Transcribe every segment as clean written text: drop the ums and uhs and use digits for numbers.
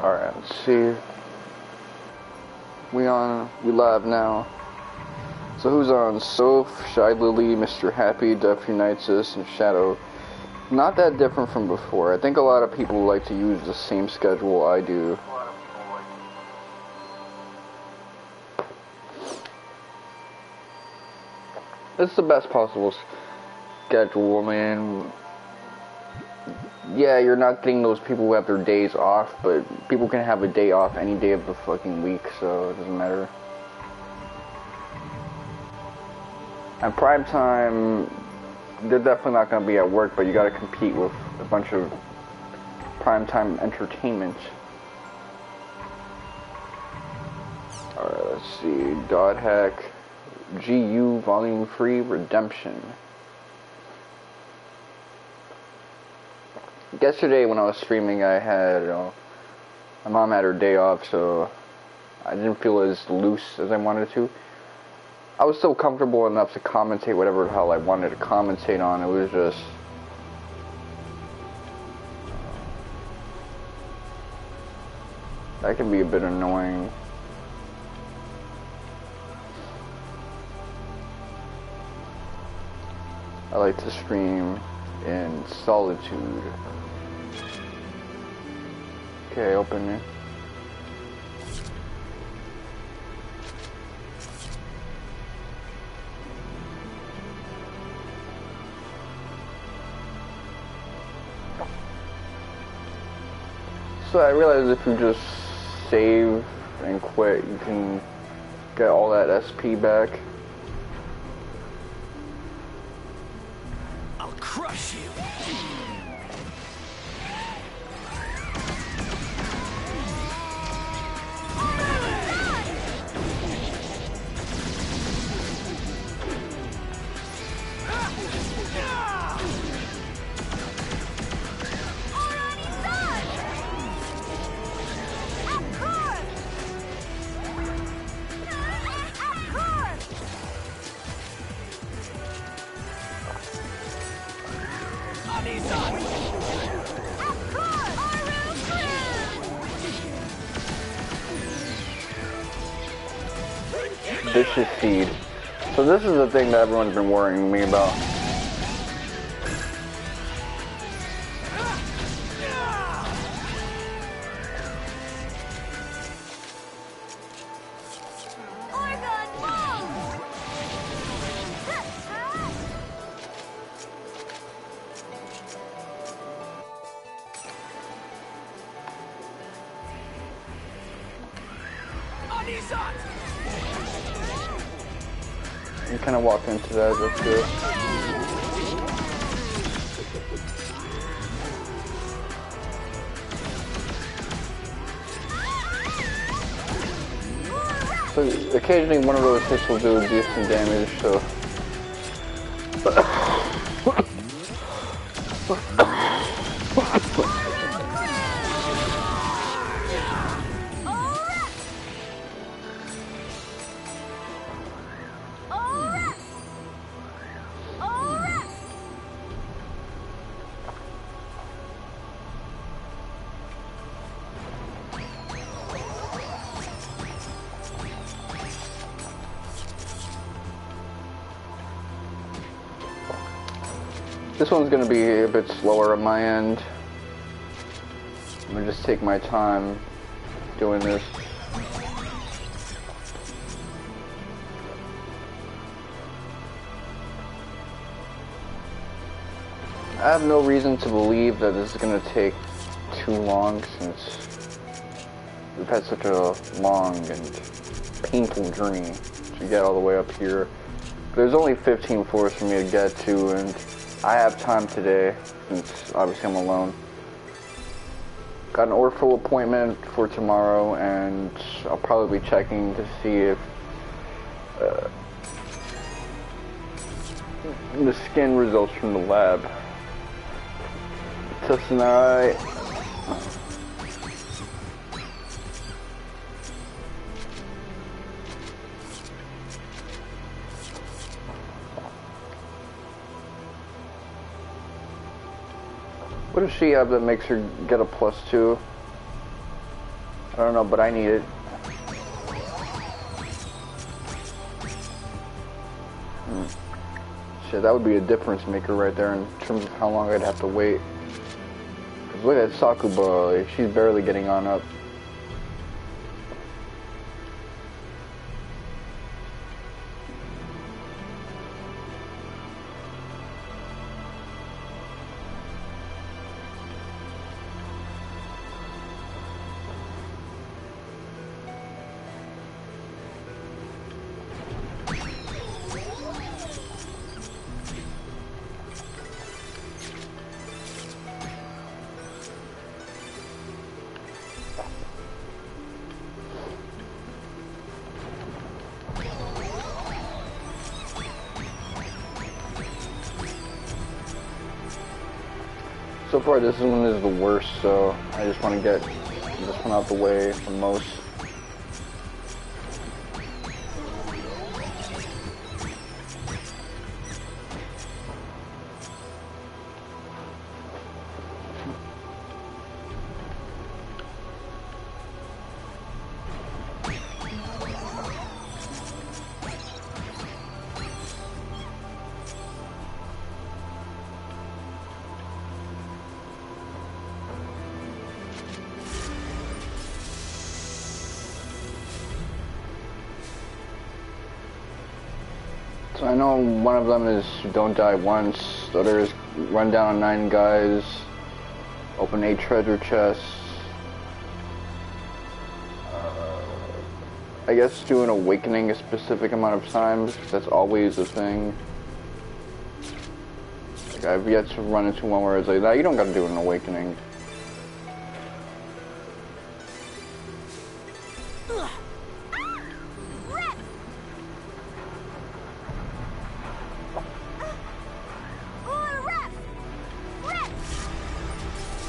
Alright, let's see. We live now. So who's on? Soph, Shy Lily, Mr. Happy, Duff Unites Us, and Shadow. Not that different from before. I think a lot of people like to use the same schedule I do. It's the best possible schedule, man. Yeah, you're not getting those people who have their days off, but people can have a day off any day of the fucking week, so it doesn't matter. And prime time, they're definitely not going to be at work, but you got to compete with a bunch of primetime entertainment. Alright, let's see. Dot Hack, GU Volume 3 Redemption. Yesterday when I was streaming, I had, my mom had her day off, so I didn't feel as loose as I wanted to. I was still comfortable enough to commentate whatever the hell I wanted to commentate on. It was just... that can be a bit annoying. I like to stream in solitude. Okay, open it. So I realized if you just save and quit, you can get all that SP back. I'll crush you. Vicious Seed. So this is the thing that everyone's been worrying me about. You kind of walked into that, that's good. So occasionally one of those hits will do decent damage, so... This one's going to be a bit slower on my end. I'm going to just take my time doing this. I have no reason to believe that this is going to take too long since we've had such a long and painful journey to get all the way up here. There's only 15 floors for me to get to, and I have time today, since obviously I'm alone. Got an ortho appointment for tomorrow, and I'll probably be checking to see if the skin results from the lab. Testing alright. What does she have that makes her get a +2? I don't know, but I need it. Shit, that would be a difference maker right there in terms of how long I'd have to wait. Cause look at Sakuba, like, she's barely getting on up. So far, this one is the worst, so I just want to get this one out the way from most. So I know one of them is don't die once, the other is run down on 9 guys, open 8 treasure chests. I guess do an awakening a specific amount of times, because that's always a thing. Like I've yet to run into one where it's like, nah, you don't gotta do an awakening.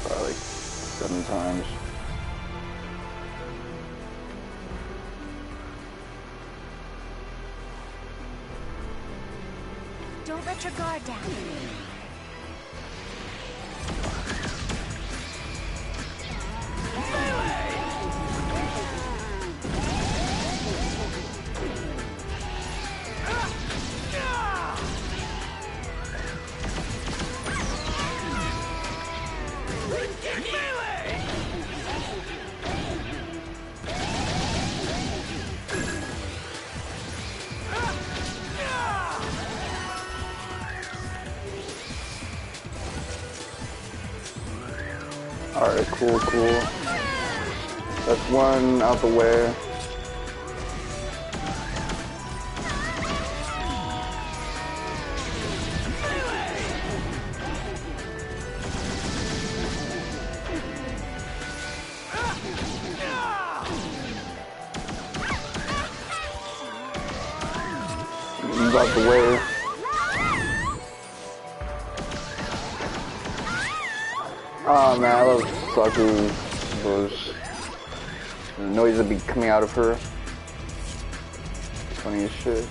Probably 7 times. Don't let your guard down. Alright, cool. That's one out the way. He's out the way. Oh man, I love Saku. Those the noise that be coming out of her. Funny as shit.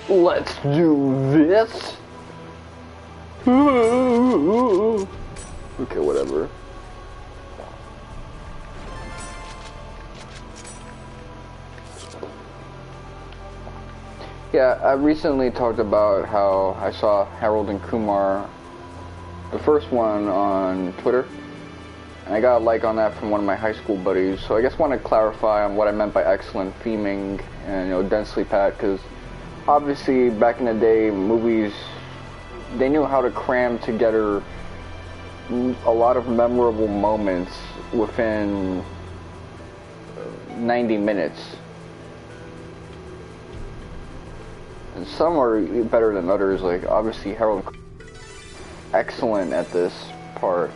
Let's do this. Okay, whatever. Yeah, I recently talked about how I saw Harold and Kumar, the first one, on Twitter, and I got a like on that from one of my high school buddies. So I just want to clarify on what I meant by excellent theming and densely packed, because obviously, back in the day, movies, they knew how to cram together a lot of memorable moments within 90 minutes. And some are better than others, like obviously Harold, excellent at this part.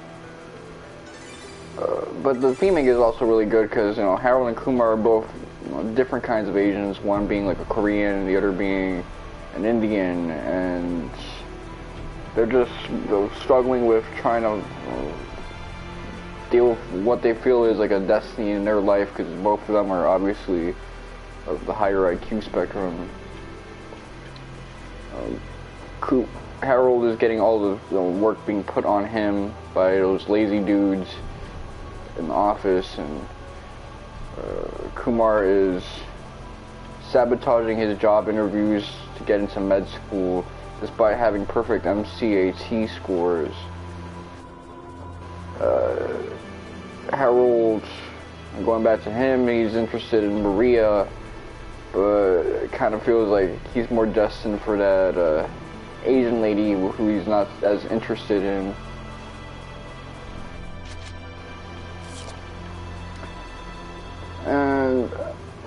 But the theming is also really good because, Harold and Kumar are both different kinds of Asians, one being like a Korean, the other being an Indian, and they're struggling with trying to deal with what they feel is like a destiny in their life, because both of them are obviously of the higher IQ spectrum. Harold is getting all the work being put on him by those lazy dudes in the office, and Kumar is sabotaging his job interviews to get into med school despite having perfect MCAT scores. Harold, going back to him, he's interested in Maria, but it kind of feels like he's more destined for that Asian lady who he's not as interested in. And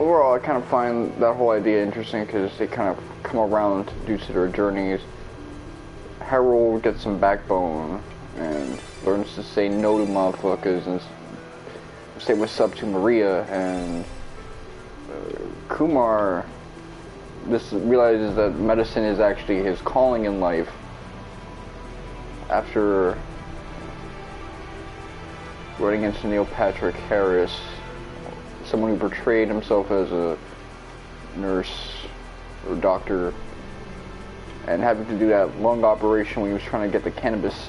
overall, I kind of find that whole idea interesting because they kind of come around due to their journeys. Harold gets some backbone and learns to say no to motherfuckers and say what's up to Maria, and Kumar realizes that medicine is actually his calling in life after running into Neil Patrick Harris, someone who portrayed himself as a nurse or doctor, and having to do that lung operation when he was trying to get the cannabis.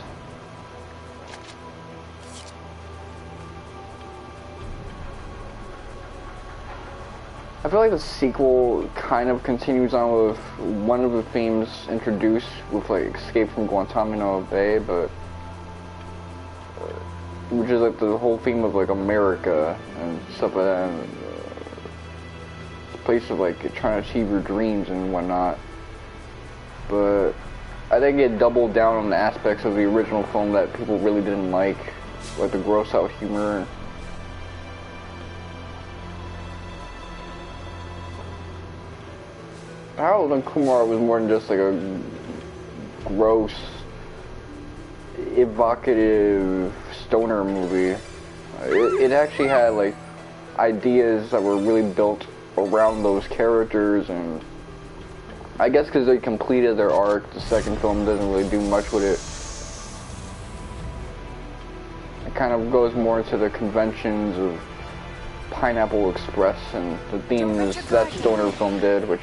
I feel like the sequel kind of continues on with one of the themes introduced with like Escape from Guantanamo Bay, but which is like the whole theme of like America and stuff like that, and it's a place of like trying to achieve your dreams and whatnot. But I think it doubled down on the aspects of the original film that people really didn't like the gross out humor. Harold and Kumar was more than just like a gross, evocative stoner movie. It actually had like ideas that were really built around those characters, and I guess because they completed their arc, the second film doesn't really do much with it. It kind of goes more into the conventions of Pineapple Express and the themes that stoner film did, which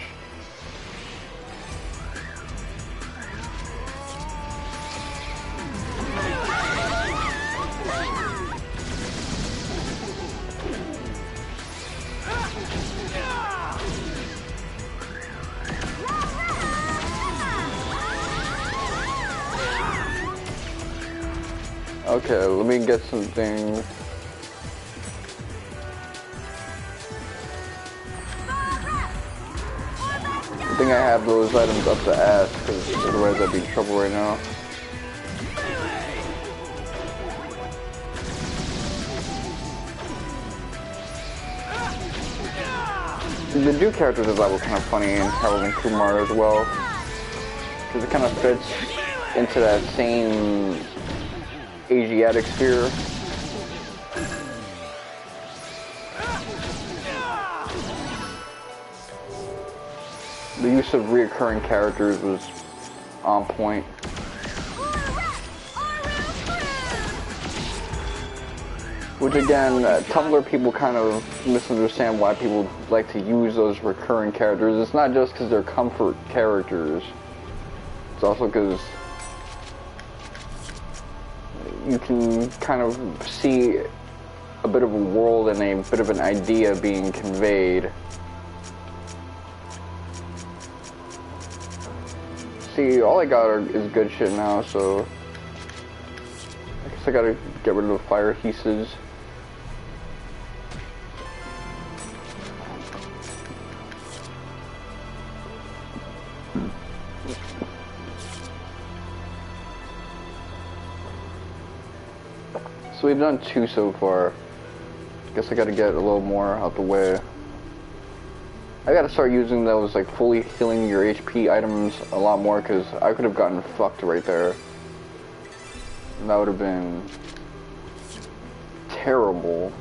okay, let me get something. I think I have those items up to ask, because otherwise I'd be in trouble right now. The new characters I thought were kind of funny, and Harold and Kumar as well, because it kind of fits into that same Asiatic sphere. The use of reoccurring characters was on point. Which again, Tumblr people kind of misunderstand why people like to use those recurring characters. It's not just because they're comfort characters. It's also because you can kind of see a bit of a world and a bit of an idea being conveyed. See, all I got is good shit now, so I guess I gotta get rid of the fire adhesives. So we've done 2 so far. Guess I gotta get a little more out the way. I gotta start using those like fully healing your HP items a lot more, because I could have gotten fucked right there. And that would have been terrible.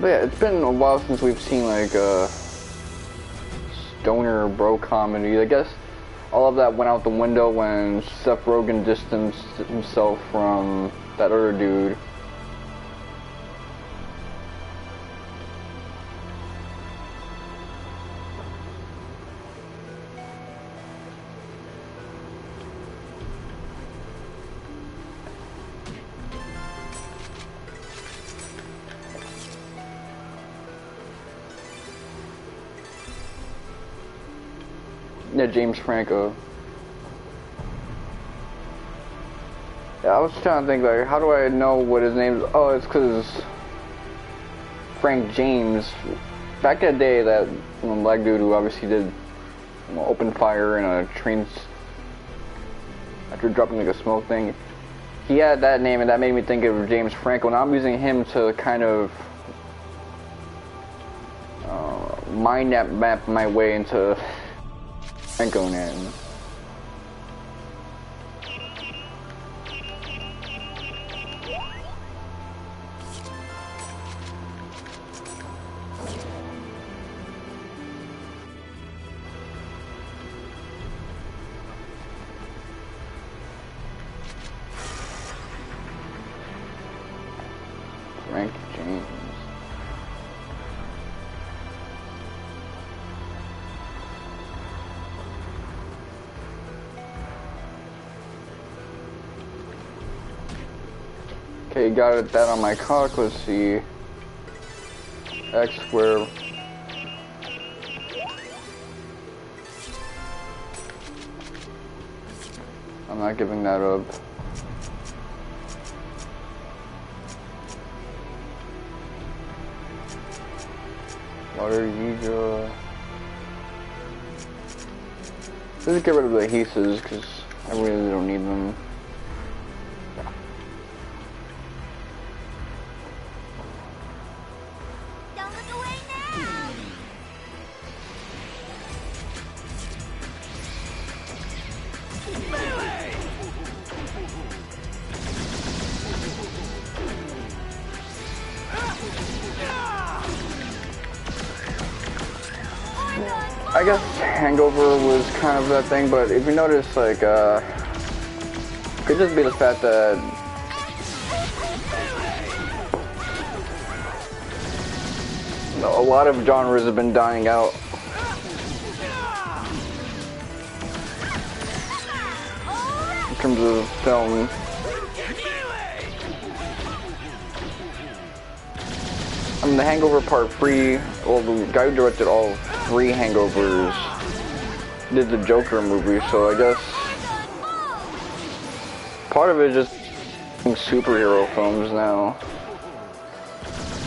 But yeah, it's been a while since we've seen like a stoner bro comedy. I guess all of that went out the window when Seth Rogen distanced himself from that other dude. Yeah, James Franco. Yeah, I was trying to think, like, how do I know what his name is? Oh, it's because Frank James, back in the day, that black dude who obviously did open fire in a train after dropping like a smoke thing, he had that name, and that made me think of James Franco. Now I'm using him to kind of mind map my way into Franco name. Frank James. Okay, got that on my cock. Let's see. X squared. I'm not giving that up. Water Yiga. Let's get rid of the adhesives because I really don't need them. I guess Hangover was kind of that thing, but if you notice, like, could just be the fact that a lot of genres have been dying out. In terms of film. I mean, The Hangover Part 3, well, the guy who directed all 3 Hangovers did the Joker movie, so I guess part of it is just superhero films now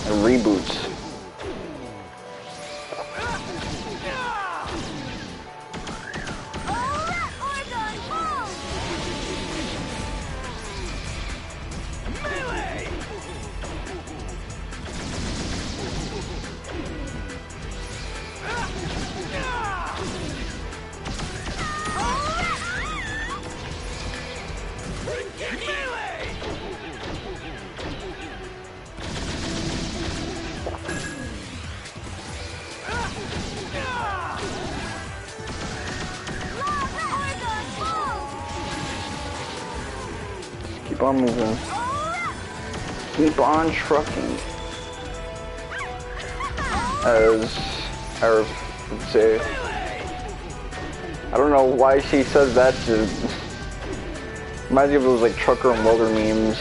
and reboots. Keep on moving. Keep on trucking. As Arab would say. I don't know why she says that. Reminds me of those like trucker and welder memes.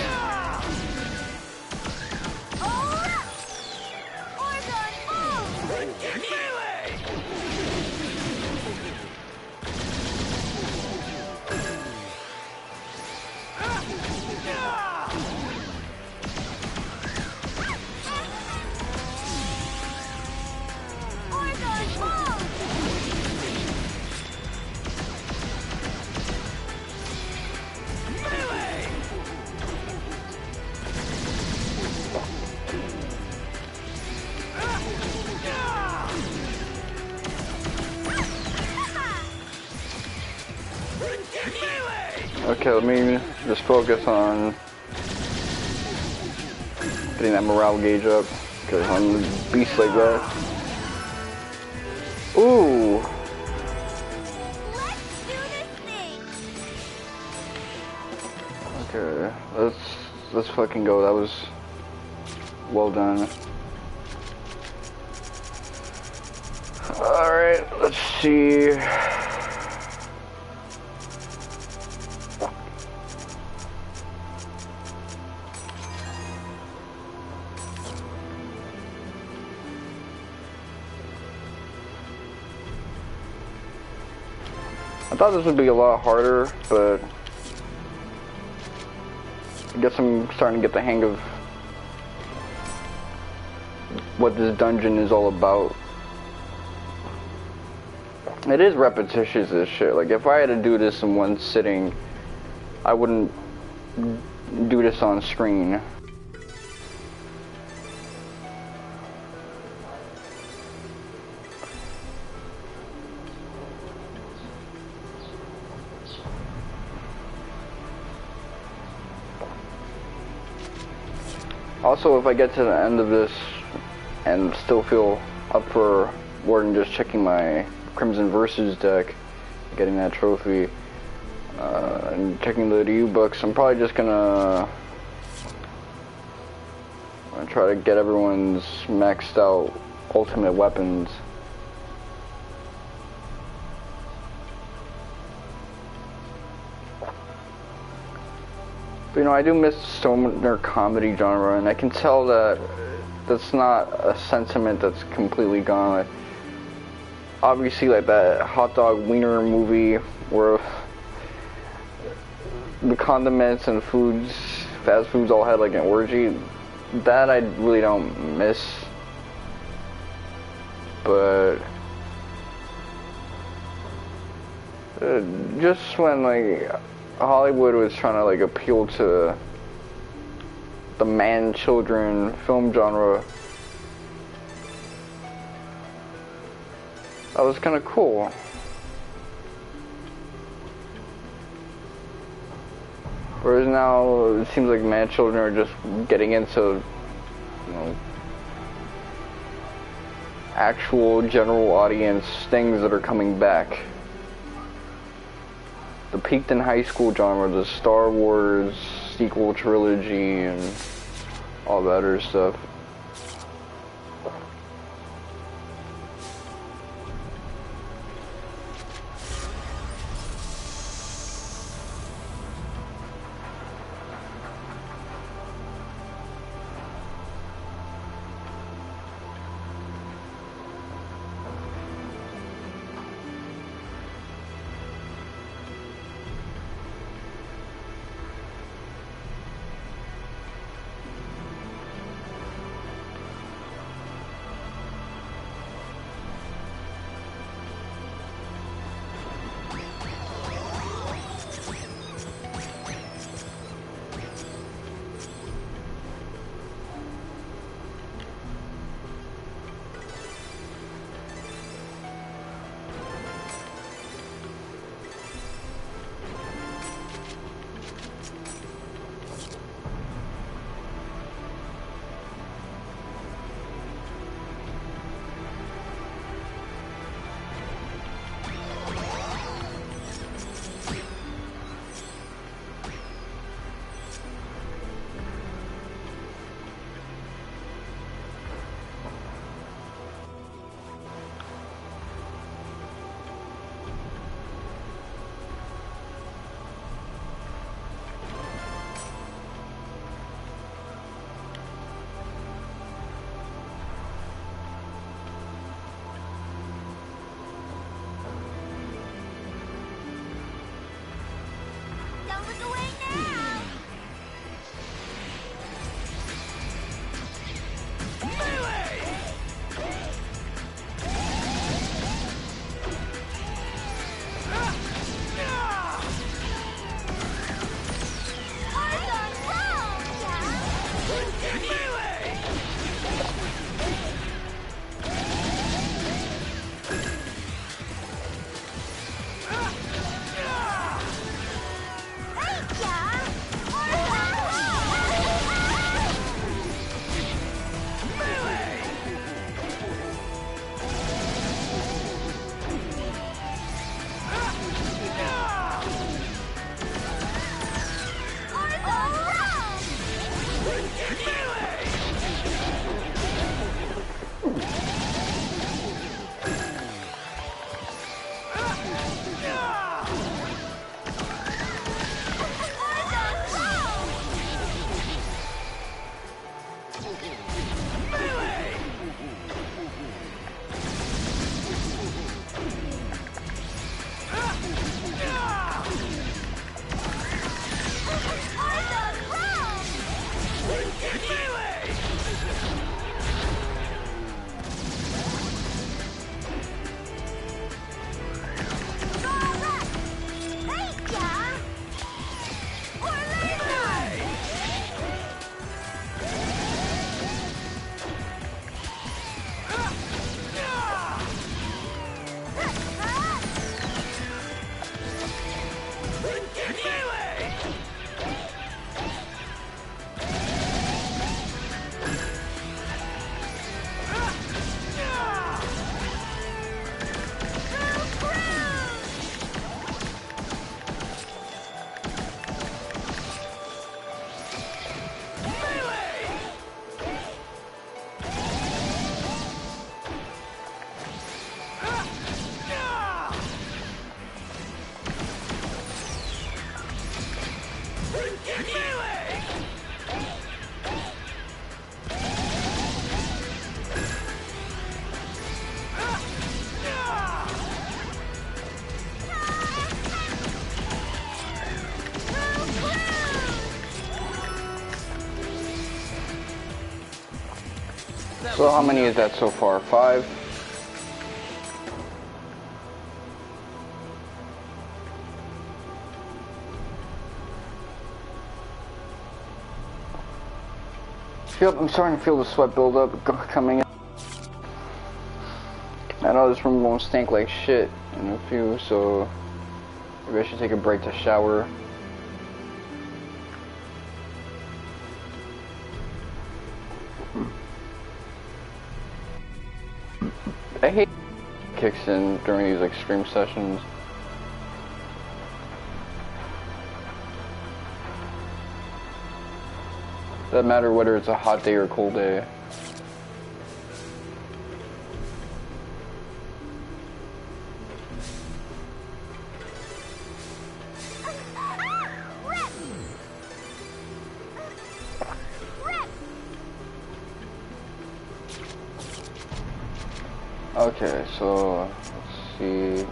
Okay, let me just focus on getting that morale gauge up. Okay, on beast like that. Ooh. Let's do this thing. Okay, let's fucking go. That was well done. All right, let's see. I thought this would be a lot harder, but I guess I'm starting to get the hang of what this dungeon is all about. It is repetitious as shit. Like, if I had to do this in one sitting, I wouldn't do this on screen. Also, if I get to the end of this and still feel up for more than just checking my Crimson Versus deck, getting that trophy, and checking the Ryu books, I'm probably just gonna try to get everyone's maxed out ultimate weapons. You know, I do miss stoner comedy genre, and I can tell that that's not a sentiment that's completely gone. Like, obviously, like that hot dog wiener movie where the condiments and foods, fast foods, all had like an orgy. That I really don't miss, but just when like Hollywood was trying to like appeal to the man-children film genre, that was kind of cool. Whereas now it seems like man-children are just getting into, you know, actual general audience things that are coming back. The peaked in high school genre, the Star Wars sequel trilogy and all that other stuff. So how many is that so far? 5? I'm starting to feel the sweat build up coming in. I know this room won't stink like shit in a few, so maybe I should take a break to shower. I hate kicks in during these extreme sessions. Doesn't matter whether it's a hot day or a cold day. Okay, so let's see.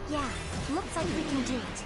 Yeah, looks like we can do it.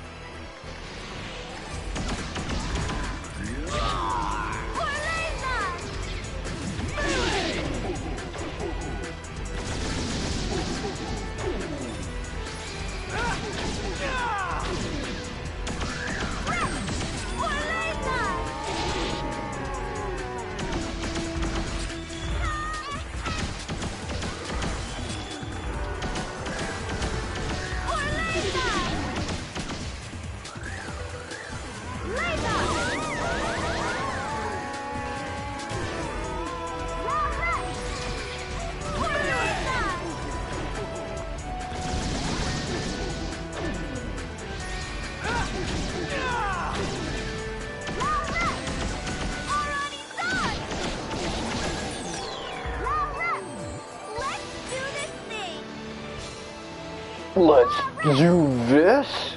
Let's do this?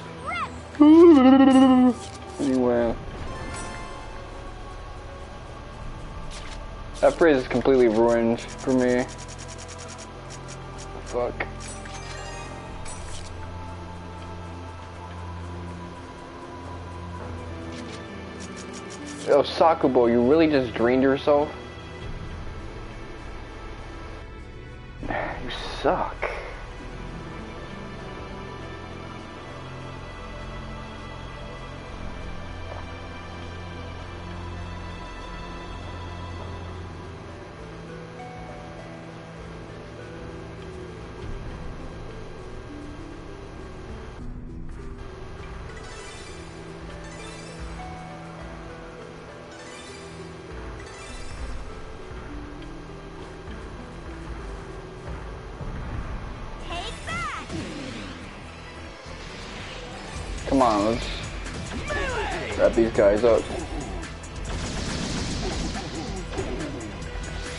Anyway. That phrase is completely ruined for me. Fuck. Oh, Sakubo, you really just drained yourself? You suck. Come on, let's wrap these guys up.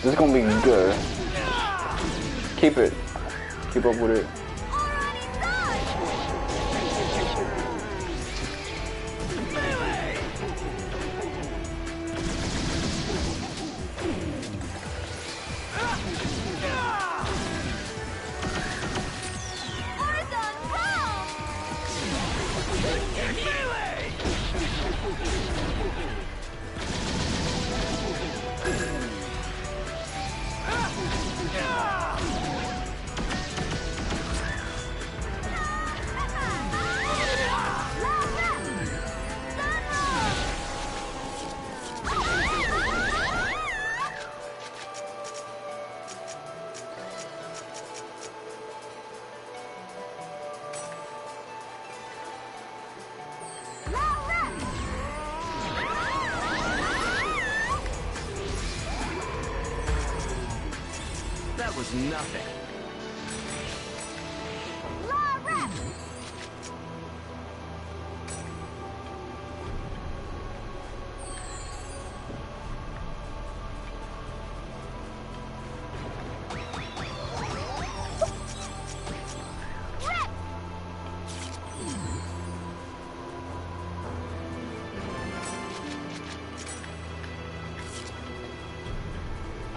This is gonna be good. Keep it. Keep up with it. That was nothing.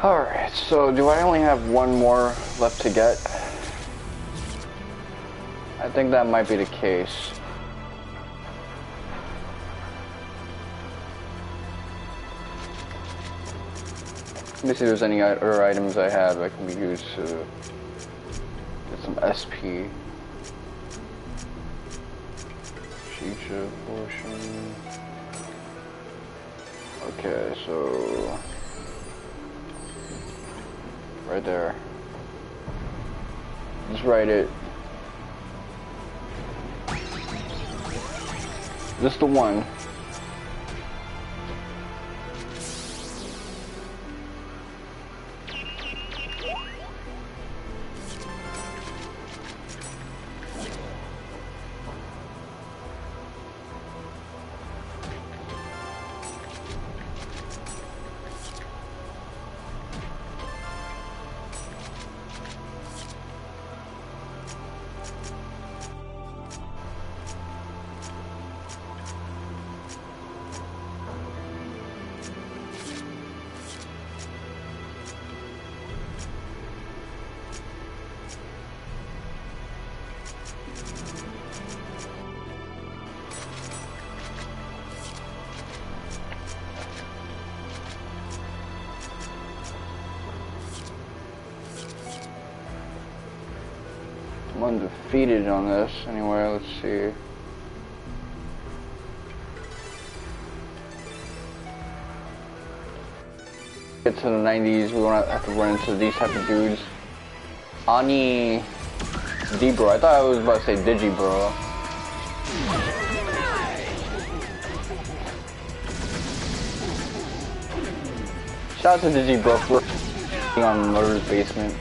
Alright, so do I only have one more left to get? I think that might be the case. Let me see if there's any other items I have that can be used to get some SP. Shisha portion. Okay, so right there. Just write it. Just the one. I'm undefeated on this. Anyway, let's see. Get to the 90s, we won't have to run into these type of dudes. Ani D-Bro. I thought I was about to say Digi-Bro. Shout out to Digi-Bro for on Murder's Basement.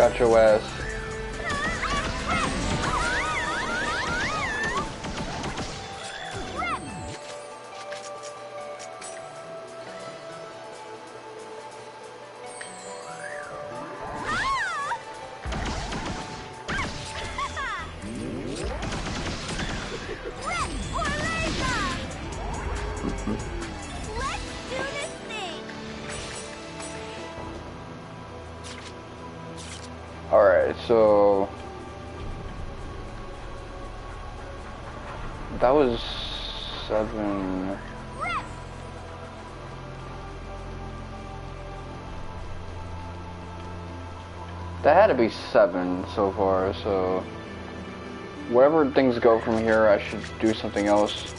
got your ass. Alright, so that was 7. That had to be 7 so far, so wherever things go from here, I should do something else.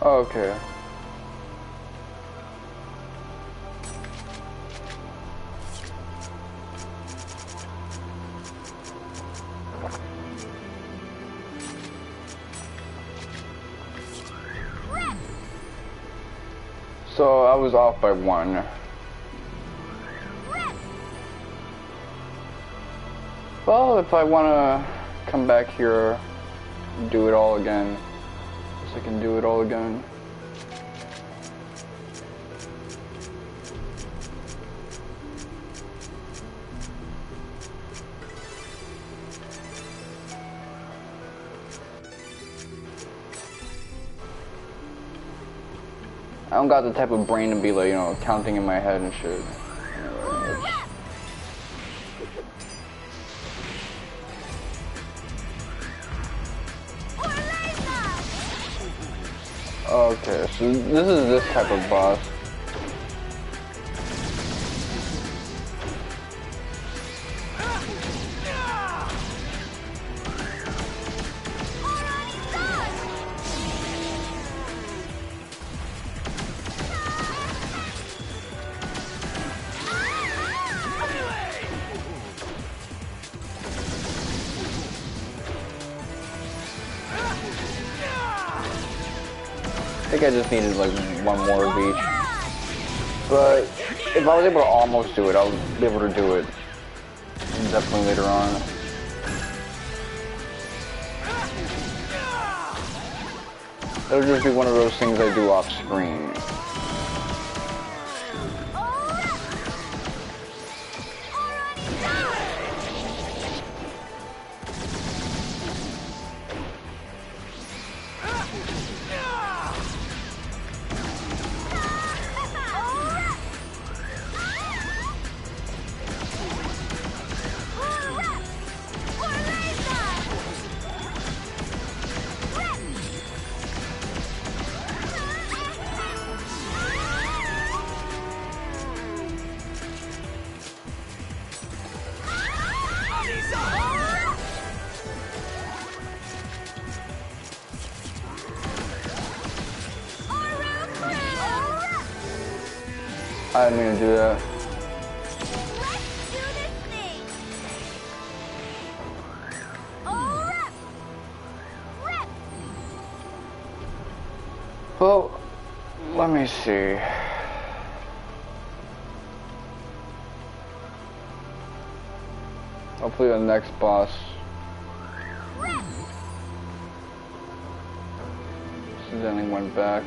Okay. So I was off by 1. Well, if I want to come back here and do it all again, I can do it all again. I don't got the type of brain to be like, you know, counting in my head and shit. Okay, so this is this type of boss. I think I just needed like 1 more of each. But if I was able to almost do it, I'll be able to do it. Definitely later on. It'll just be one of those things I do off screen. I didn't mean to do that. Well, let me see. Hopefully the next boss. Accidentally went back.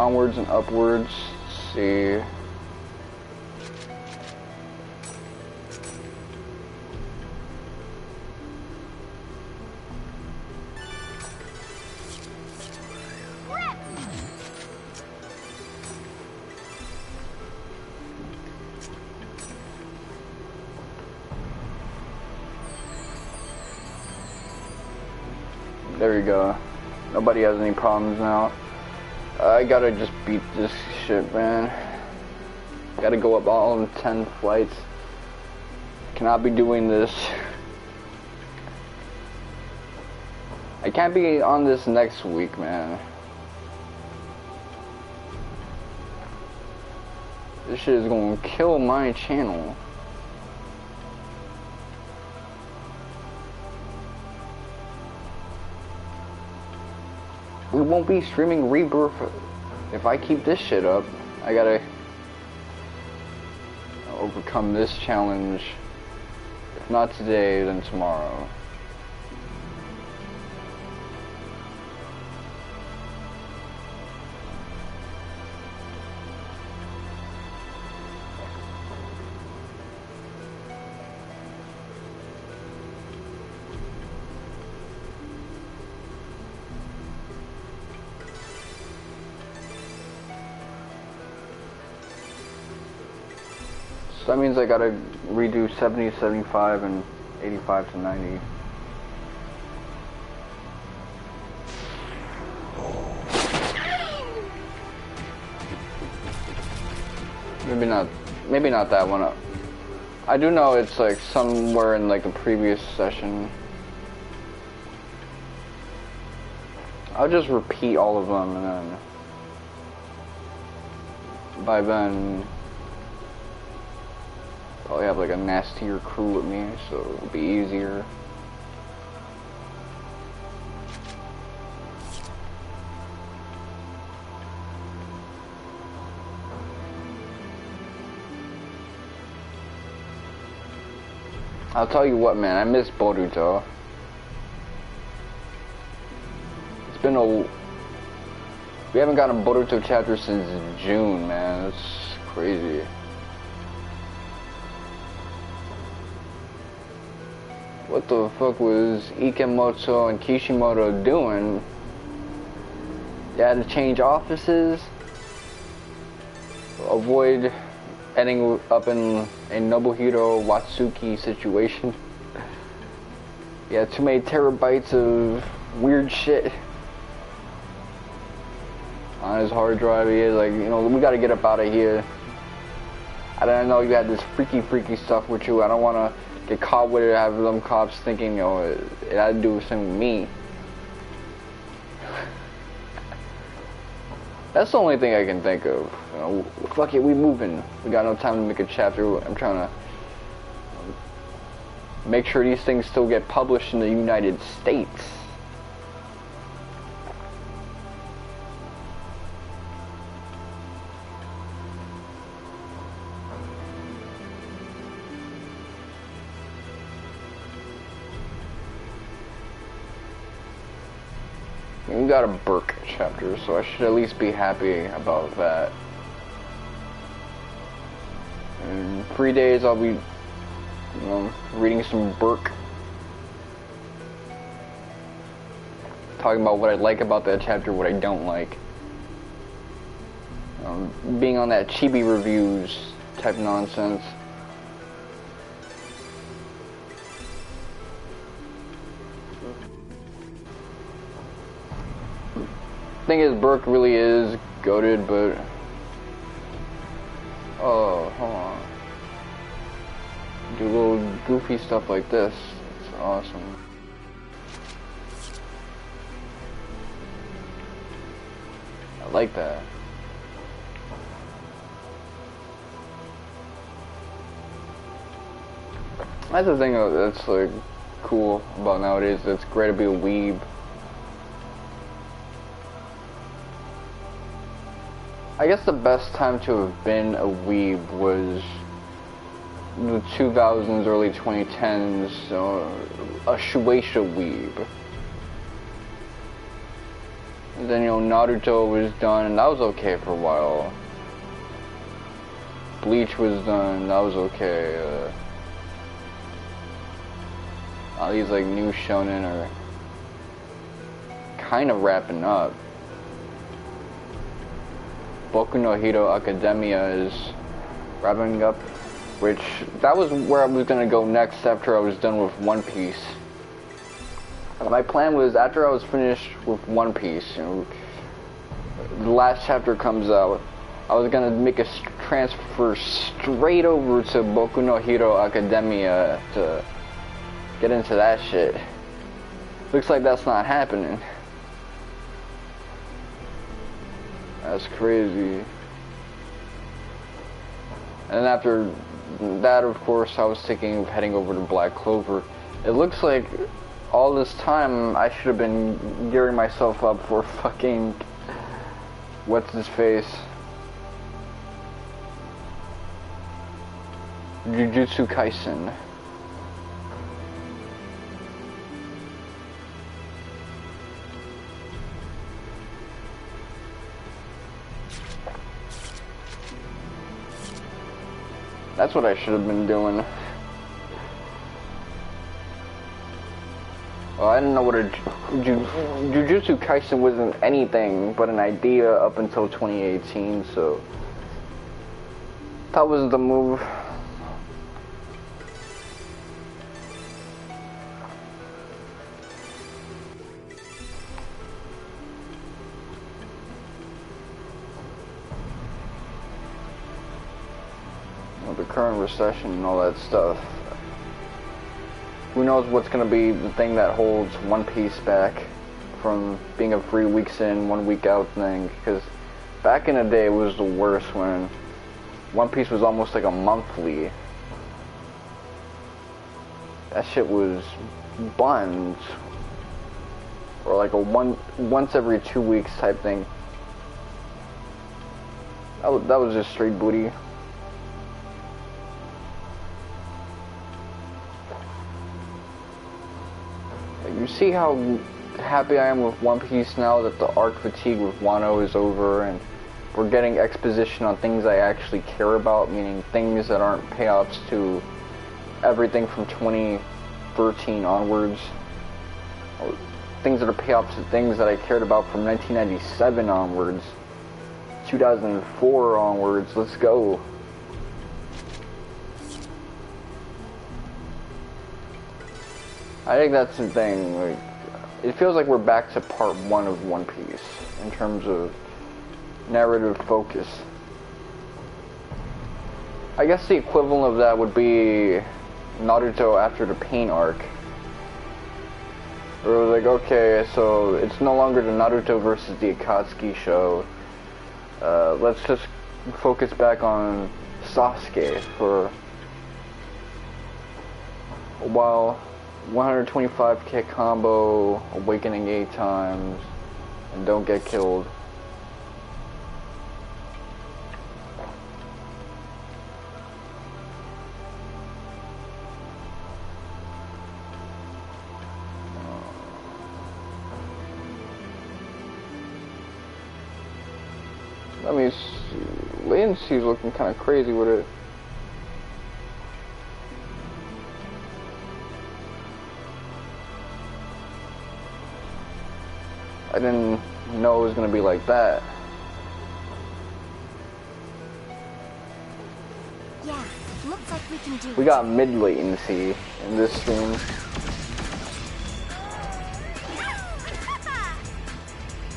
onwards and upwards. Let's see. There we go. Nobody has any problems now. I gotta just beat this shit, man. Gotta go up all 10 flights. Cannot be doing this. I can't be on this next week, man. This shit is gonna kill my channel. We won't be streaming Rebirth if I keep this shit up. I gotta overcome this challenge. If not today, then tomorrow. So that means I gotta redo 70, 75, and 85 to 90. Maybe not that one. I do know it's like somewhere in like the previous session. I'll just repeat all of them, and then by then probably have like a nastier crew with me, so it'll be easier. I'll tell you what, man, I miss Boruto. It's been we haven't gotten a Boruto chapter since June, man. It's crazy. What the fuck was Ikemoto and Kishimoto doing? They had to change offices, avoid ending up in a Nobuhiro Watsuki situation. Yeah, too many terabytes of weird shit on his hard drive. He is like, you know, we gotta get up out of here. I don't know, you had this freaky stuff with you. I don't wanna get caught with it, have them cops thinking, you know, it had to do something with me. That's the only thing I can think of. You know, fuck it, we moving. We got no time to make a chapter. I'm trying to make sure these things still get published in the United States. We got a Burke chapter, so I should at least be happy about that. In 3 days I'll be, you know, reading some Burke. Talking about what I like about that chapter, what I don't like. Being on that chibi reviews type nonsense. Thing is, Burke really is goated, but oh, hold on. Do little goofy stuff like this. It's awesome. I like that. That's the thing that's like cool about nowadays. It's great to be a weeb. I guess the best time to have been a weeb was the 2000s, early 2010s, a Shueisha weeb. And then, you know, Naruto was done, and that was okay for a while. Bleach was done, that was okay. All these, like, new shonen are kind of wrapping up. Boku no Hero Academia is wrapping up, which, that was where I was gonna go next after I was done with One Piece. My plan was, after I was finished with One Piece, you know, the last chapter comes out, I was gonna make a transfer straight over to Boku no Hero Academia to get into that shit. Looks like that's not happening. That's crazy. And after that, of course, I was thinking of heading over to Black Clover. It looks like all this time I should have been gearing myself up for fucking what's his face, Jujutsu Kaisen. That's what I should have been doing. Well, I didn't know what a Jujutsu Kaisen wasn't anything but an idea up until 2018, so that was the move. The current recession and all that stuff. Who knows what's going to be the thing that holds One Piece back from being a 3 weeks in, 1 week out thing, because back in the day it was the worst when One Piece was almost like a monthly. That shit was buns, or like a once every 2 weeks type thing. That was just straight booty. You see how happy I am with One Piece now that the arc fatigue with Wano is over and we're getting exposition on things I actually care about, meaning things that aren't payoffs to everything from 2013 onwards, or things that are payoffs to things that I cared about from 1997 onwards, 2004 onwards. Let's go. I think that's the thing, like, it feels like we're back to part 1 of One Piece, in terms of narrative focus. I guess the equivalent of that would be Naruto after the Pain arc. Where it was like, okay, so it's no longer the Naruto versus the Akatsuki show. Let's just focus back on Sasuke for a while. 125k combo, awakening 8 times, and don't get killed. Let me see. Latency's looking kind of crazy with it. I didn't know it was going to be like that. Yeah, looks like we can do it. We got mid latency in this stream.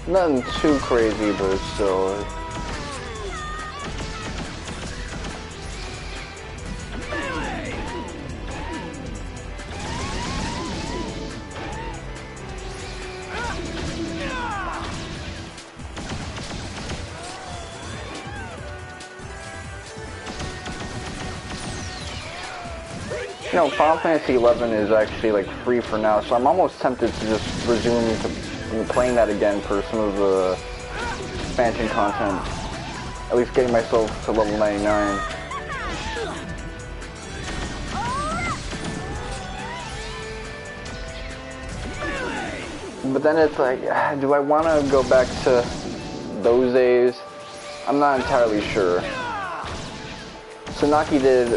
Nothing too crazy, but still. You know, Final Fantasy XI is actually like free for now, so I'm almost tempted to just resume to playing that again for some of the expansion content. At least getting myself to level 99. But then it's like, do I want to go back to those days? I'm not entirely sure. Tsunaki did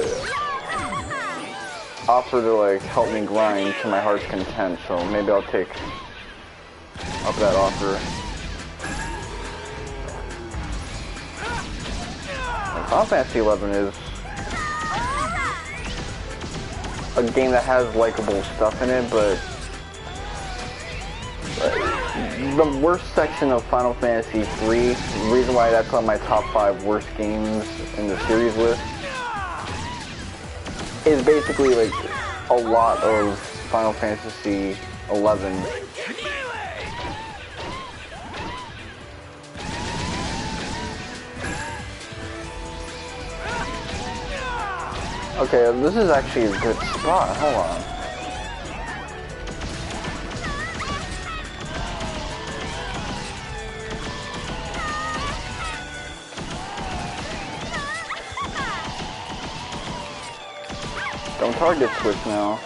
offer to like help me grind to my heart's content, so maybe I'll take up that offer. Final Fantasy 11 is a game that has likable stuff in it, but the worst section of Final Fantasy 3, the reason why that's on my top 5 worst games in the series list, is basically like a lot of Final Fantasy 11. Okay, this is actually a good spot. Hold on. Don't target switch now.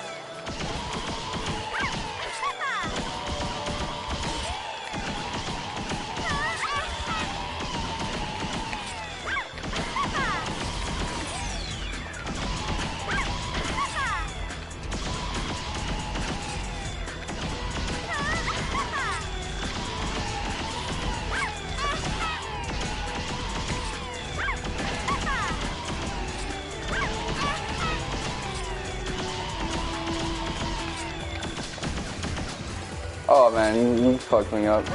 Oh man, you fucked me up.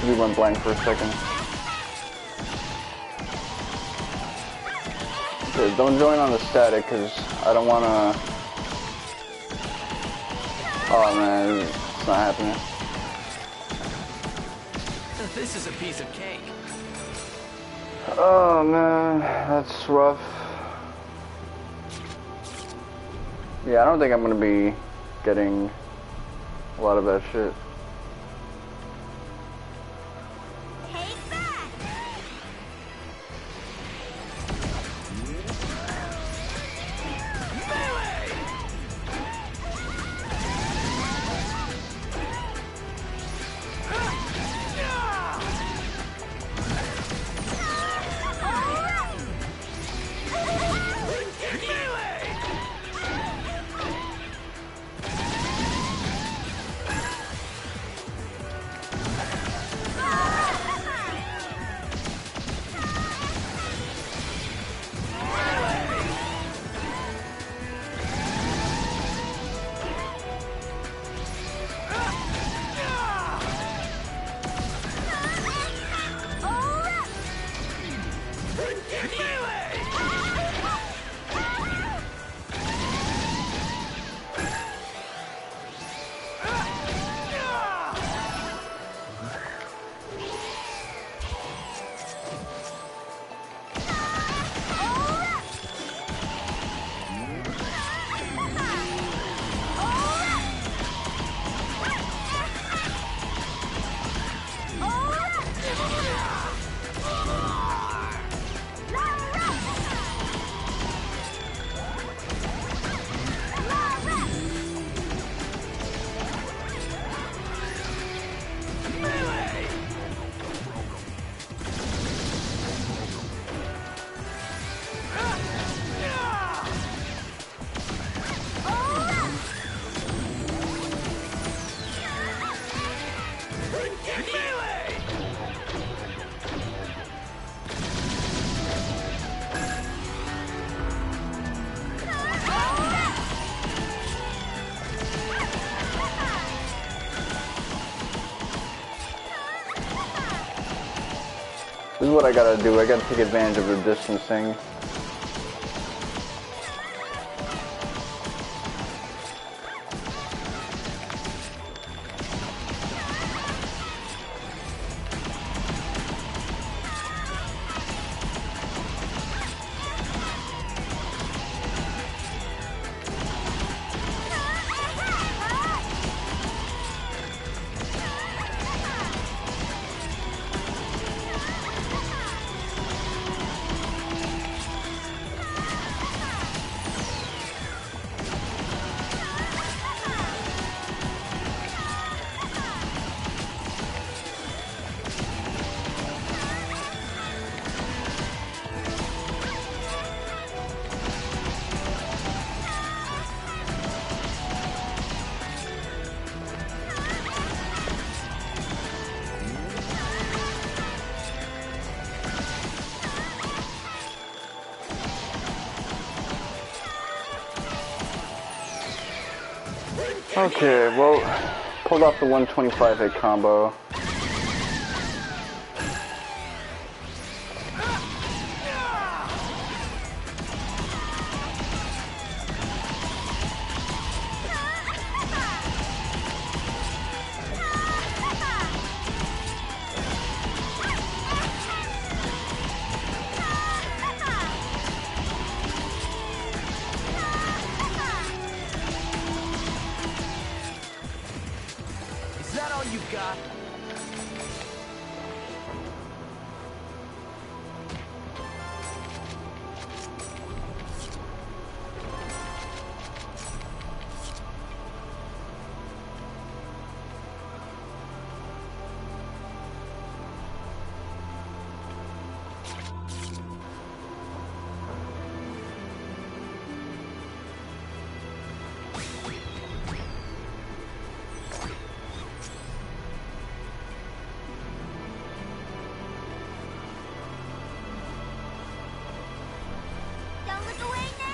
You went blank for a second. Okay, don't join on the static, because I don't want to... Oh man, it's not happening. This is a piece of cake. Oh man, that's rough. Yeah, I don't think I'm going to be getting a lot of that shit. This is what I gotta do. I gotta take advantage of the distancing. Okay, well, pulled off the 125 hit combo. Is that all you got? Don't look away now!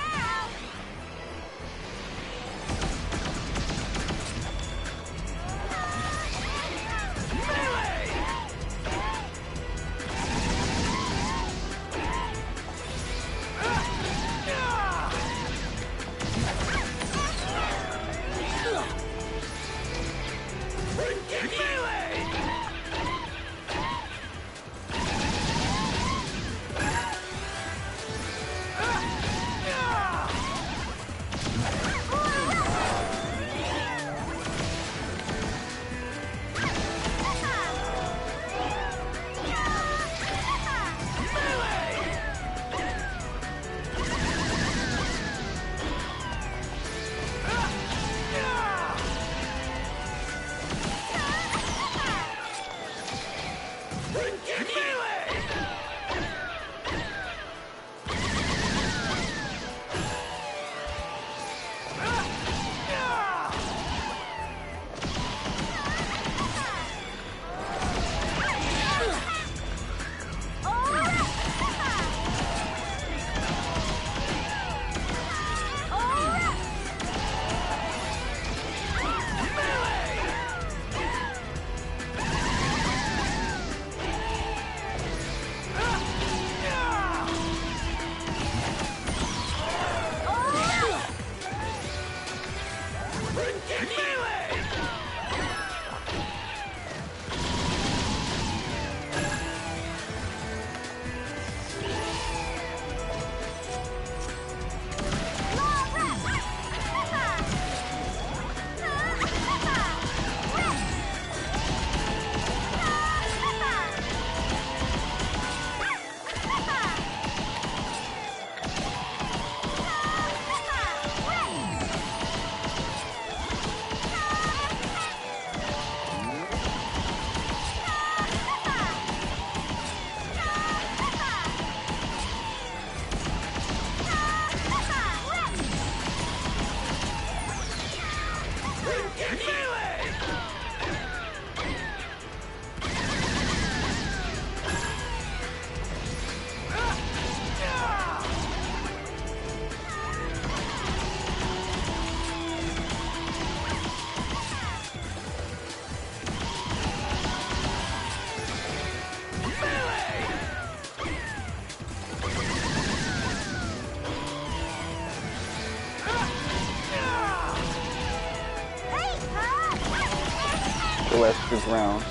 The last good round.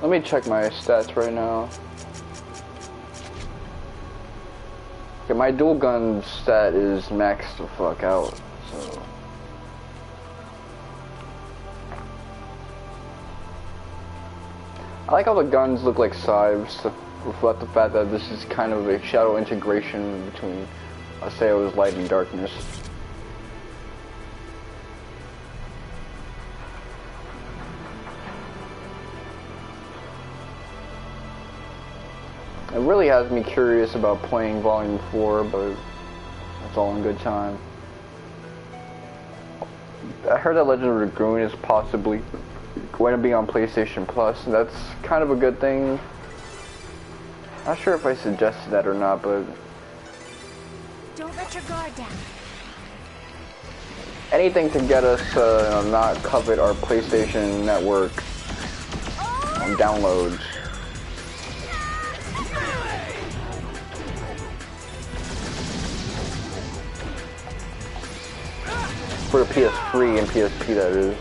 Let me check my stats right now. Okay, my dual gun stat is maxed the fuck out, so. I like how the guns look like scythes to reflect the fact that this is kind of a shadow integration between Aseo's light and darkness. It really has me curious about playing Volume 4, but It's all in good time. I heard that Legend of Recode is possibly going to be on PlayStation Plus. That's kind of a good thing. Not sure if I suggested that or not, but Don't let your guard down. anything to get us not covet our PlayStation Network downloads. For the PS3 and PSP, that is.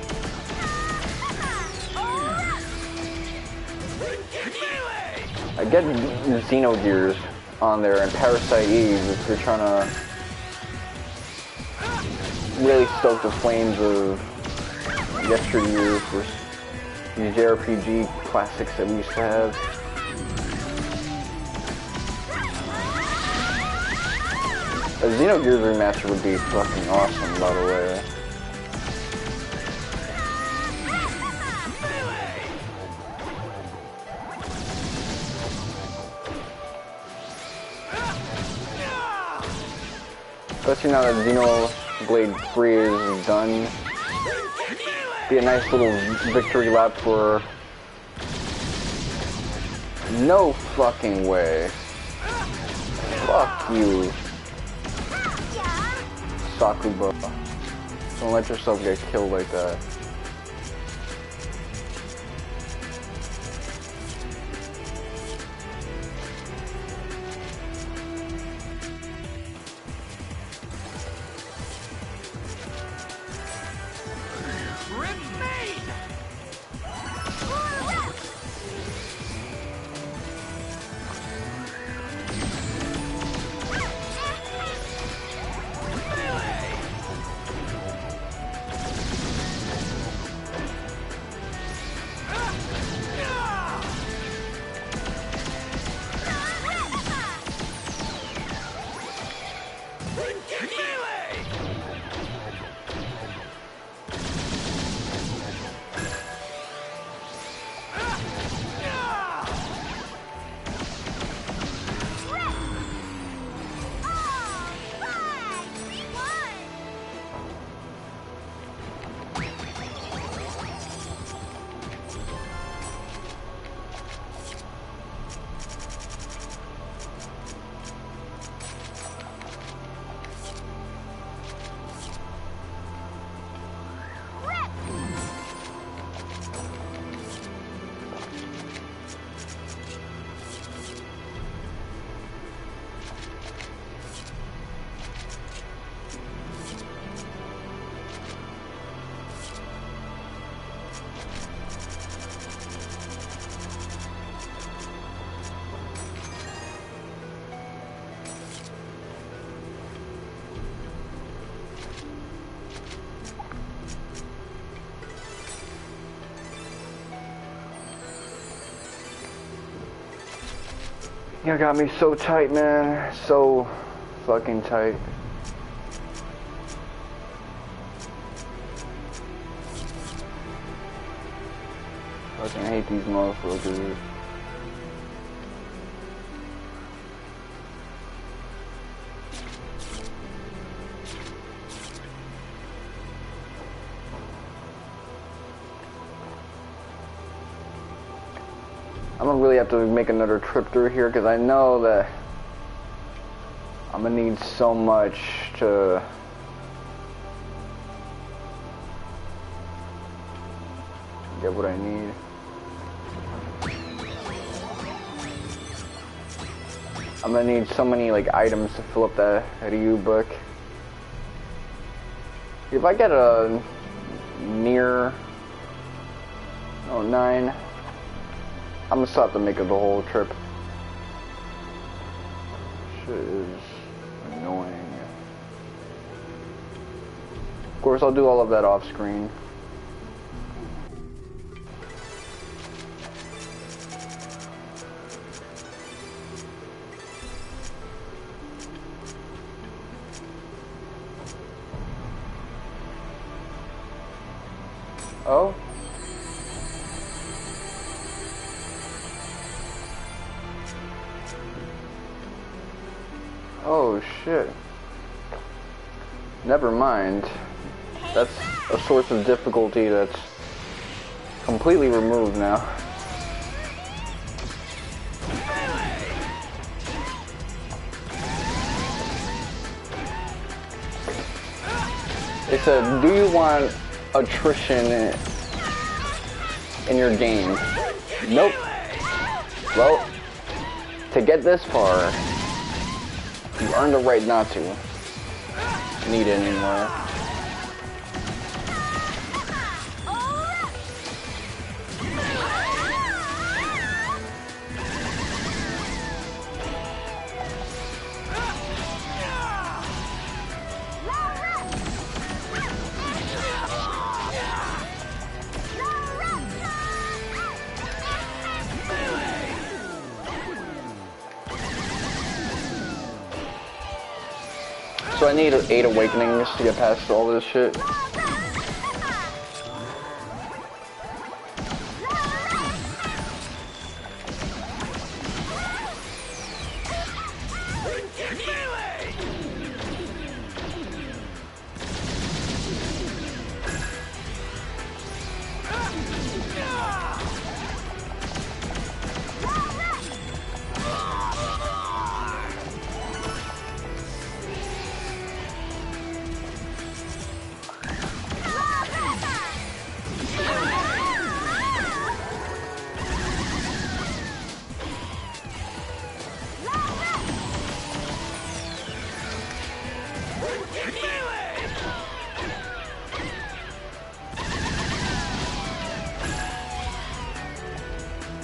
I get Xenogears on there and Parasite Eve if you're trying to really stoke the flames of yesteryear for these JRPG classics that we used to have. A Xenogears remaster would be fucking awesome, by the way. Especially now that Xenoblade 3 is done. Be a nice little victory lap for... No fucking way. Fuck you. Sakuba. Don't let yourself get killed like that. You got me so tight, man. So fucking tight. Fucking hate these motherfuckers. I'm gonna really have to make another trip through here because I know that I'm gonna need so much to get what I need. I'm gonna need so many like items to fill up that Ryu book. If I get a near 09, I'm gonna stop to make it the whole trip. Shit is annoying. Of course, I'll do all of that off screen. Oh? Oh shit. Never mind. That's a source of difficulty that's completely removed now. It said, do you want attrition in your game? Nope. Well, to get this far, you earned the right not to need it anymore. So I need 8 awakenings to get past all this shit.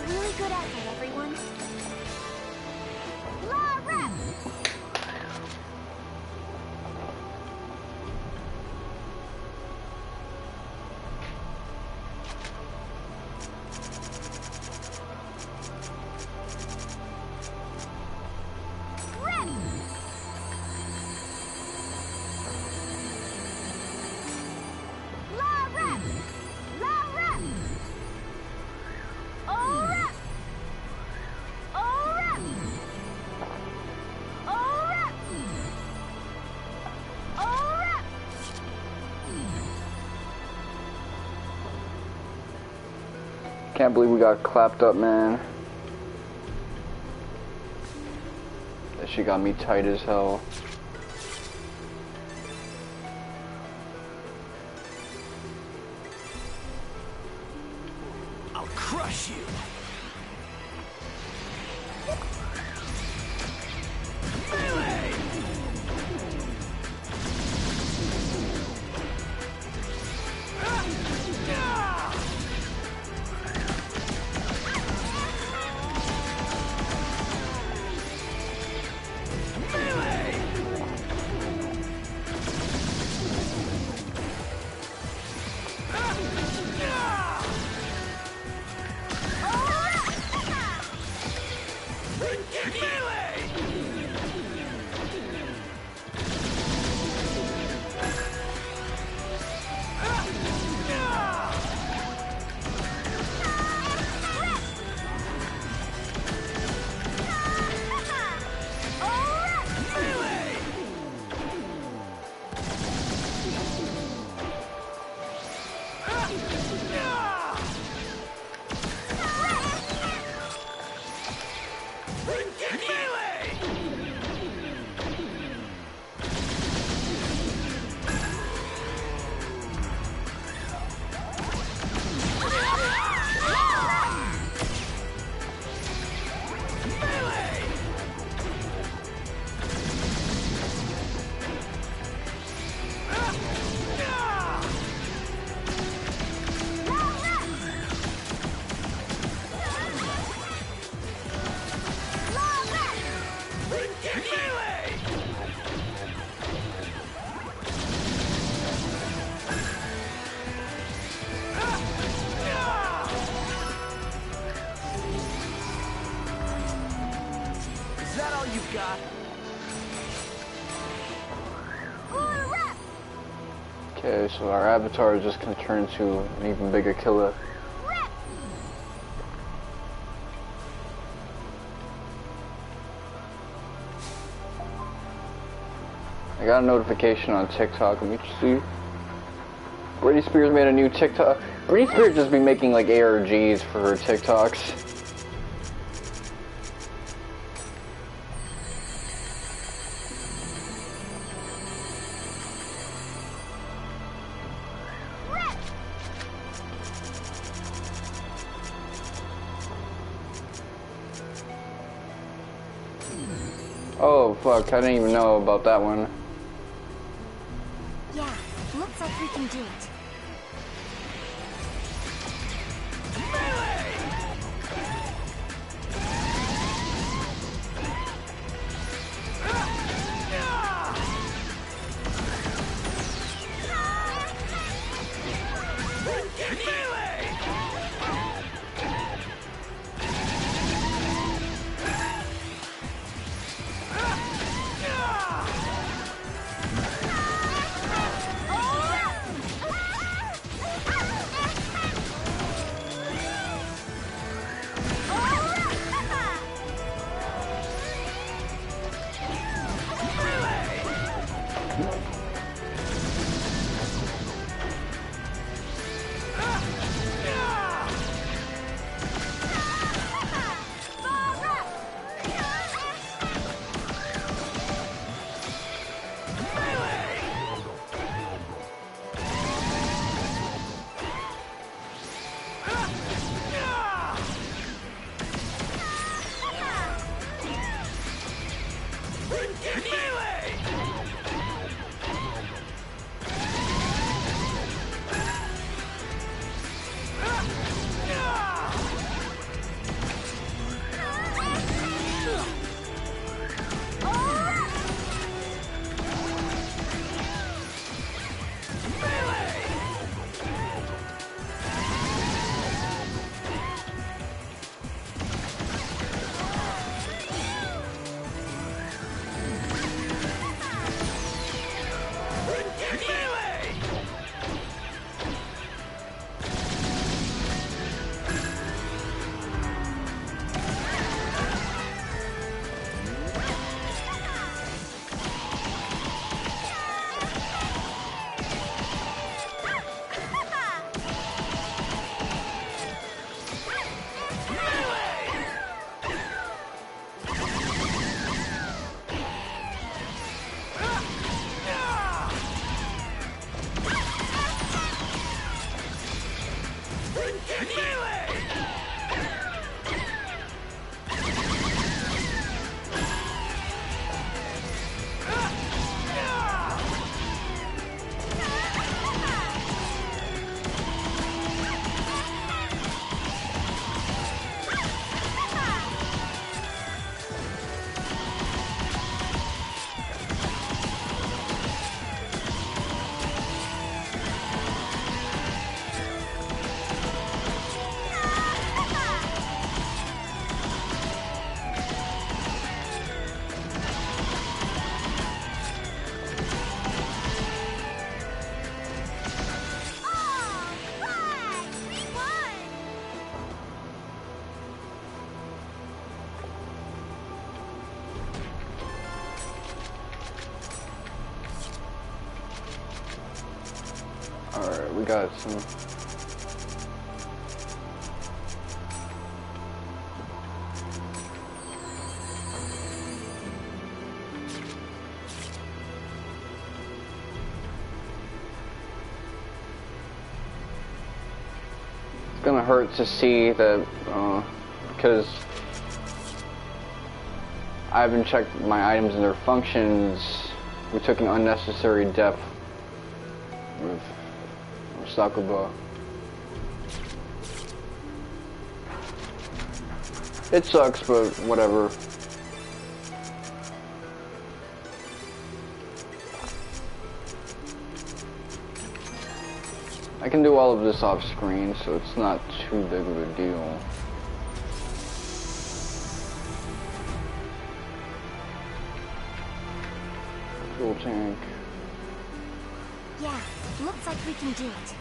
Really good effort, everyone. Can't believe we got clapped up, man. That shit got me tight as hell. I'll crush you. Okay, so our avatar is just gonna turn into an even bigger killer. I got a notification on TikTok. Let me see. Britney Spears made a new TikTok. Britney Spears just be making like ARGs for her TikToks. Oh fuck, I didn't even know about that one. Yeah, looks like we can do it. Alright, we got some. It's gonna hurt to see that, because I haven't checked my items and their functions. We took an unnecessary death with Sakuba. It sucks, but whatever. I can do all of this off screen, so it's not too big of a deal. Fuel tank. Yeah, looks like we can do it.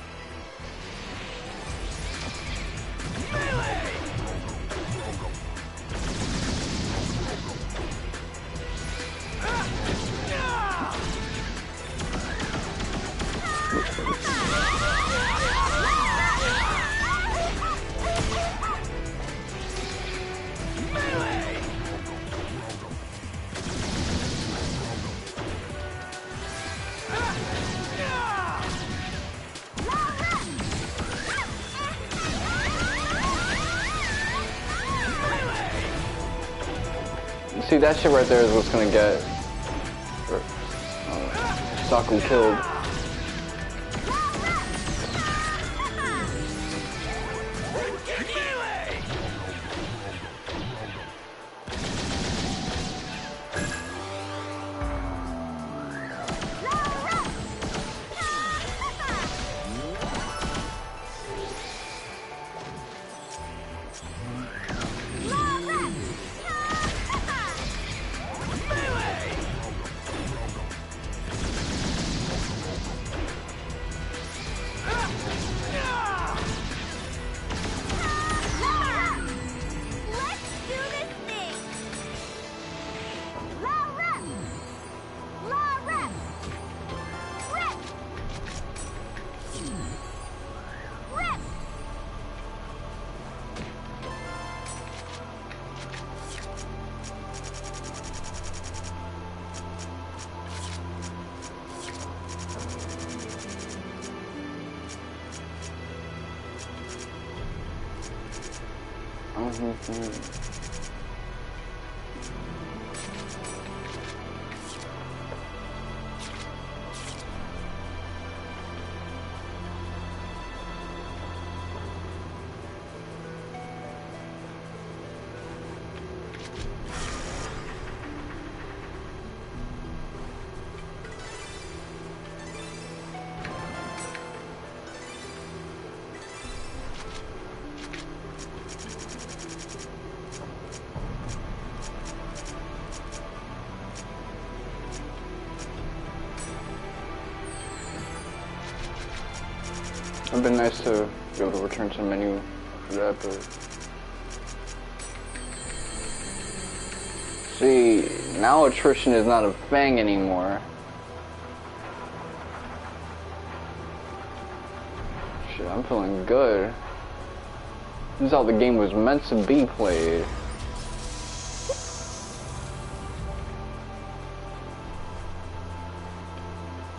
See, that shit right there is what's gonna get Saku killed. It'd been nice to be able to return to the menu for that, but... See, now attrition is not a thing anymore. Shit, I'm feeling good. This is how the game was meant to be played.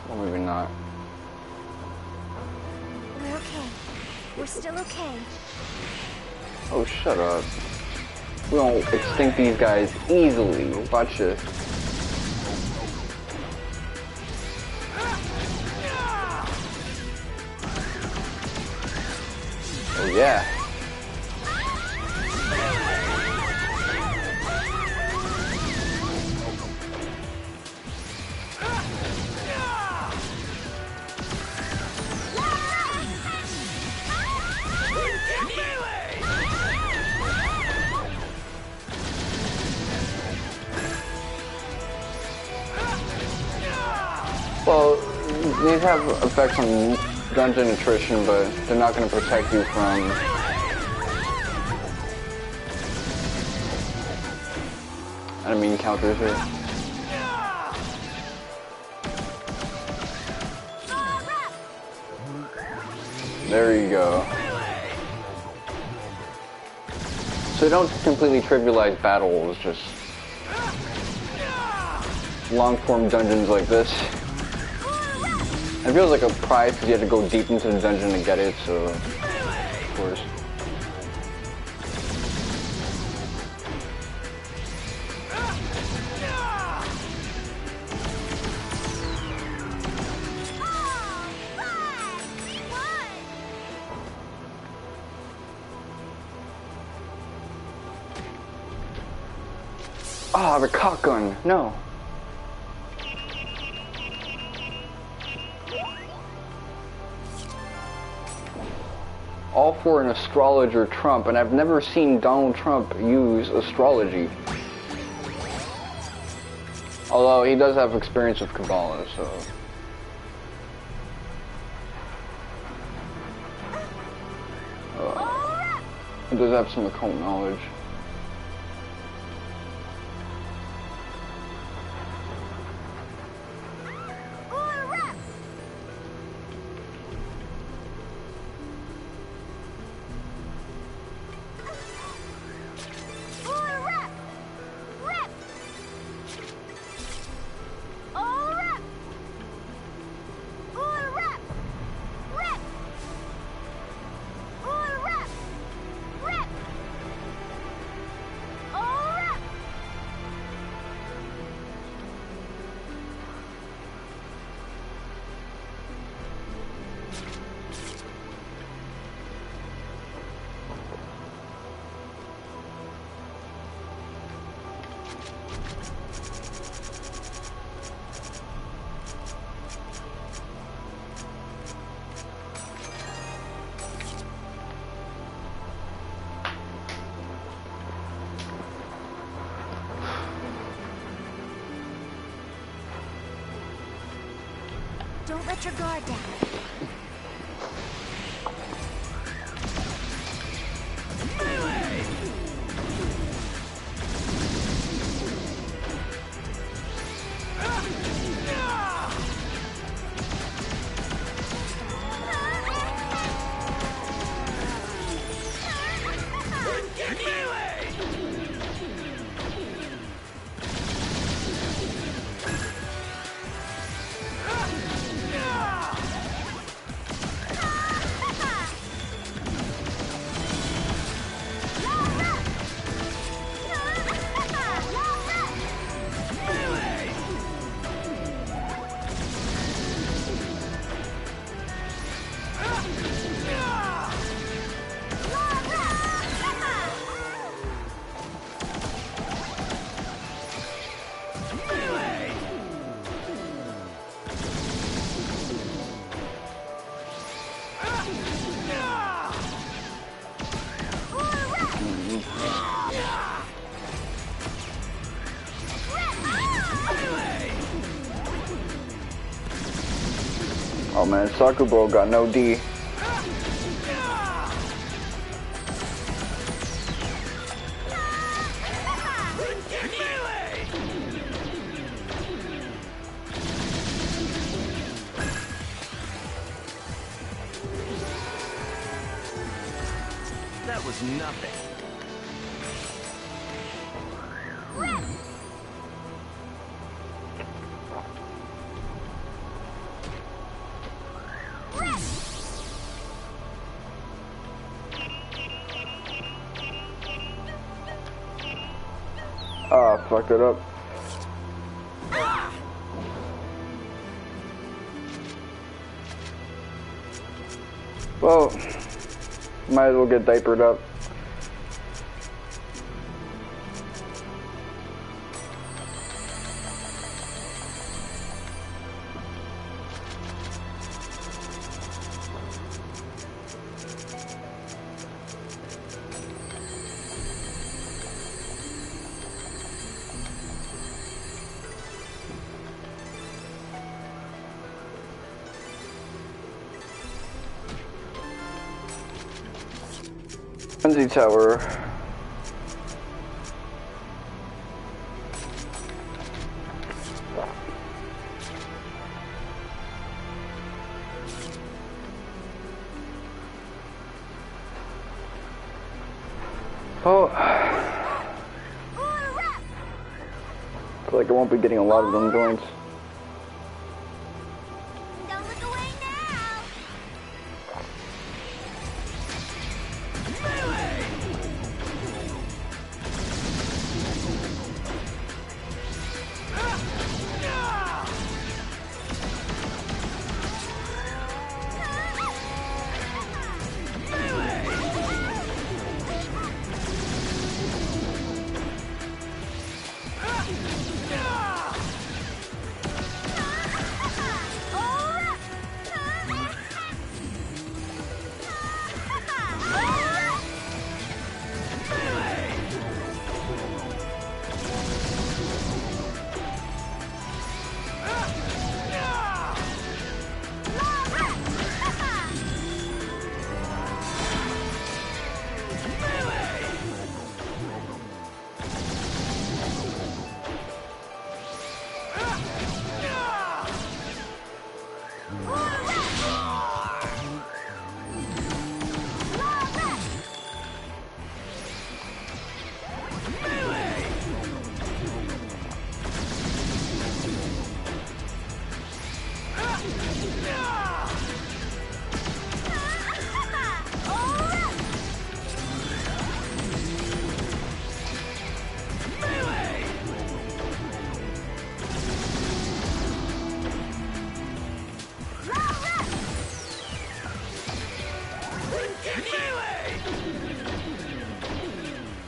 Or maybe not. We're okay. We're still okay. Oh, shut up. We don't extinct these guys easily. Watch this. Oh, yeah. Well, these have effects on dungeon attrition, but they're not going to protect you from enemy encounters here. There you go. So they don't completely trivialize battles, just long-form dungeons like this. It feels like a prize because you have to go deep into the dungeon to get it, so of course. Ah, the cock gun. No. All for an astrologer Trump, and I've never seen Donald Trump use astrology. Although he does have experience with Kabbalah, so... he does have some occult knowledge. Don't let your guard down. Oh man, Sakubo got no D. That was nothing. Ah, fucked it up. Well, might as well get diapered up. Frenzy Tower. Oh, I feel like I won't be getting a lot of them joints. Don't look away now.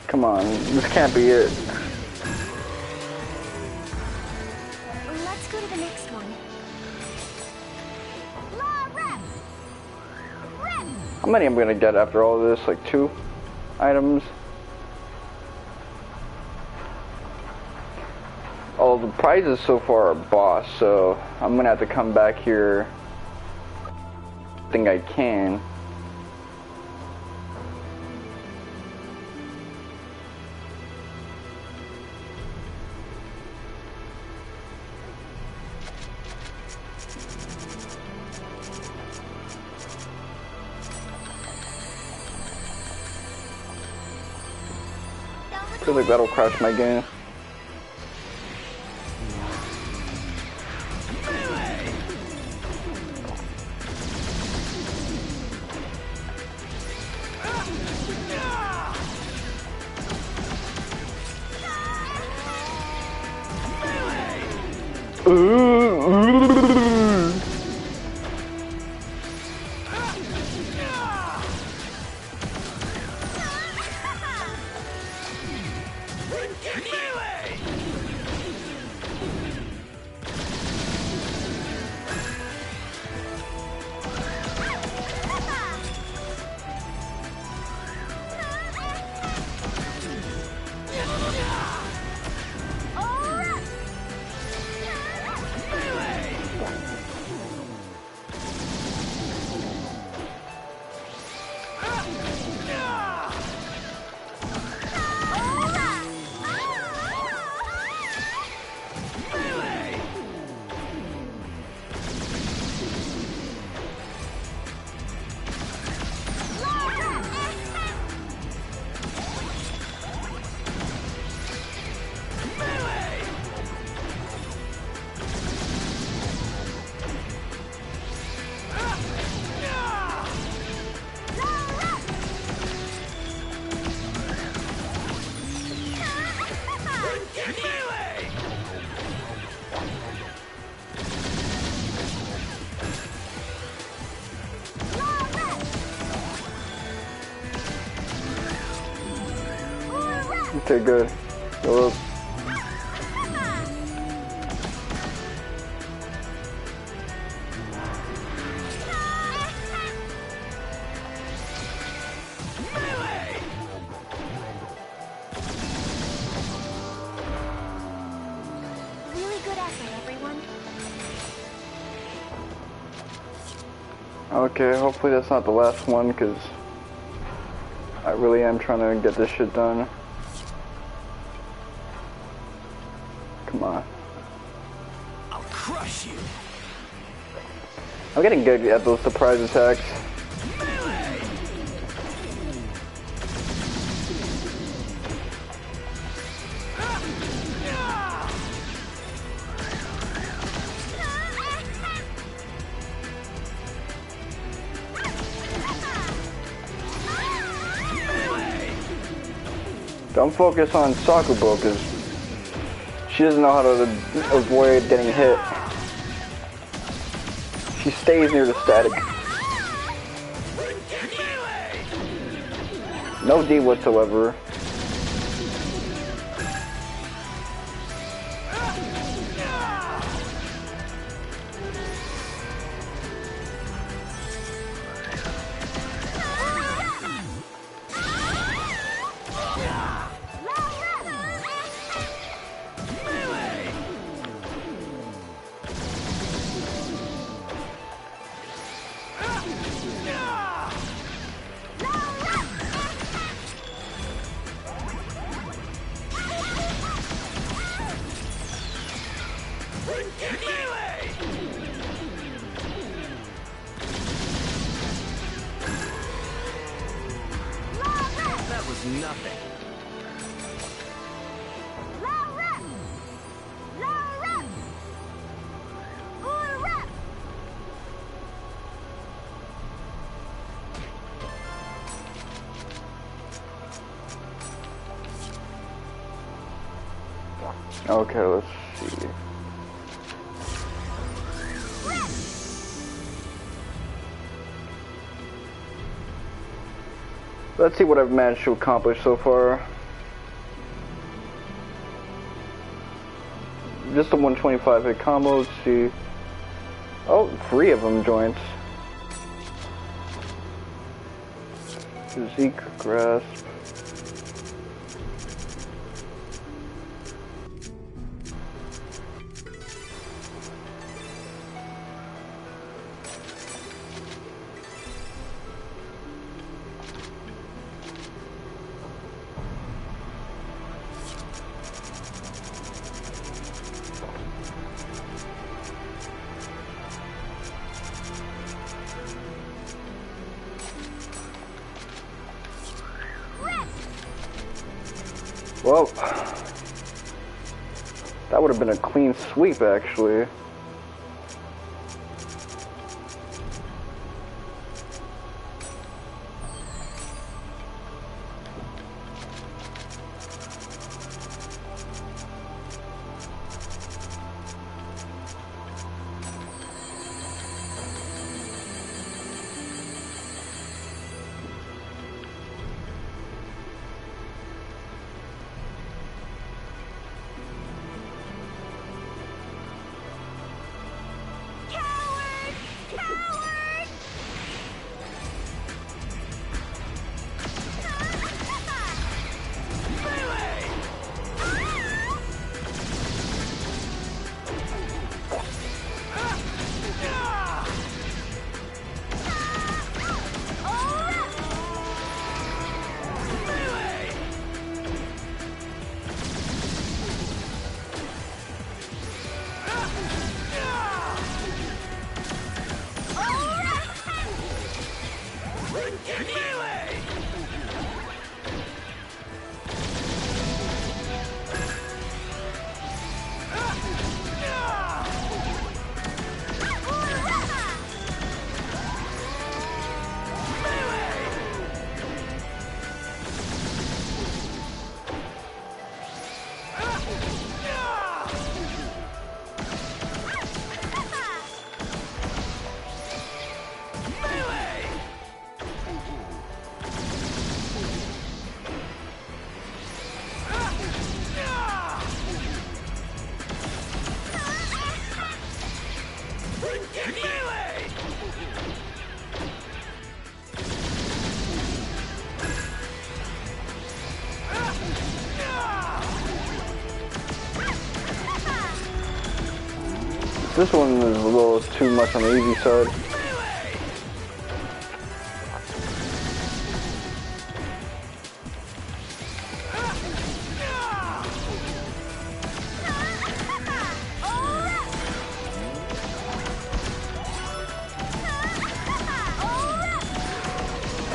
Come on, this can't be it. Let's go to the next one. How many am I gonna get after all of this? Like 2 items? Oh, the prizes so far are boss, so I'm gonna have to come back here. I think I can. I feel like that'll crash my game. Okay, good. Go. Really good effort, everyone. Okay, hopefully that's not the last one, because I really am trying to get this shit done. Come on. I'll crush you. I'm getting good at those surprise attacks. Don't focus on Sakubo, because she doesn't know how to avoid getting hit. She stays near the static. No D whatsoever. That was nothing. Okay, let's see. Let's see what I've managed to accomplish so far. Just a 125 hit combo, let's see. Oh, 3 of them joints. Zeke Grasp. Well, that would have been a clean sweep, actually. This one is a little too much on the easy side.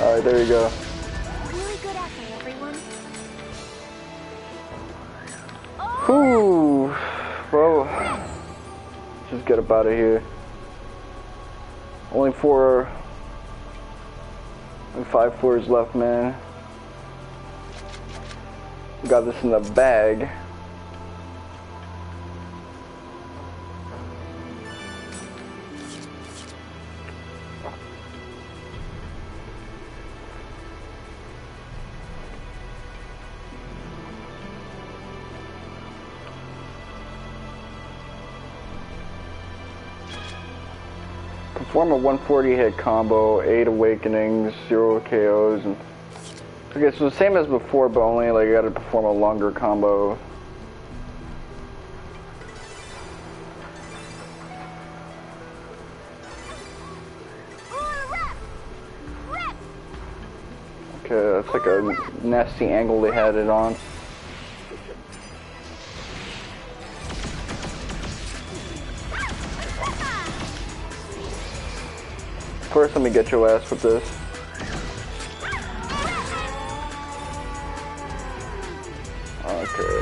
Alright, there you go. Really good effort, everyone. Whew. Well, just get up out of here. Only 5 floors left, man. We got this in the bag. Perform a 140 hit combo, 8 awakenings, 0 KOs, and okay, so the same as before, but only like you gotta perform a longer combo. Okay, that's like a nasty angle they had it on. First, let me get your ass with this. Okay.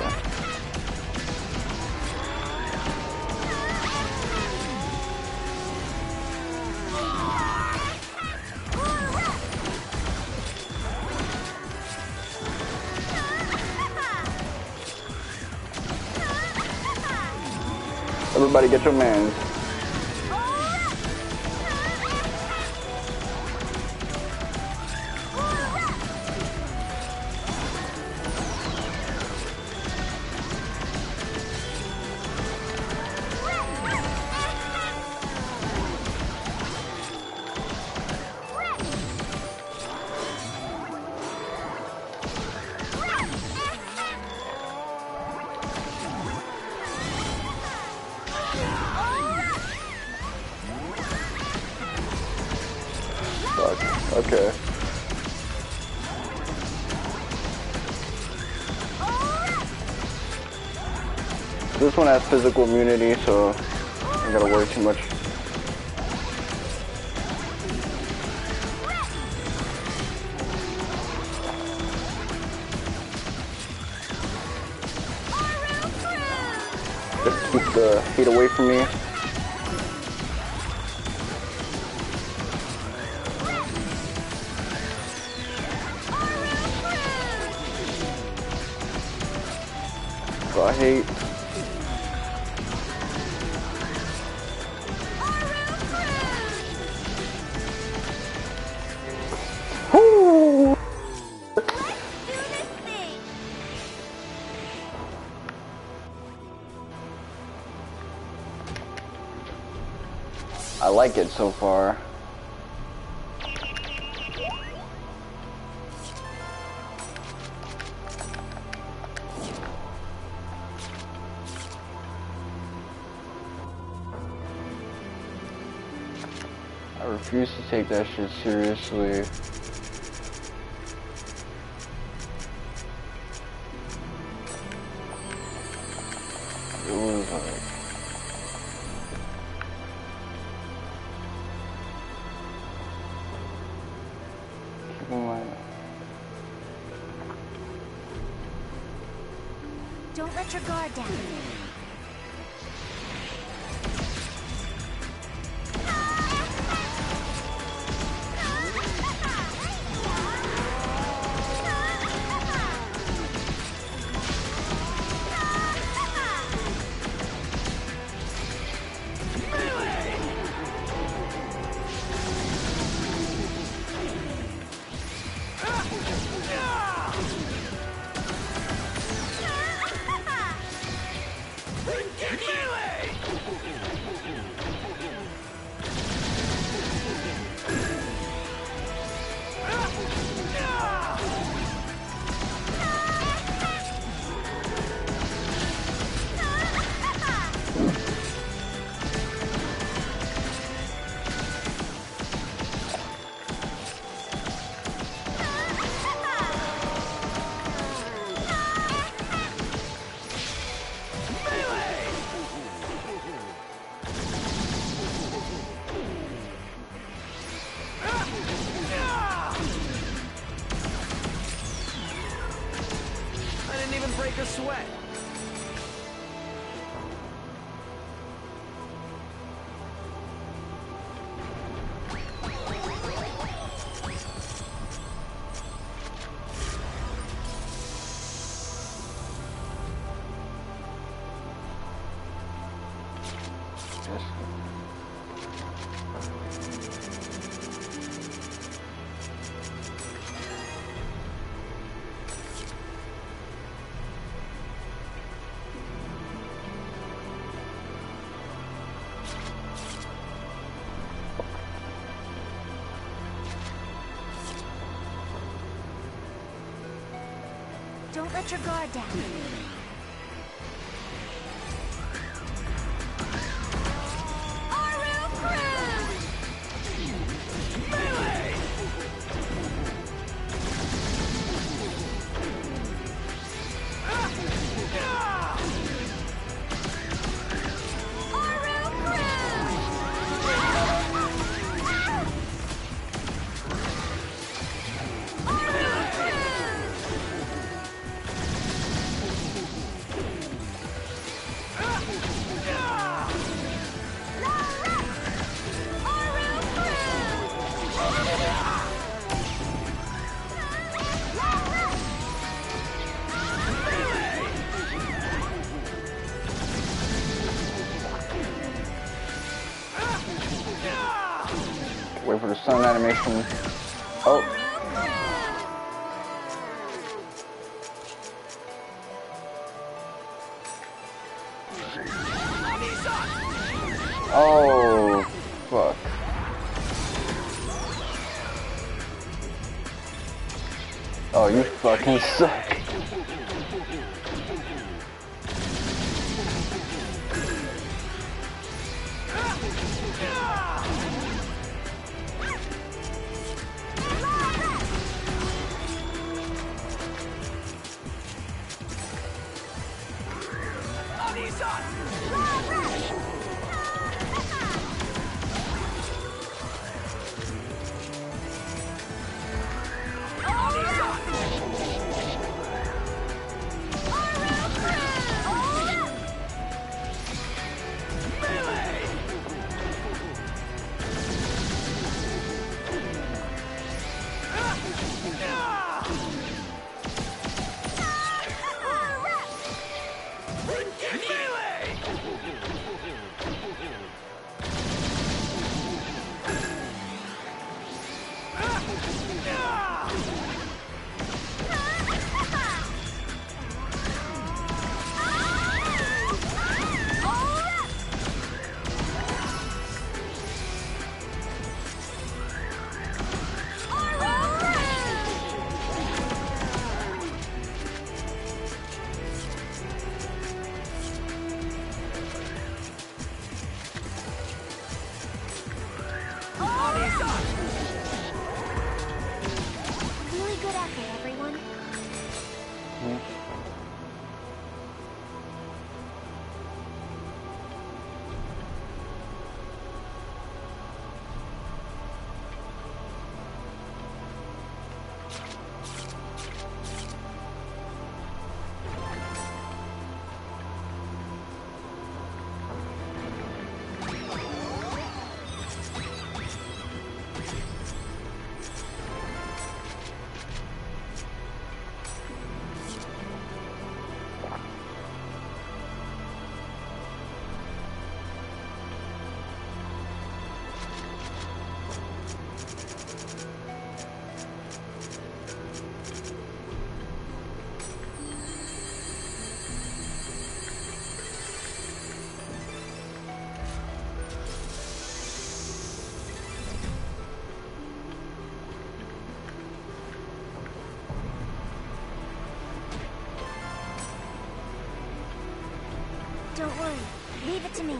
Everybody get your mans. Okay. This one has physical immunity, so I don't gotta worry too much. Just keep the heat away from me. So I hate. Woo! I like it so far. I refuse to take that shit seriously. It was like... Keep in mind. Don't let your guard down. Break a sweat. Don't let your guard down. Wait for the sun animation. Oh. Oh, fuck. Oh, you fucking suck. Really good effort, everyone. Don't worry. Leave it to me.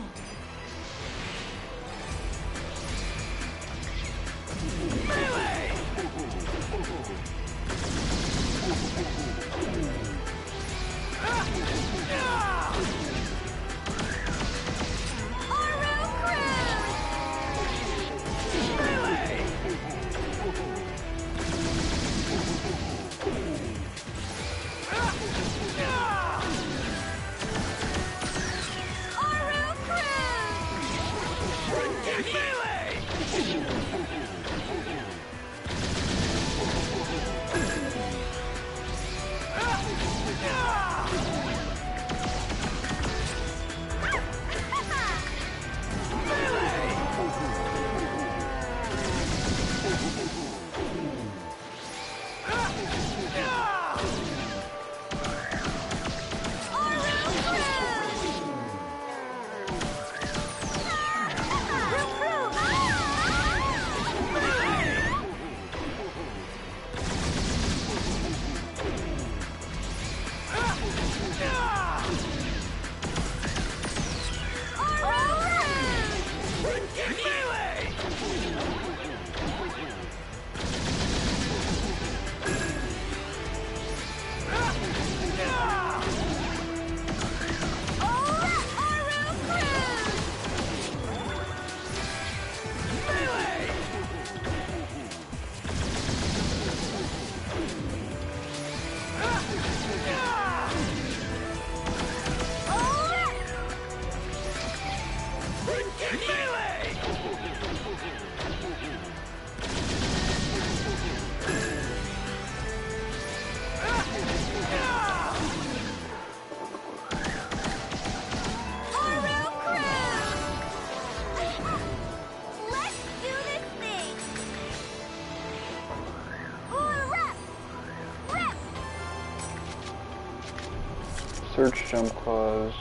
Search jump clause.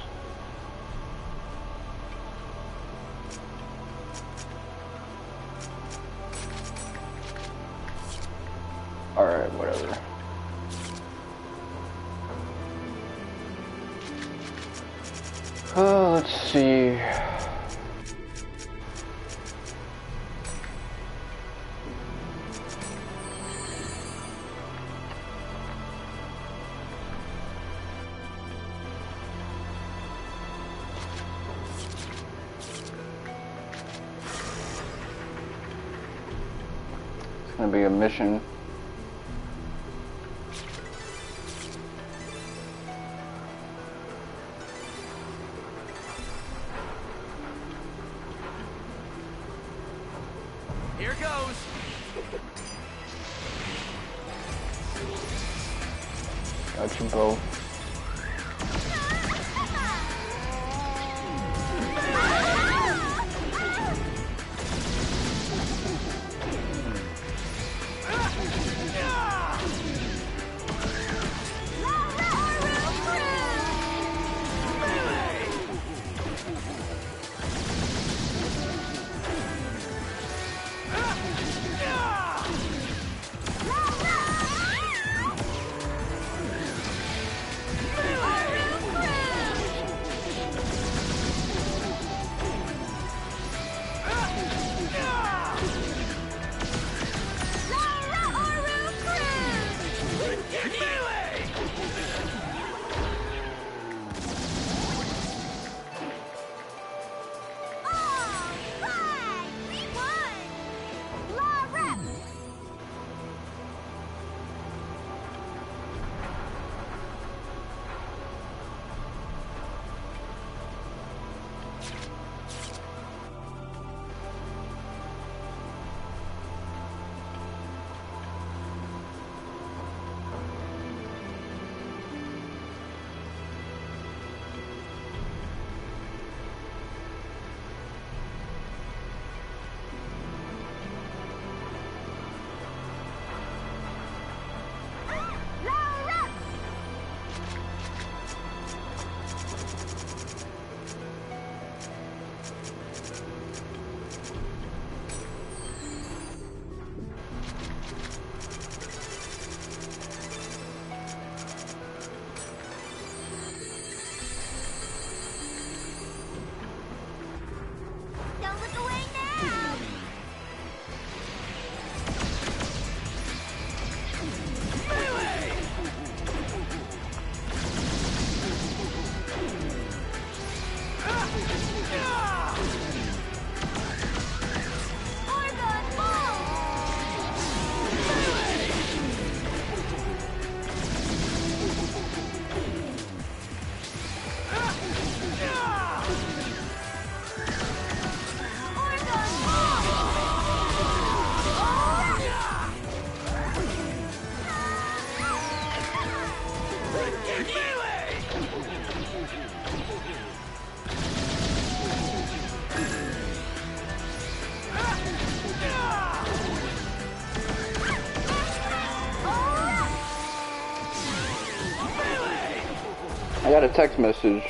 Alright, whatever. Let's see. It's gonna be a mission. Here goes. Got you both. I got a text message.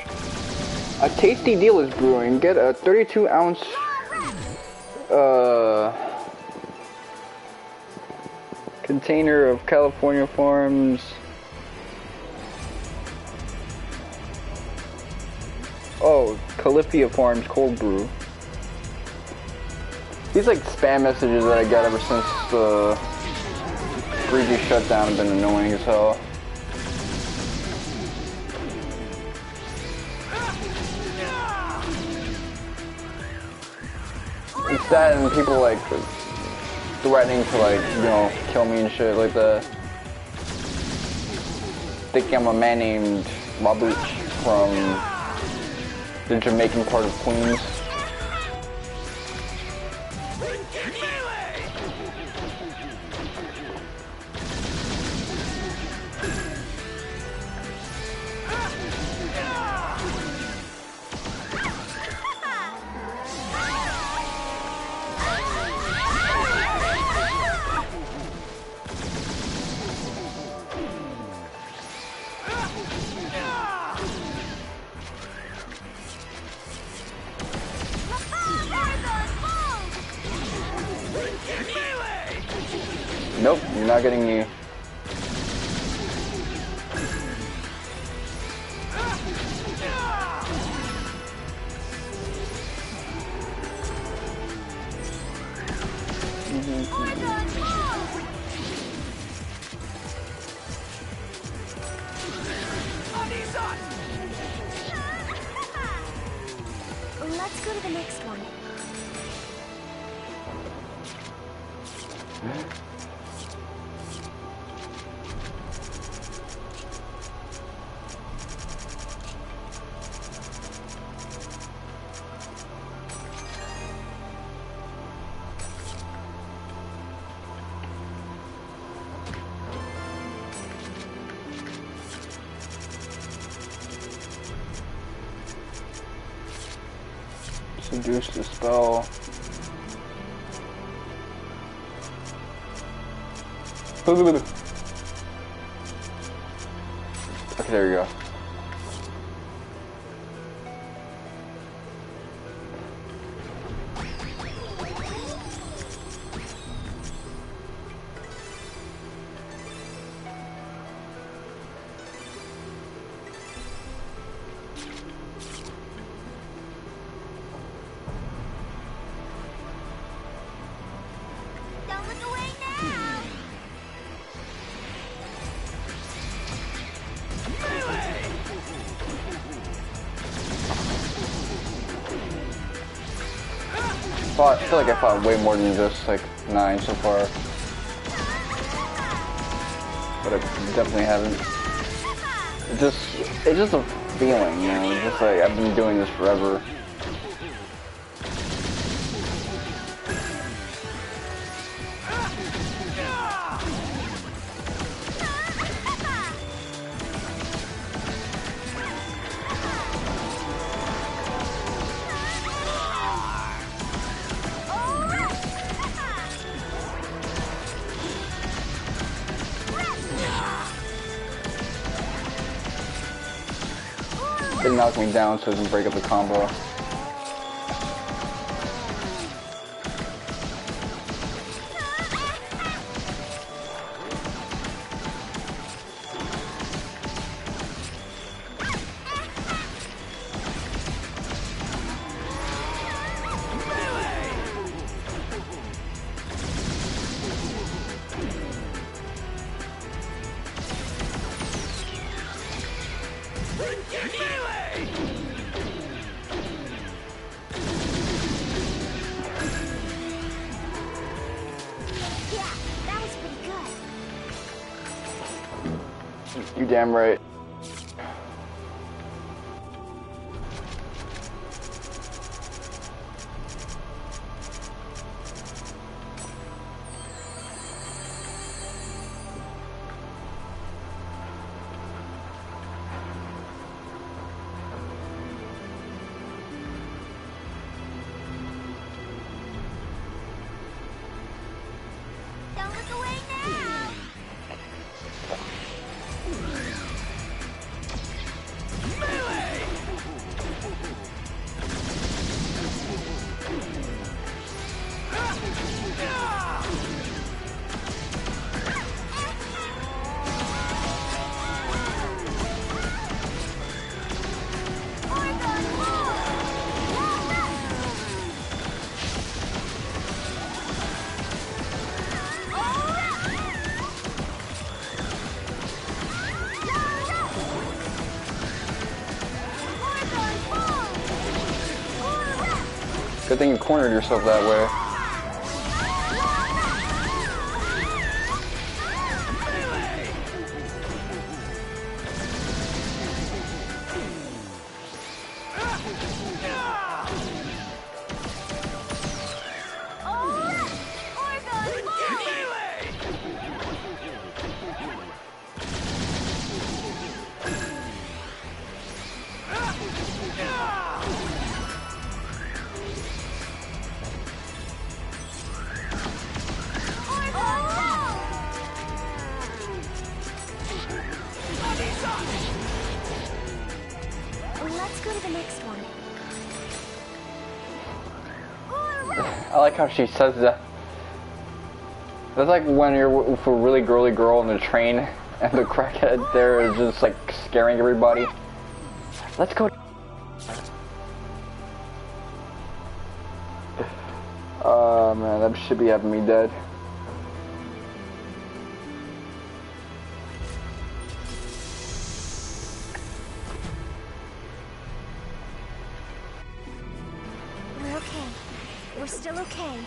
A tasty deal is brewing. Get a 32-ounce container of California Farms Califia Farms cold brew. These like spam messages that I get ever since the 3G shutdown have been annoying as hell. It's that and people like threatening to like, you know, kill me and shit like that. Thinking I'm a man named Mabuch from the Jamaican part of Queens. Nope, you're not getting me. Let's go to the next one. Seduce the spell. Okay, there you go. Don't look away now! I feel like I fought way more than just like 9 so far, but I definitely haven't. It's just a feeling, you know. It's just like I've been doing this forever. Didn't knock me down so it doesn't break up the combo. You damn right. Don't look away now! Good thing you cornered yourself that way. Let's go to the next one. I like how she says that. That's like when you're with a really girly girl on the train and the crackhead there is just like scaring everybody. Let's go. Oh man, that should be having me dead. We're okay. We're still okay.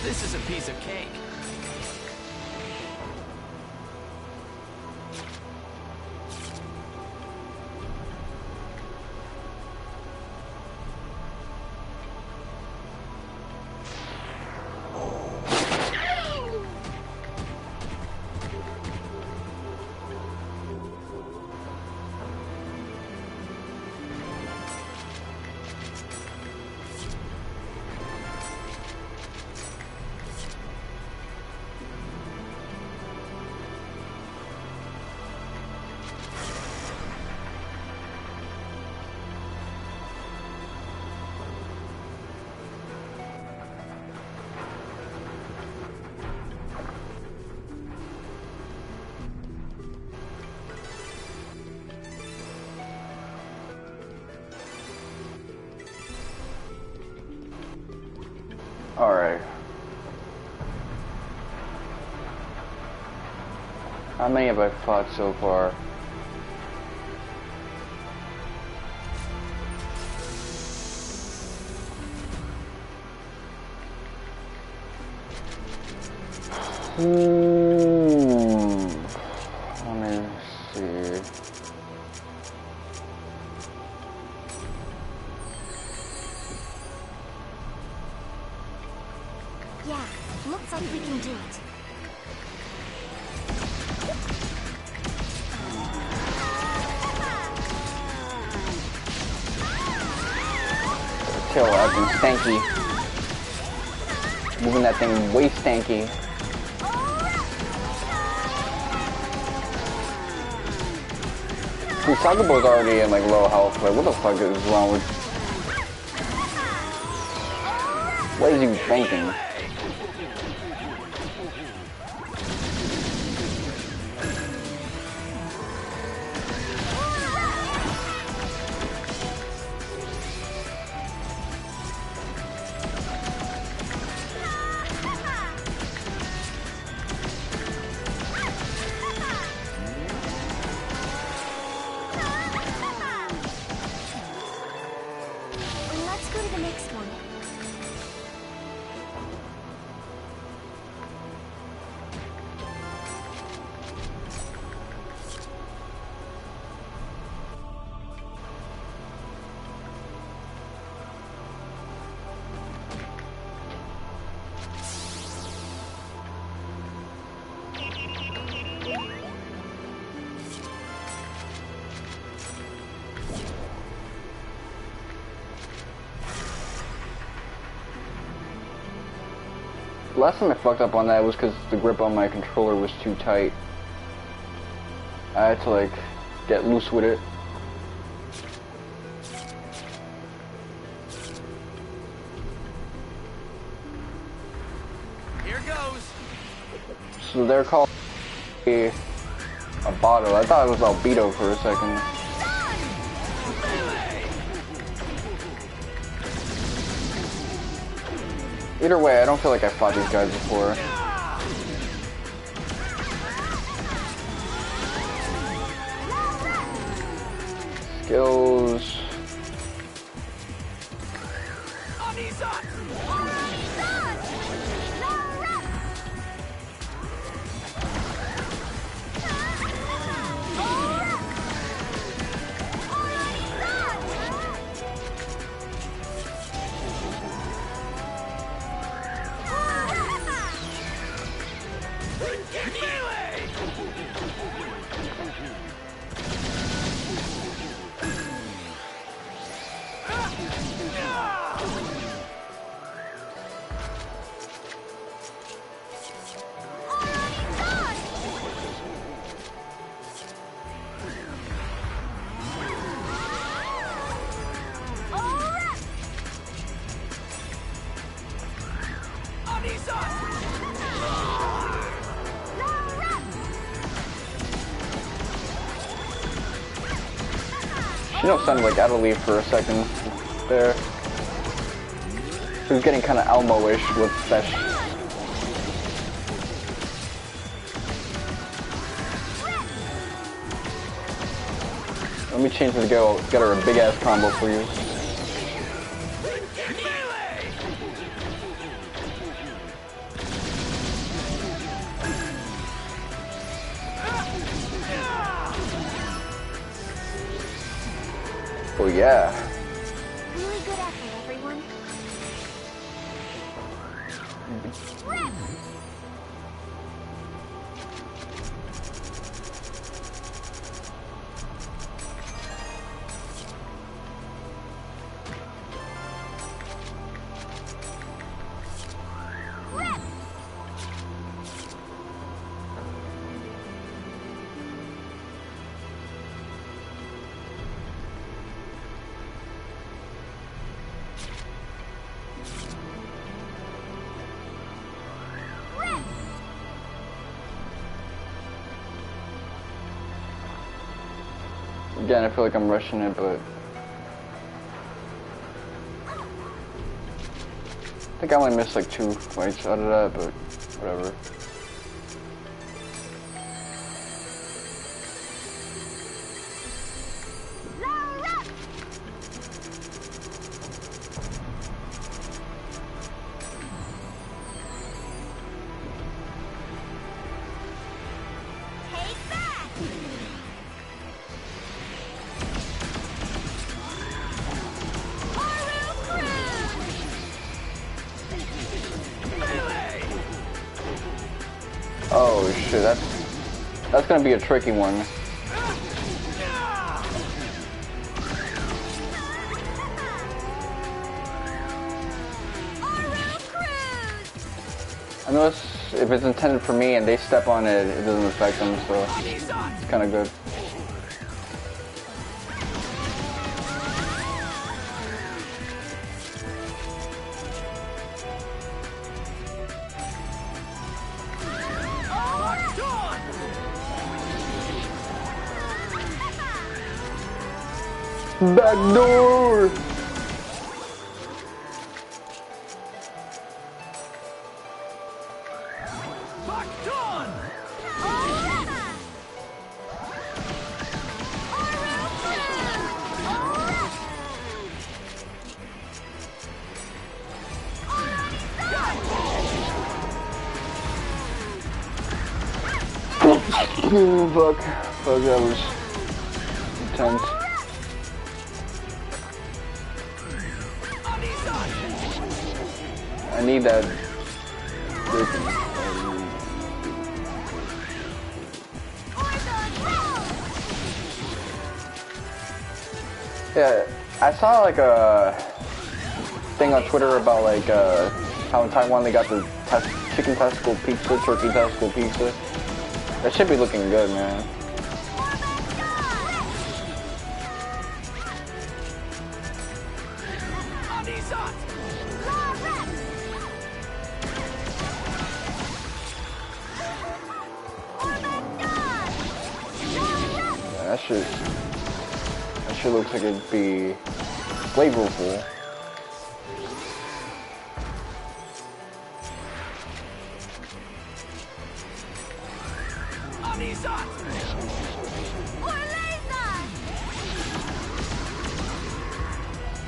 This is a piece of cake. Alright. How many have I fought so far? Let me Yeah, looks like we can do it. Tail acting stanky. Moving that thing way stanky. See, Sagabo's already in like low health. Like, what the fuck is wrong with? What is he thinking? Let's go to the next one. Last time I fucked up on that was because the grip on my controller was too tight. I had to like get loose with it. Here goes. So they're called a bottle. I thought it was Albedo for a second. Either way, I don't feel like I fought these guys before. Skills. She don't sound like Adelie for a second there. She was getting kind of Elmo-ish with that. Let me change the get her a big ass combo for you. Oh yeah. Really good effort, everyone. Rip! Again, I feel like I'm rushing it, but I think I only missed like 2 fights out of that, but whatever. Melee! Oh shit, that's gonna be a tricky one. I know if it's intended for me and they step on it, it doesn't affect them, so it's kind of good. Back door! Fuck, that was intense. I need that. Yeah, I saw like a thing on Twitter about like how in Taiwan they got the chicken testicle pizza, turkey testicle pizza. That should be looking good, man. Yeah, that shit looks like it'd be flavorful.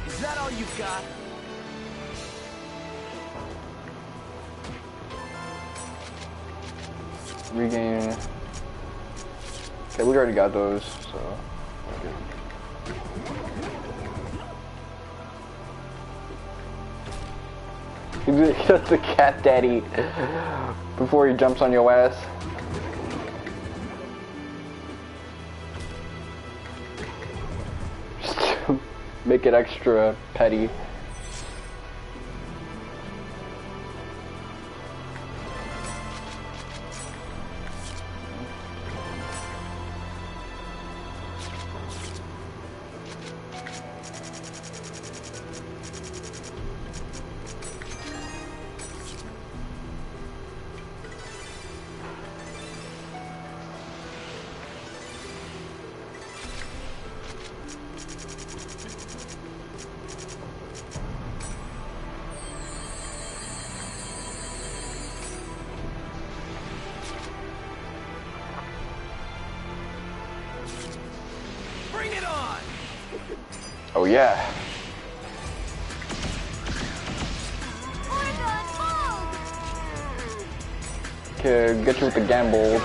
Is that all you've got? Regain. Okay, we already got those, so. Just the cat daddy before he jumps on your ass. Just to make it extra petty. Oh yeah. Okay, get you with the gamble.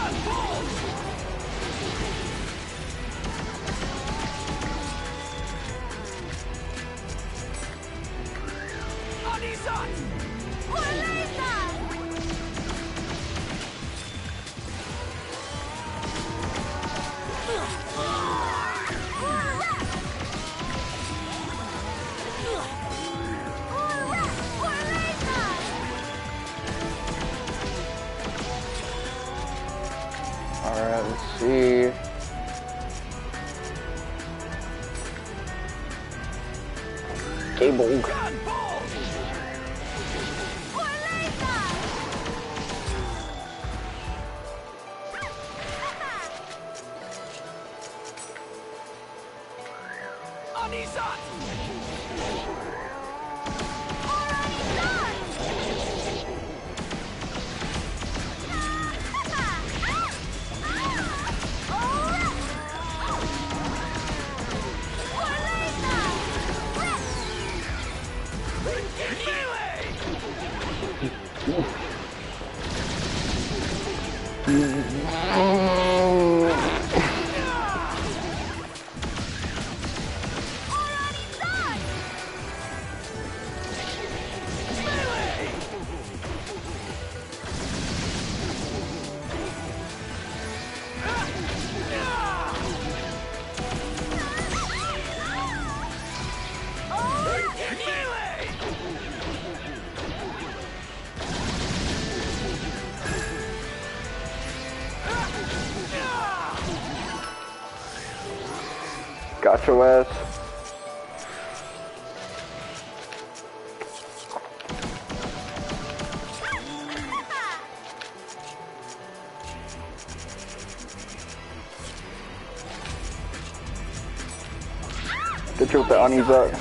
Alright, let's see. Cable. Got your ass. Get you with the unease up.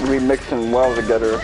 We mixing well together.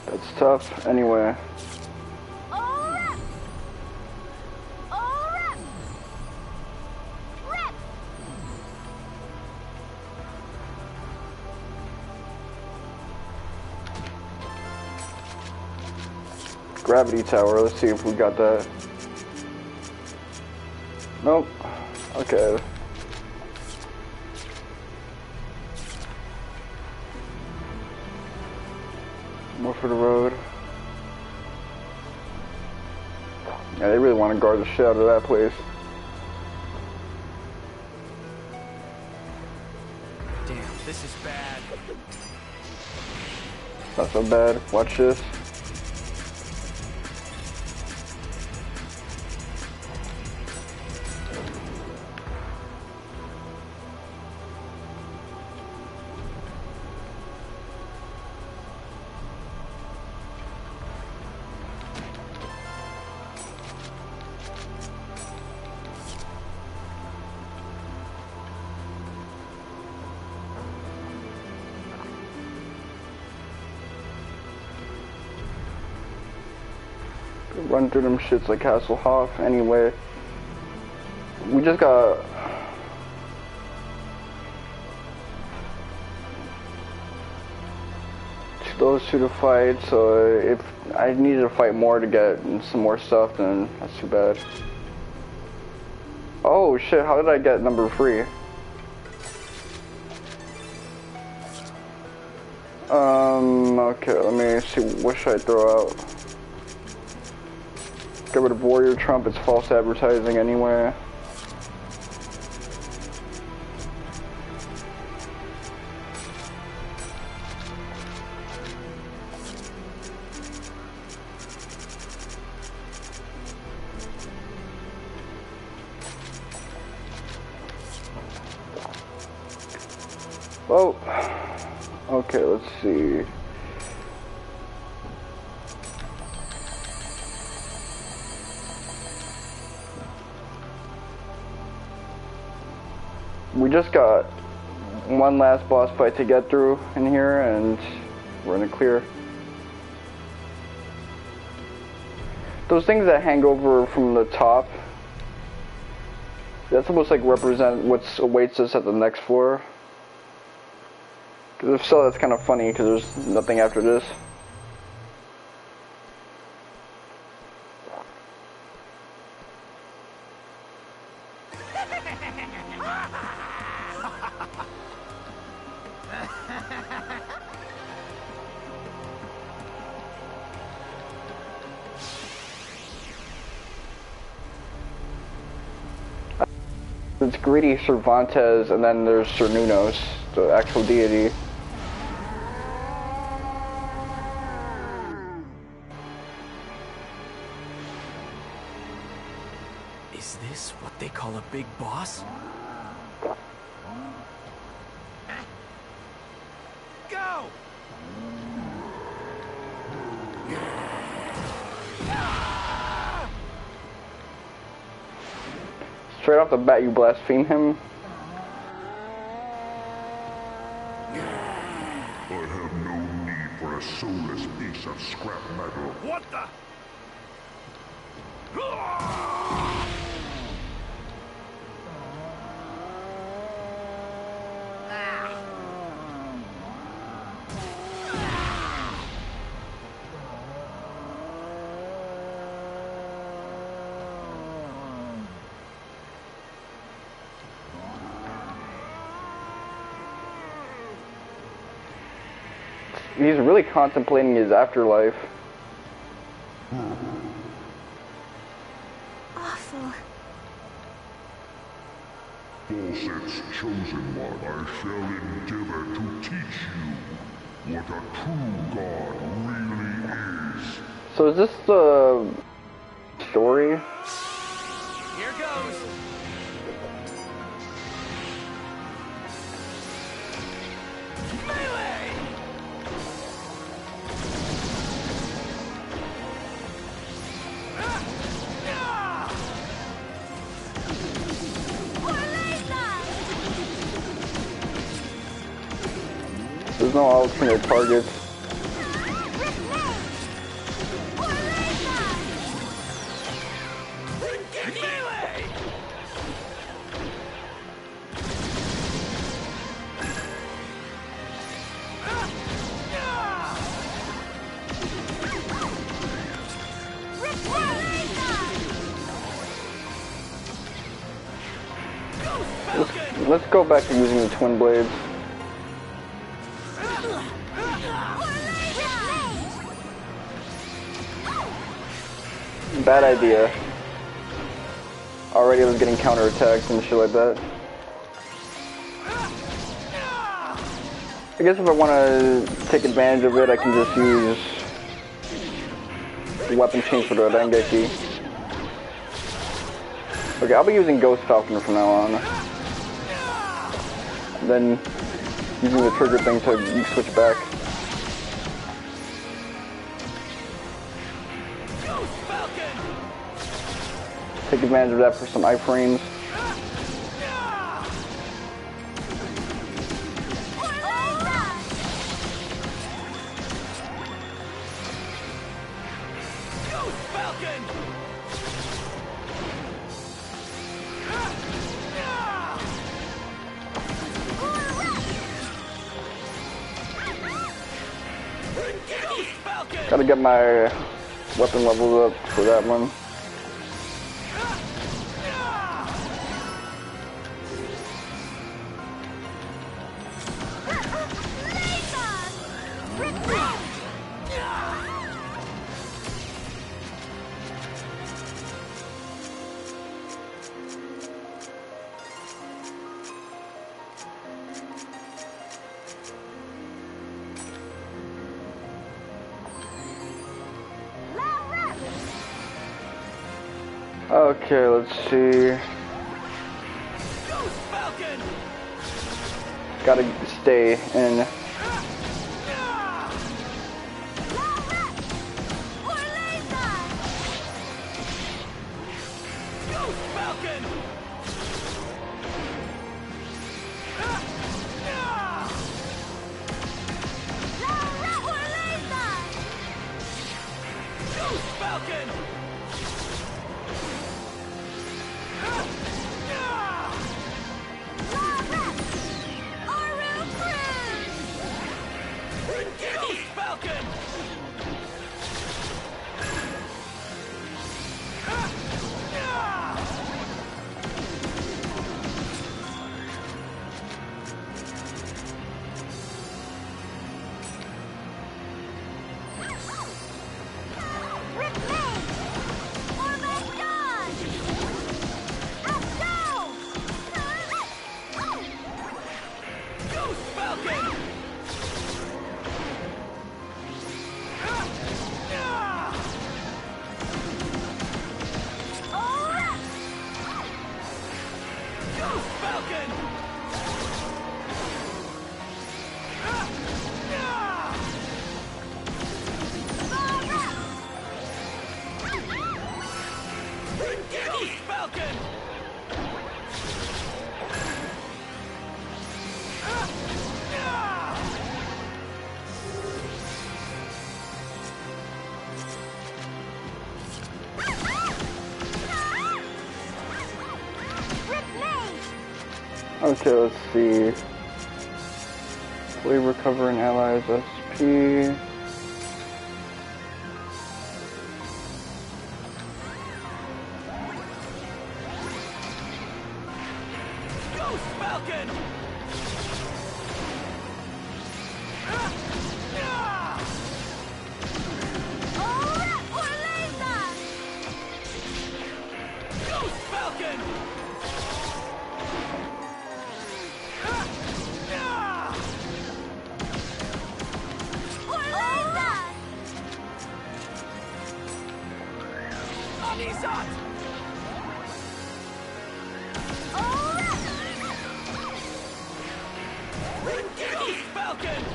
That's tough, anyway. Gravity tower, let's see if we got that. Nope. Okay. More for the road. Yeah, they really want to guard the shit out of that place. Damn, this is bad. Not so bad. Watch this. Run through them shits like Hasselhoff. Anyway, we just got those two to fight, so if I needed to fight more to get some more stuff, then that's too bad. Oh shit, how did I get number 3? Okay, let me see, what should I throw out? Get rid of Warrior Trump, it's false advertising anyway. Well, okay, let's see. We just got one last boss fight to get through in here, and we're in the clear. Those things that hang over from the top, that's supposed to like represent what awaits us at the next floor. Because if so, that's kind of funny, because there's nothing after this. it's Greedy, Cervantes, and then there's Cernunos, the actual deity. Is this what they call a big boss? Go! Straight off the bat, you blaspheme him. I have no need for a soulless piece of scrap metal. What the? He's really contemplating his afterlife. Awful. Falset's chosen one, I shall endeavor to teach you what a true god really is. So is this the story? Here goes. Melee! There's no alternate targets. Melee! Let's go back to using the twin blades. Bad idea. Already I was getting counterattacks and shit like that. I guess if I want to take advantage of it, I can just use the weapon change for the Dengeki. Okay, I'll be using Ghost Falcon from now on. Then using the trigger thing to switch back. Take advantage of that for some iframes. Gotta get my weapon levels up for that one. Okay, let's see. Gotta stay in. Falcon! Ghost Falcon! Ghost Falcon! Okay, let's see. We recover an ally's SP. Ghost Falcon! Ghost Falcon! Anisat! Ghost Falcon!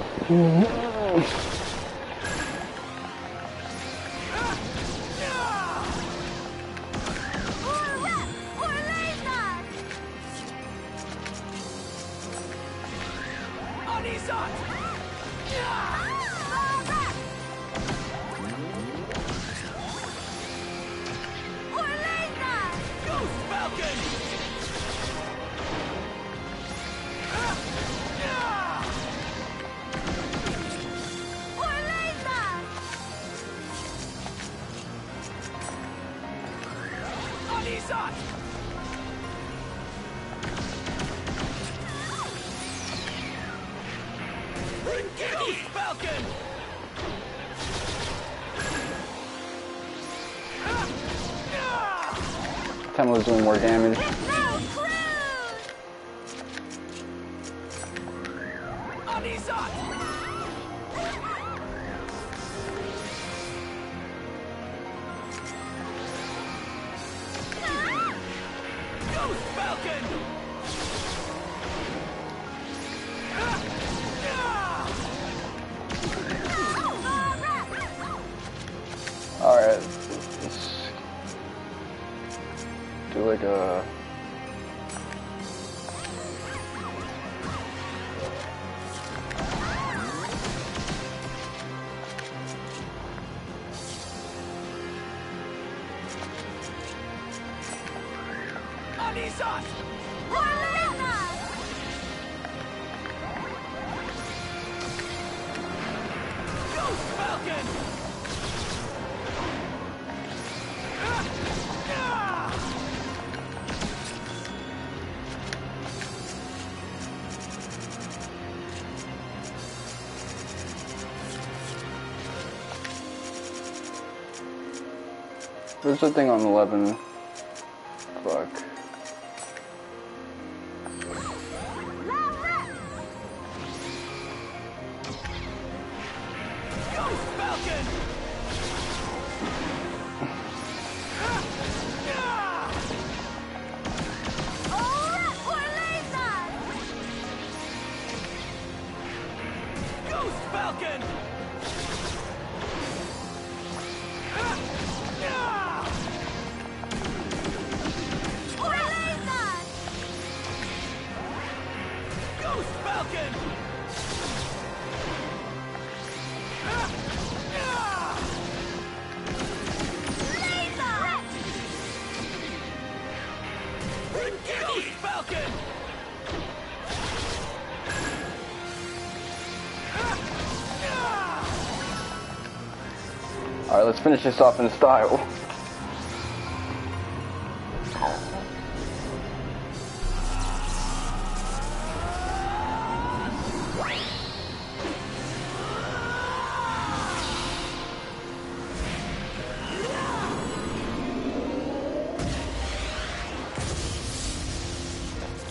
Anisat! Ghost Falcon! Anisat! Ghost Falcon! Temo's doing more damage. Anisat! Ghost Falcon! Alright, let's do like a... Anisat! Ghost Falcon! There's a thing on 11. Fuck. Ghost Falcon! Ghost Falcon! Ghost Falcon! Ghost Falcon! Alright, let's finish this off in style.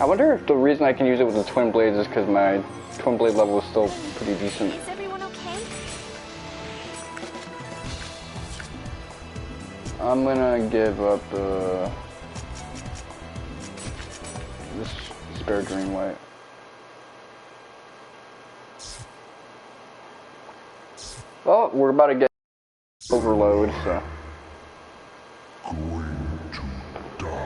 I wonder if the reason I can use it with the twin blades is because my twin blade level is still pretty decent. Is everyone okay? I'm gonna give up this spare green white. Well, we're about to get overload, so. Going to die.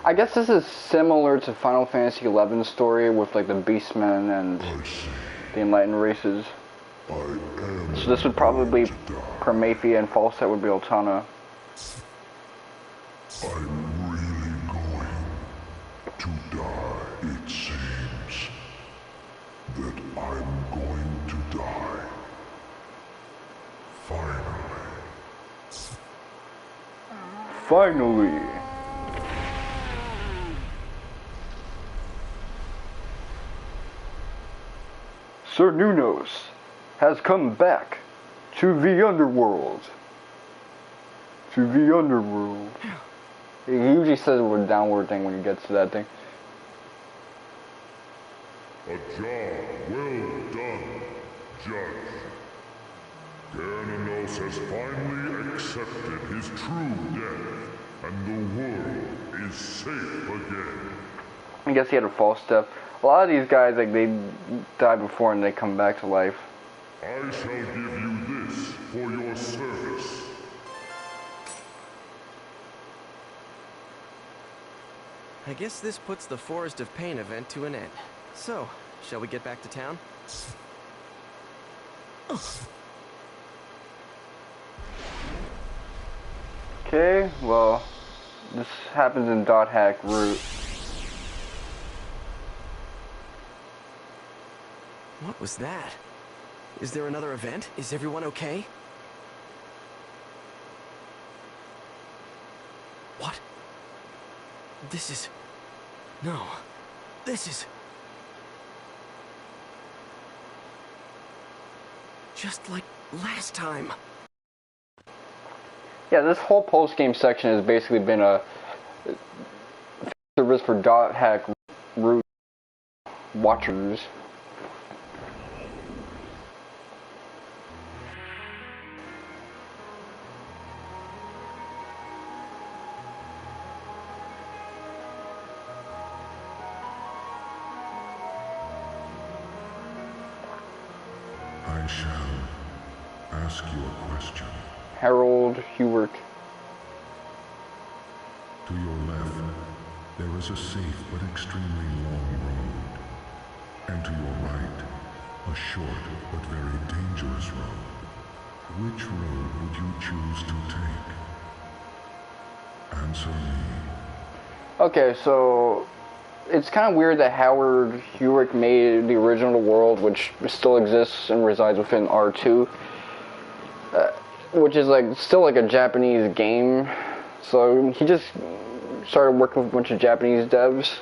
I guess this is similar to Final Fantasy XI's story with like the Beastmen and I see. the Enlightened races. I am. So this would probably be going to die. Prometheus and Falset would be Altana. I'm really going to die. It seems that I'm going to die. Finally! Sir Nunos has come back to the underworld. To the underworld. He usually says it with a downward thing when he gets to that thing. A job well done, Judge. Ternanos has finally accepted his true death, and the world is safe again. I guess he had a false step. A lot of these guys, like, they die before and they come back to life. I shall give you this for your service. I guess this puts the Forest of Pain event to an end. So, shall we get back to town? Okay, well, this happens in dot hack route. What was that? Is there another event? Is everyone okay? What? This is... No. This is... just like last time. Yeah, this whole post-game section has basically been a service for dot hack route watchers. I shall ask you a question. Harold Hewitt. To your left, there is a safe but extremely long road. And to your right, a short but very dangerous road. Which road would you choose to take? Answer me. Okay, so it's kind of weird that Howard Hewitt made the original world, which still exists and resides within R2, which is like still like a Japanese game. So he just started working with a bunch of Japanese devs.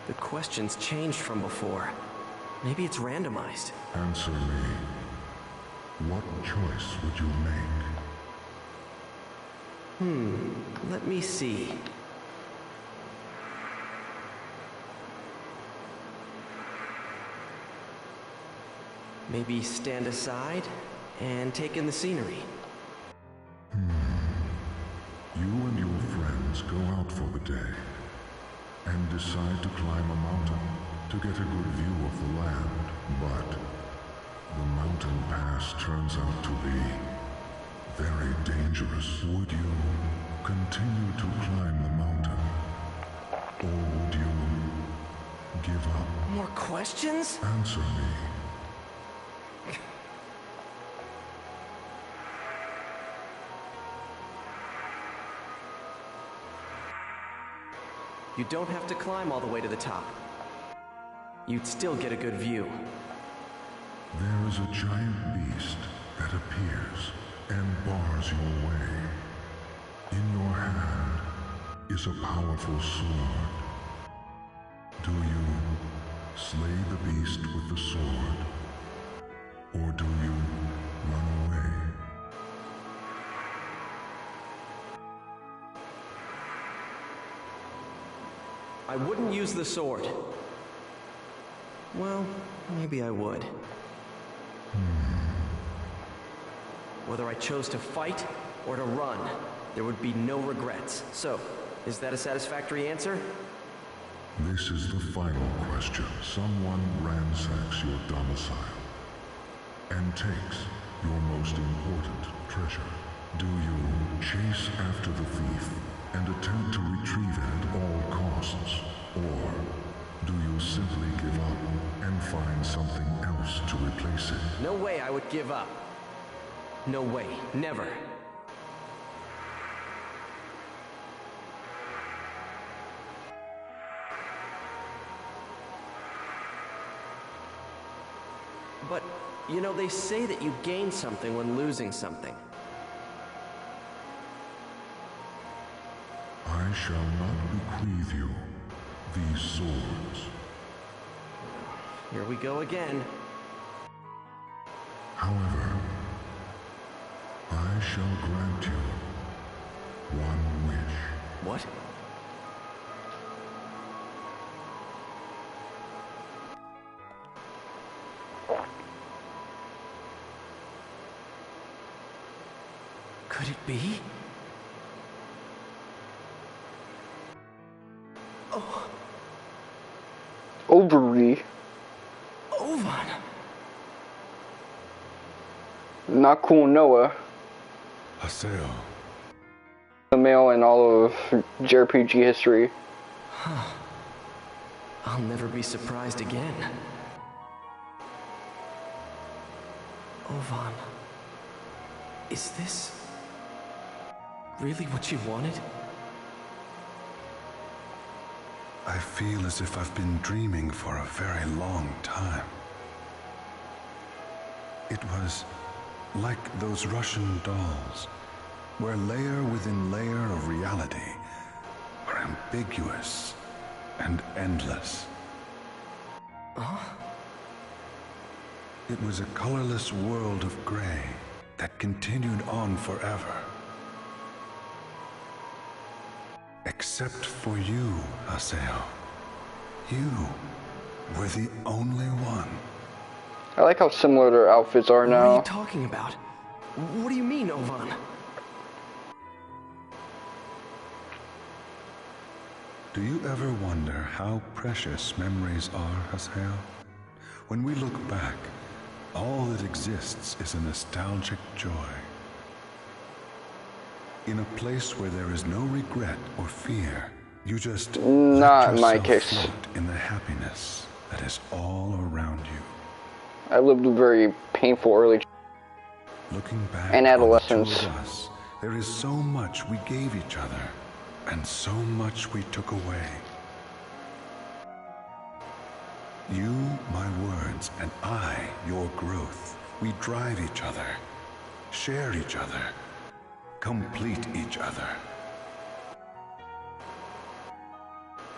The questions changed from before. Maybe it's randomized. Answer me. What choice would you make? Let me see. Maybe stand aside and take in the scenery. You and your friends go out for the day and decide to climb a mountain to get a good view of the land. But the mountain pass turns out to be very dangerous. Would you continue to climb the mountain? Or would you give up? More questions? Answer me. You don't have to climb all the way to the top. You'd still get a good view. There is a giant beast that appears and bars your way. In your hand is a powerful sword. Do you slay the beast with the sword? Or do you run away? I wouldn't use the sword. Well, maybe I would. Whether I chose to fight or to run, there would be no regrets. So, is that a satisfactory answer? This is the final question. Someone ransacks your domicile and takes your most important treasure. Do you chase after the thief and attempt to retrieve it at all costs? Or do you simply give up and find something else to replace it? No way I would give up. No way. Never. But, you know, they say that you gain something when losing something. I shall not bequeath you these swords. Here we go again. However, I shall grant you one wish. What? Could it be? Oh. Ovary. Ovan. Not cool Noah. Haseo. The male in all of JRPG history. I'll never be surprised again. Ovan. Is this really what you wanted? I feel as if I've been dreaming for a very long time. It was like those Russian dolls, where layer within layer of reality are ambiguous and endless. It was a colorless world of gray that continued on forever. Except for you, Haseo. You were the only one. I like how similar their outfits are What are now. you talking about? What do you mean, Ovan? Do you ever wonder how precious memories are, Haseo? When we look back, all that exists is a nostalgic joy. In a place where there is no regret or fear, you just Not in my let case. yourself float in the happiness that is all around you. I lived a very painful early Looking back and on adolescence. the two of us, there is so much we gave each other, and so much we took away. You, my words, and I, your growth. We drive each other, share each other, complete each other.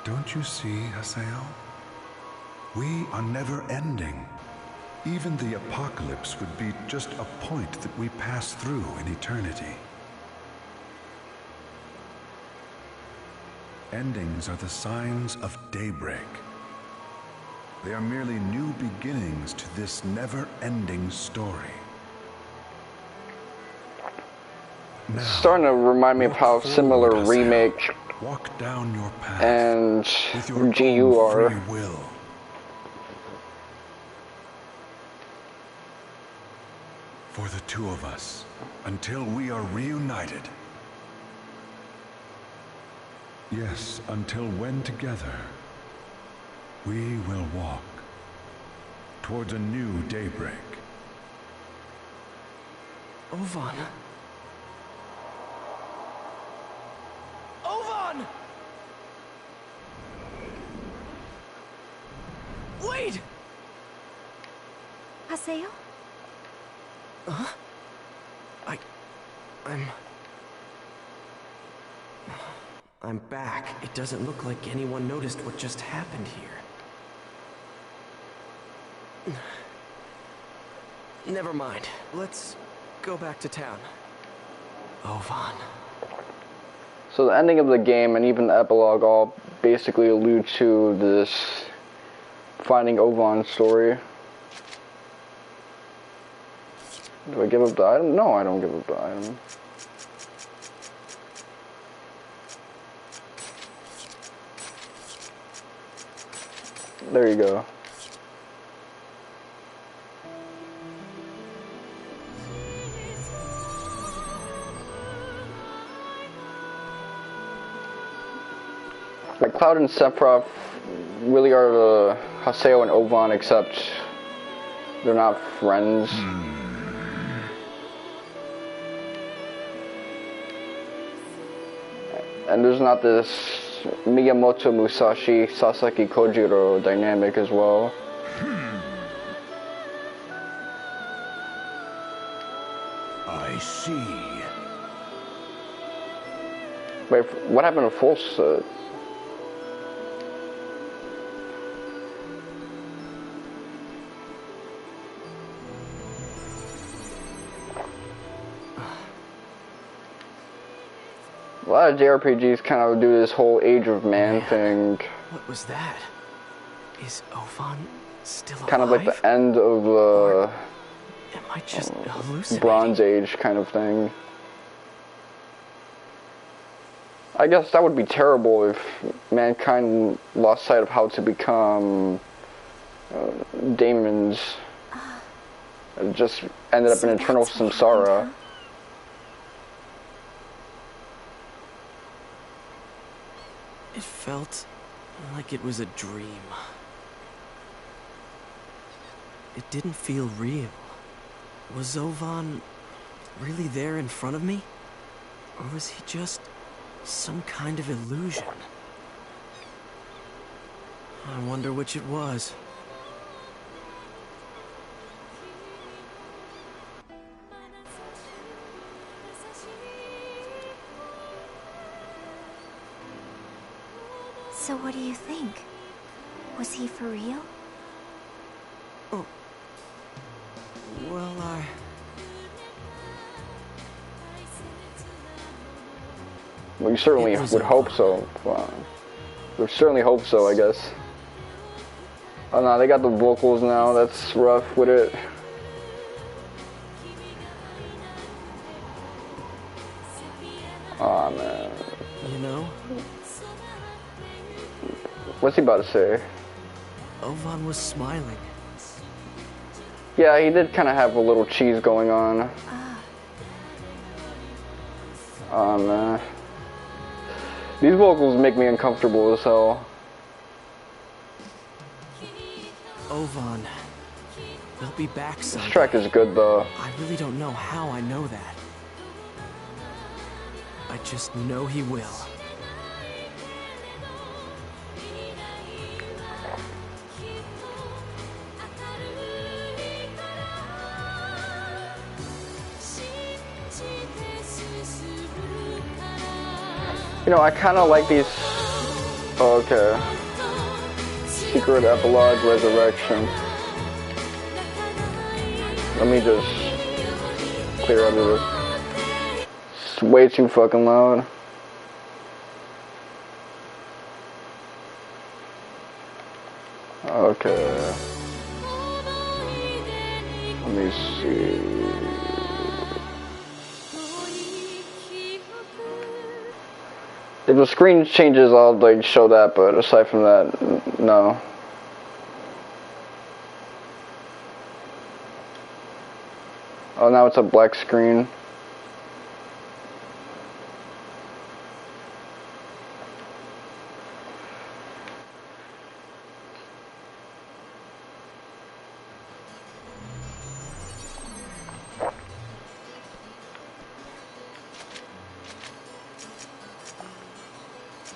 Don't you see, Haseo? We are never ending. Even the apocalypse would be just a point that we pass through in eternity. Endings are the signs of daybreak. They are merely new beginnings to this never-ending story. Now, Starting to remind me of how walk similar forward, Haseo. Remake Walk down your path and with your GU own are. free will. For the two of us, until we are reunited. Yes, until when together, we will walk towards a new daybreak. Ovan. Ovan! Wait! Haseo? I'm back. It doesn't look like anyone noticed what just happened here. Never mind. Let's go back to town. Ovan. So the ending of the game and even the epilogue all basically allude to this finding Ovan story. Do I give up the item? No, I don't give up the item. There you go. Like Cloud and Sephiroth really are the Haseo and Ovan, except they're not friends. And there's not this Miyamoto Musashi Sasaki Kojiro dynamic as well. I see. Wait, what happened to Full Set? A lot of JRPGs kind of do this whole Age of Man thing. What was that? Is Ovan still alive? Kind of like the end of the Am I just hallucinating? Bronze Age kind of thing. I guess that would be terrible if mankind lost sight of how to become demons. It just ended up in eternal samsara. It felt like it was a dream. It didn't feel real. Was Ovan really there in front of me? Or was he just some kind of illusion? I wonder which it was. So what do you think? Was he for real? Oh. Well, We certainly would hope so. We certainly hope so, I guess. Oh no, they got the vocals now. That's rough with it. Aw, man. You know, What's he about to say? Ovan was smiling. Yeah, he did kind of have a little cheese going on. Aw, man. These vocals make me uncomfortable as hell. Ovan. He'll be back someday. This track is good though. I really don't know how I know that. I just know he will. You know, I kind of like these. Oh, okay. Secret Epilogue Resurrection. Let me just clear out of this. It's way too fucking loud. Okay. Let me see. If the screen changes, I'll like show that, but aside from that, no. Oh, now it's a black screen.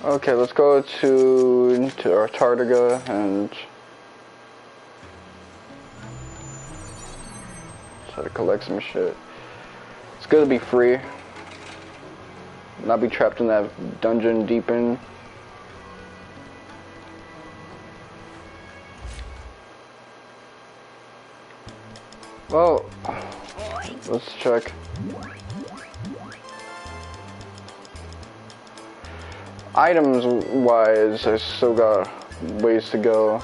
Okay, let's go to Antarctica and try to collect some shit. It's good to be free, not be trapped in that dungeon deep in. Well, let's check. items wise, I still got ways to go.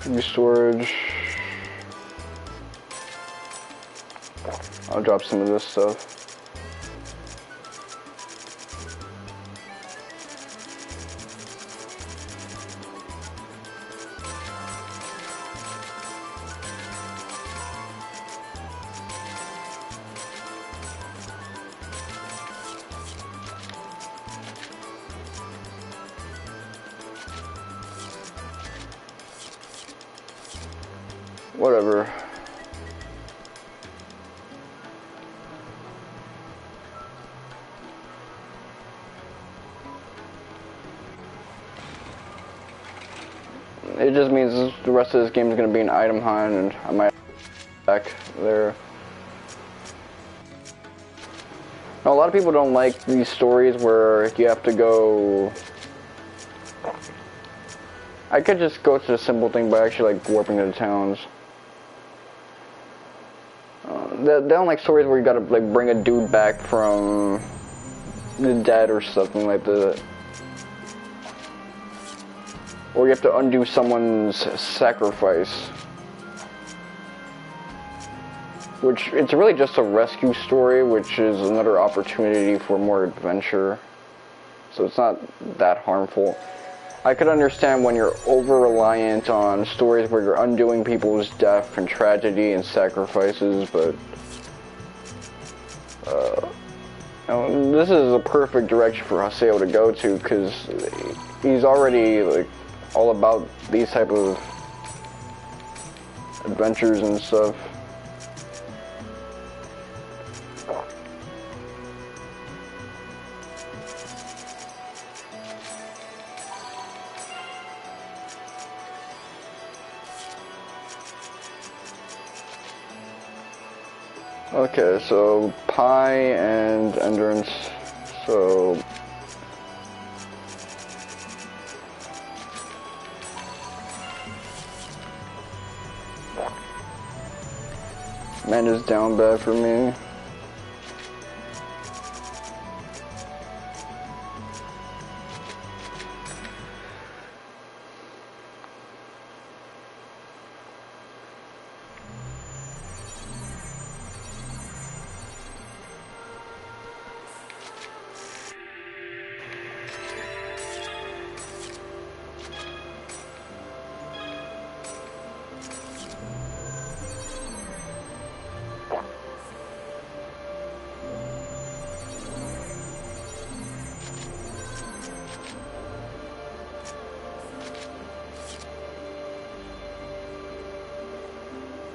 New storage. I'll drop some of this stuff. Whatever. It just means the rest of this game is going to be an item hunt, and I might back there. Now, a lot of people don't like these stories where you have to go. I could just go to the simple thing by actually like warping to the towns. They don't like stories where you gotta like bring a dude back from the dead or something like that. Or you have to undo someone's sacrifice. Which, it's really just a rescue story, which is another opportunity for more adventure. So it's not that harmful. I could understand when you're over-reliant on stories where you're undoing people's death and tragedy and sacrifices, but this is a perfect direction for Haseo to go to, because he's already like all about these type of adventures and stuff. Okay, so Pi and Endurance, so man is down bad for me.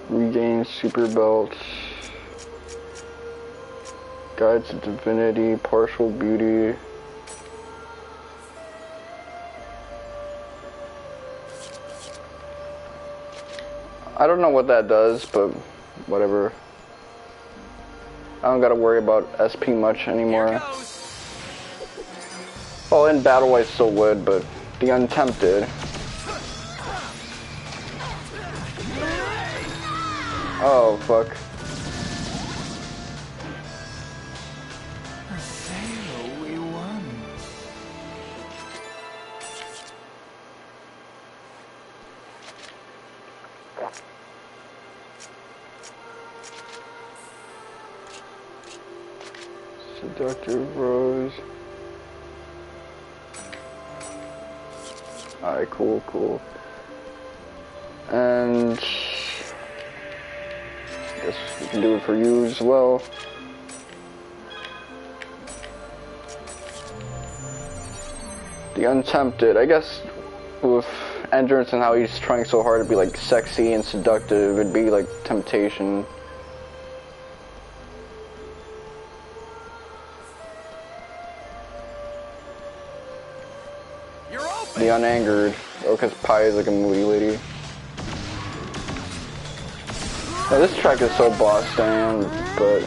Regain super belt. Guide to divinity, partial beauty. I don't know what that does, but whatever. I don't gotta worry about SP much anymore. Well, in battle I still would, but the Untempted. Oh, fuck. We won. Seductive Rose. Alright, cool. And guess we can do it for you as well. The Untempted. I guess with Endurance and how he's trying so hard to be like sexy and seductive, it'd be like temptation. You're open. The Unangered. Oh, because Pi is like a moody lady. Now, this track is so boss down, but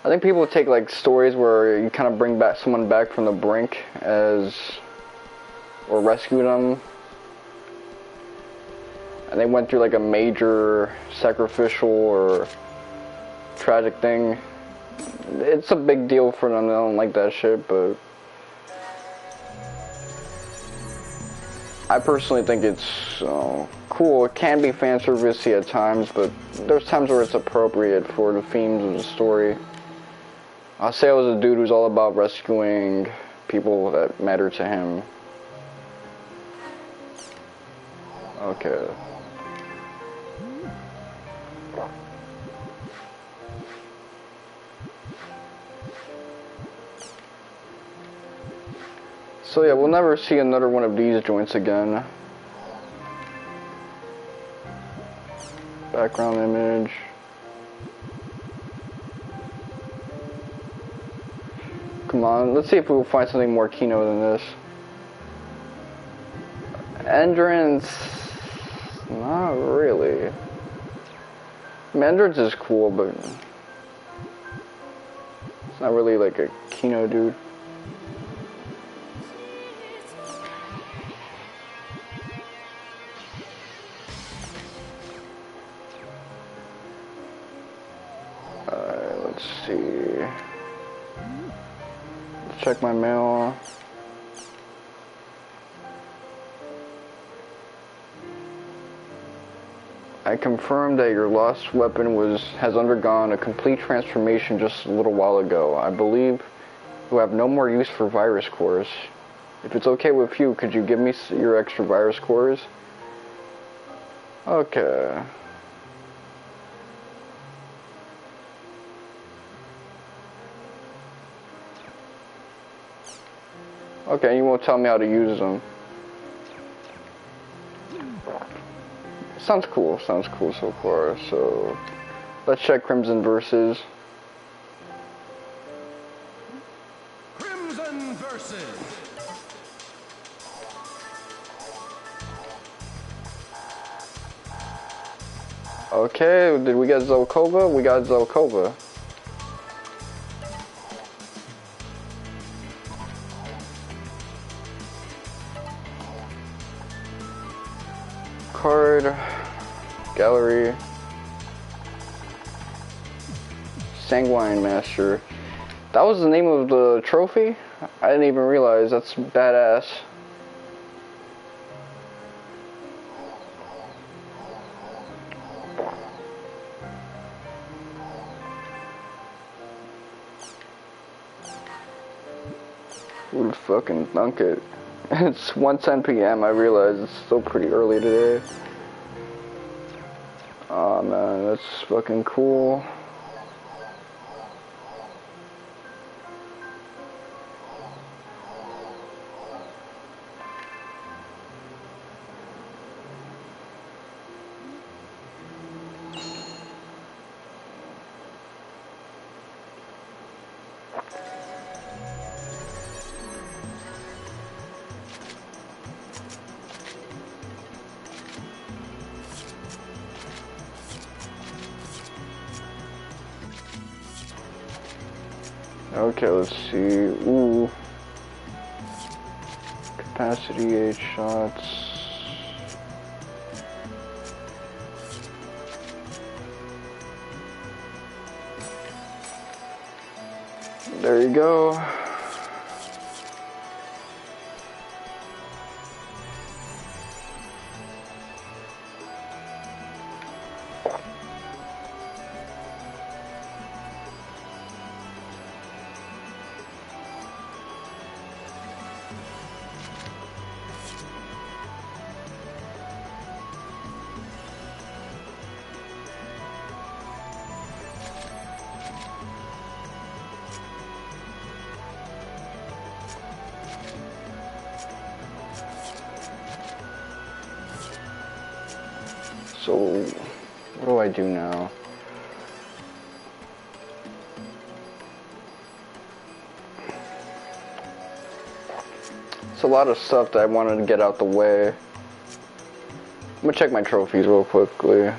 I think people take like stories where you kind of bring back someone back from the brink as, or rescue them, and they went through like a major sacrificial or tragic thing. It's a big deal for them. I don't like that shit, but I personally think it's cool. It can be fan servicey at times, but there's times where it's appropriate for the themes of the story. Say I was a dude who's all about rescuing people that matter to him. Okay. So yeah, we'll never see another one of these joints again. Background image. Come on, let's see if we'll find something more Kino than this. Entrance, not really. Entrance is cool, but it's not really like a Kino dude. Alright, let's see. Let's check my mail. I confirmed that your lost weapon has undergone a complete transformation just a little while ago. I believe you have no more use for virus cores. If it's okay with you, could you give me your extra virus cores? Okay. Okay, you won't tell me how to use them. Sounds cool so far. So let's check Crimson Versus. Crimson Versus. Okay, did we get Zelkova? We got Zelkova. Card, gallery, Sanguine Master. That was the name of the trophy? I didn't even realize. That's badass. Who would fucking thunk it? It's 1:10 p.m. I realize it's still pretty early today. Aw, man, that's fucking cool. Okay, let's see. Ooh. Capacity 8 shots. There you go. So, what do I do now? It's a lot of stuff that I wanted to get out the way. I'm gonna check my trophies real quickly.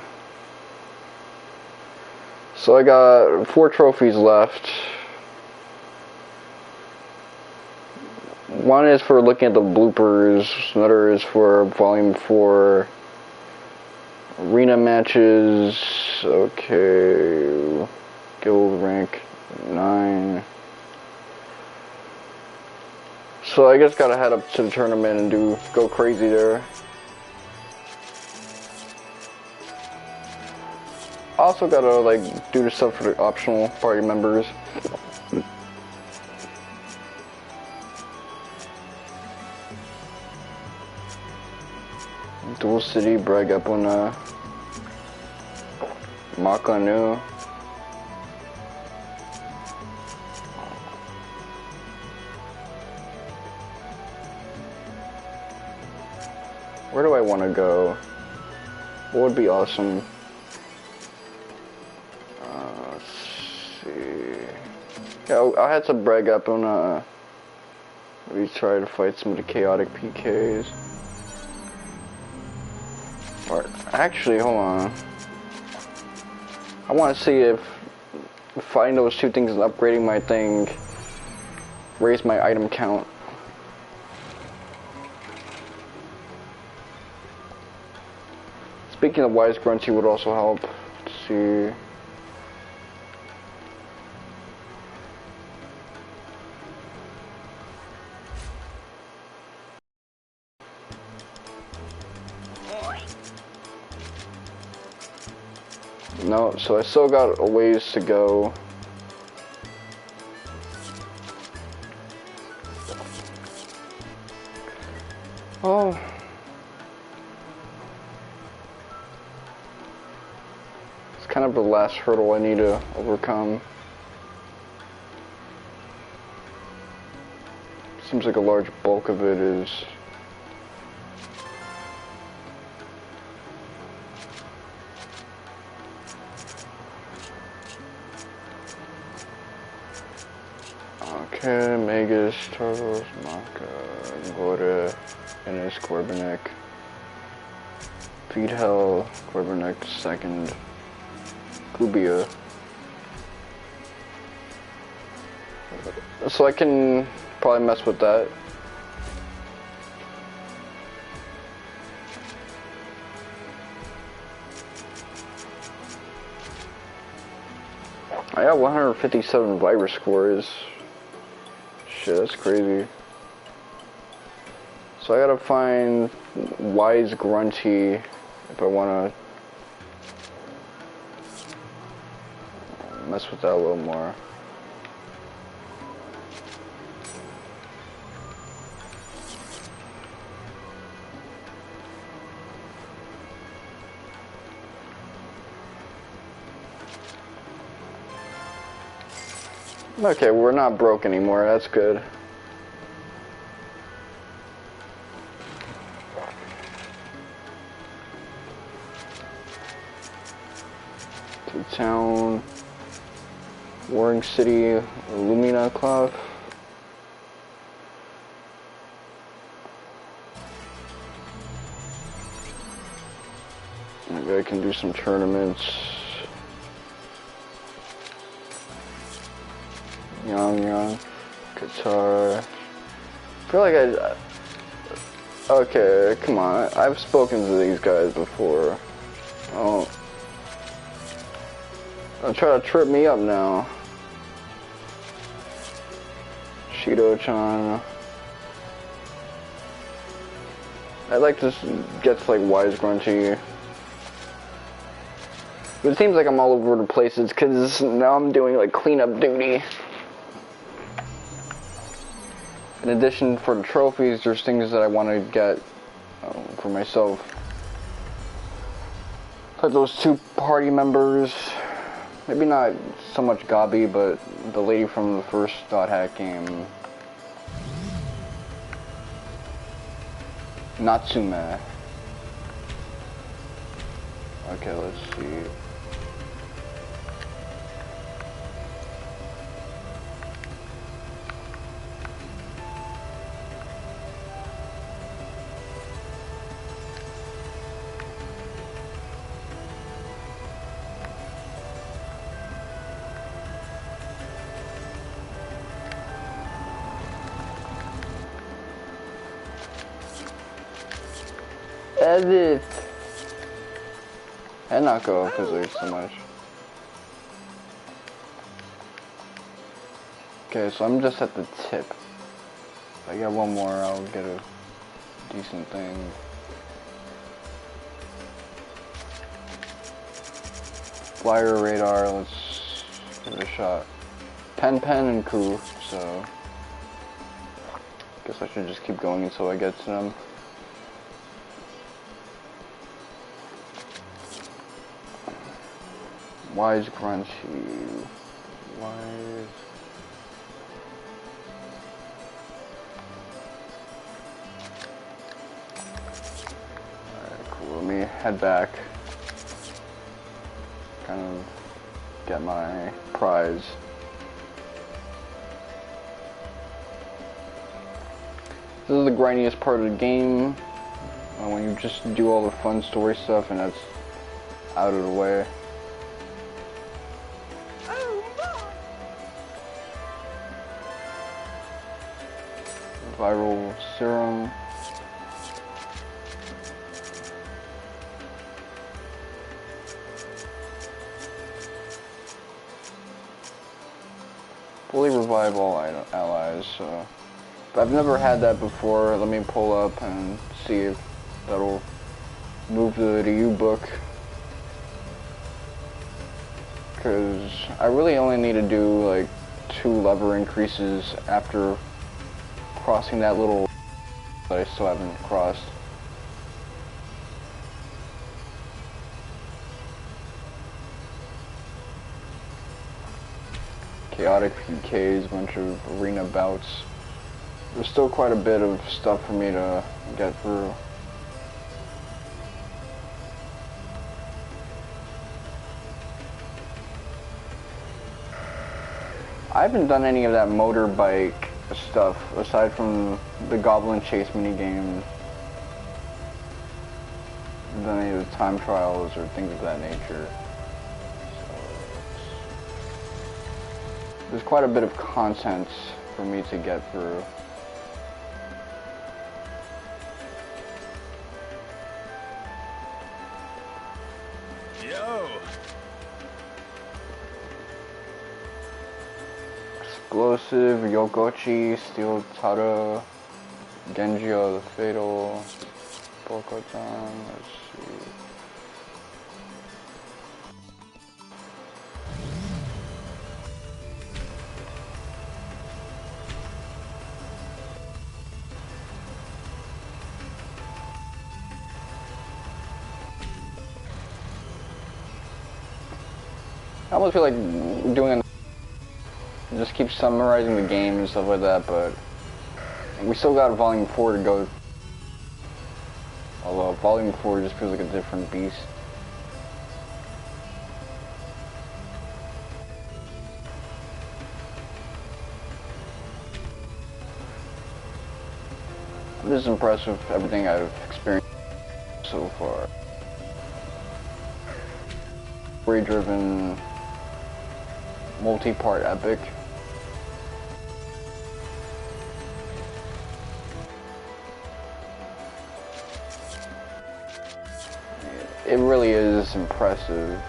So I got 4 trophies left. One is for looking at the bloopers, another is for Volume 4 arena matches. Okay, guild rank 9. So I just gotta head up to the tournament and go crazy there. Also gotta like do the stuff for the optional party members. Dual City, brag up on Makanu. Where do I want to go? What would be awesome? Let's see. Yeah, I had to brag up on maybe try to fight some of the chaotic PKs. Or actually, hold on. I want to see if fighting those 2 things and upgrading my thing raise my item count. Speaking of Wise Grunty would also help. Let's see. No, so I still got a ways to go. Oh. It's kind of the last hurdle I need to overcome. Seems like a large bulk of it is okay, Magus, Turtles, Maka, Ngora, Ennis, Korbanek, Feed Hell, Korbanek second, Kubia. So I can probably mess with that. I got 157 virus scores. Shit, that's crazy. So I gotta find Wise Grunty if I wanna mess with that a little more. Okay, we're not broke anymore, that's good. To town, Warring City, Lumina Club. Maybe I can do some tournaments. Young, Qatar. I feel like okay, come on. I've spoken to these guys before. Oh. Don't try to trip me up now. Shido-chan. I'd like to get to like Wise Grunty. But it seems like I'm all over the places because now I'm doing like cleanup duty. In addition, for the trophies, there's things that I want to get for myself. Like those 2 party members. Maybe not so much Gabi, but the lady from the first Dot Hack game. Natsume. Okay, let's see. edit and not go because there's so much. Okay, so I'm just at the tip. If I get one more, I'll get a decent thing. Flyer radar, let's give it a shot. Pen and Ku, so guess I should just keep going until I get to them. Why is Grunty? Why is... Alright, cool. Let me head back. Kind of get my prize. This is the grindiest part of the game. When you just do all the fun story stuff and that's out of the way. Viral serum. Fully revive all allies, so. But I've never had that before. Let me pull up and see if that'll move the Ryu book. Because I really only need to do like 2 lever increases after crossing that little that I still haven't crossed. Chaotic PKs, bunch of arena bouts. There's still quite a bit of stuff for me to get through. I haven't done any of that motorbike stuff aside from the Goblin Chase minigame. Done any of the time trials or things of that nature. So there's quite a bit of content for me to get through. Yo! Explosive, Yogochi, Steel Tara, Genjio the Fatal, Bokotan, let's see. I almost feel like doing just keep summarizing the game and stuff like that, but we still got Volume 4 to go. Although Volume 4 just feels like a different beast. I'm just impressed with everything I've experienced so far. Story-driven, multi-part epic. It really is impressive.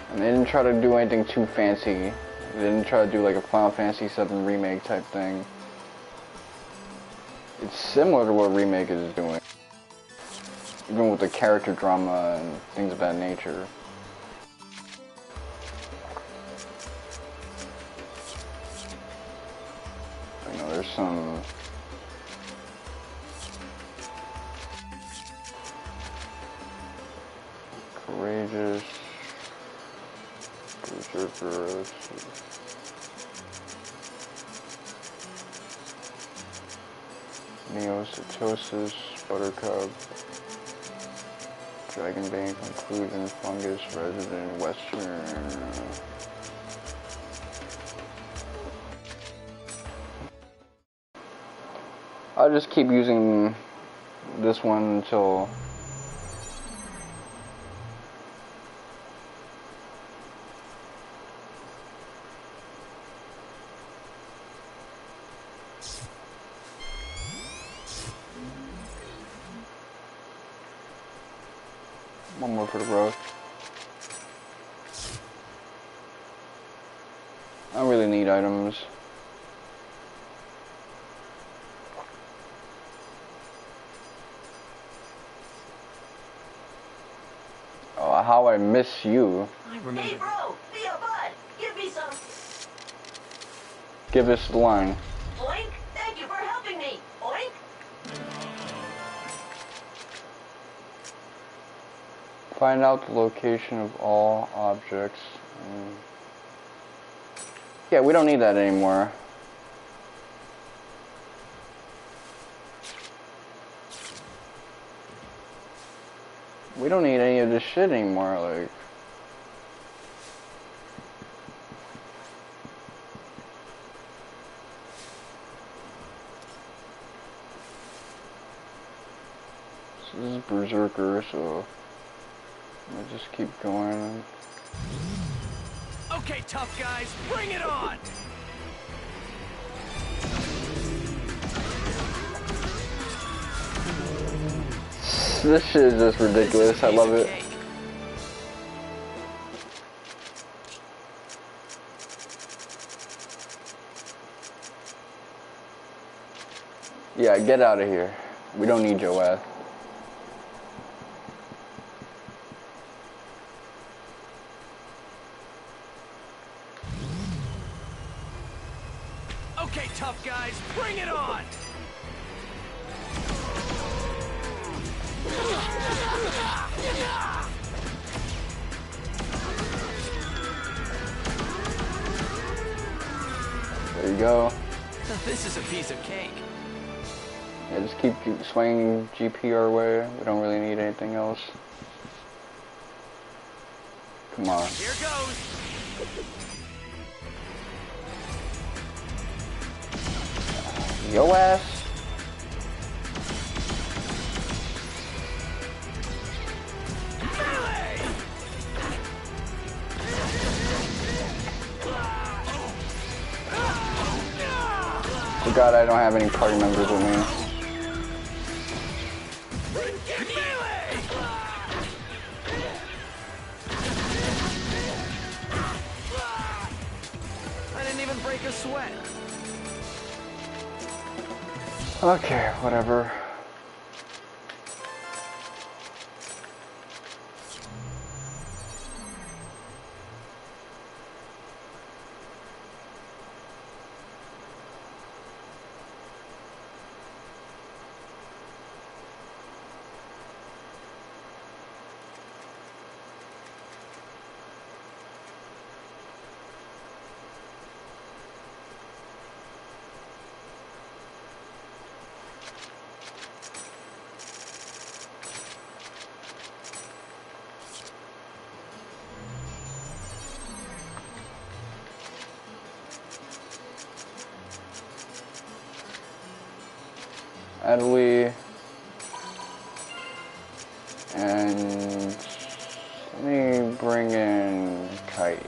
And they didn't try to do anything too fancy. They didn't try to do like a Final Fantasy VII Remake type thing. It's similar to what Remake is doing. Even with the character drama and things of that nature. You know, there's some courageous berserker. Neocytosis, Buttercup, Dragonbane, Conclusion, Fungus, Resident, Western. I'll just keep using this one until One more for the road. I don't really need items. Oh, how I miss you. I remember. Hey bro, be a bud. Give me some. Give us the line. Oink. Thank you for helping me. Oink. Find out the location of all objects. Yeah, we don't need that anymore. We don't need any of this shit anymore, like. So this is Berserker, so I'll just keep going. Okay, tough guys, bring it on! This shit is just ridiculous. I love it. Cake. Yeah, get out of here. We don't need your ass. Okay, tough guys, bring it on! There you go. This is a piece of cake. Yeah, just keep swinging GP our way. We don't really need anything else. Come on. Here goes! Yo ass. God, I don't have any party members with me. I didn't even break a sweat. Okay, whatever. Adley and let me bring in Kite.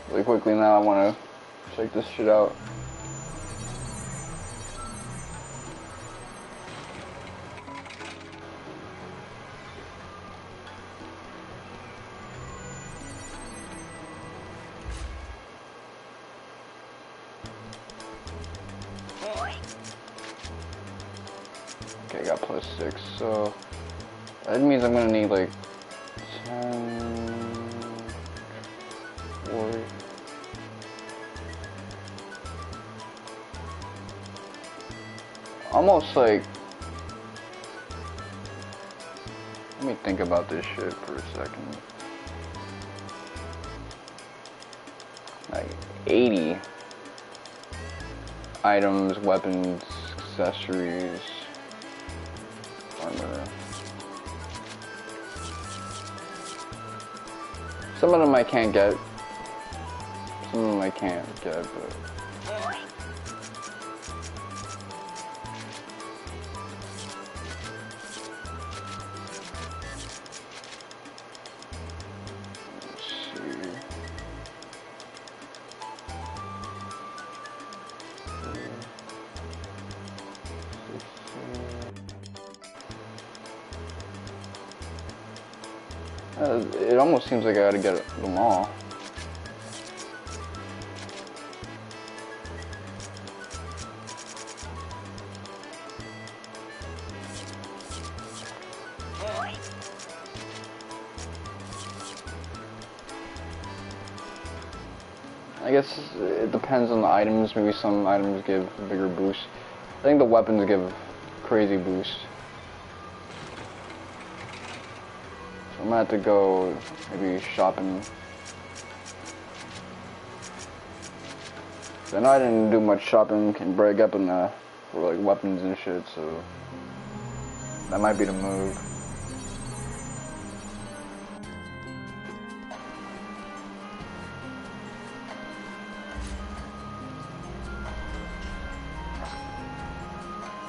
Really quickly now, I want to check this shit out. Okay, I got +6, so that means I'm gonna need like 10, 40. Almost like Let me think about this shit for a second. Like 80 items, weapons, accessories, armor. Some of them I can't get. Some of them I can't get, but... It almost seems like I gotta get them all. I guess it depends on the items. Maybe some items give a bigger boost. I think the weapons give crazy boost. I'm gonna have to go maybe shopping. I know I didn't do much shopping and break up in the for like weapons and shit, so that might be the move.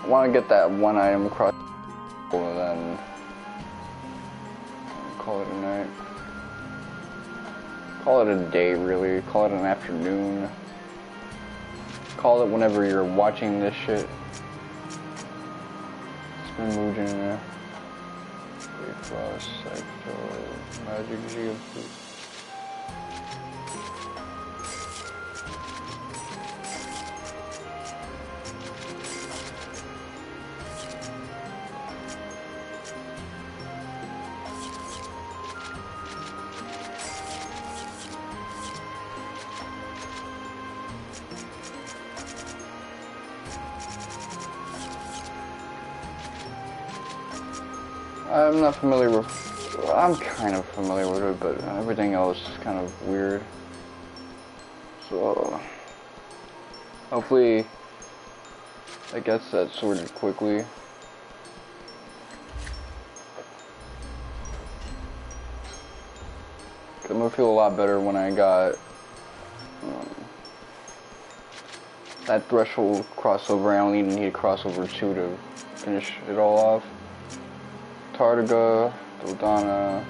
I want to get that one item across and then call it a night. Call it a day, really. Call it an afternoon. Call it whenever you're watching this shit. Spin Mujin. Frost, Psycho, Magic Geofood. I'm not familiar with, I'm kind of familiar with it, but everything else is kind of weird. So, hopefully it gets that sorted quickly. I'm gonna feel a lot better when I got that threshold crossover. I only need a crossover 2 to finish it all off. Tardiga, Dodana.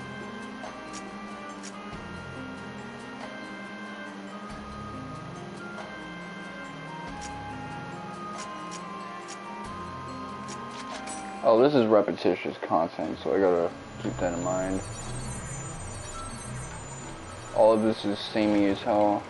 Oh, this is repetitious content, so I gotta keep that in mind. All of this is samey as hell.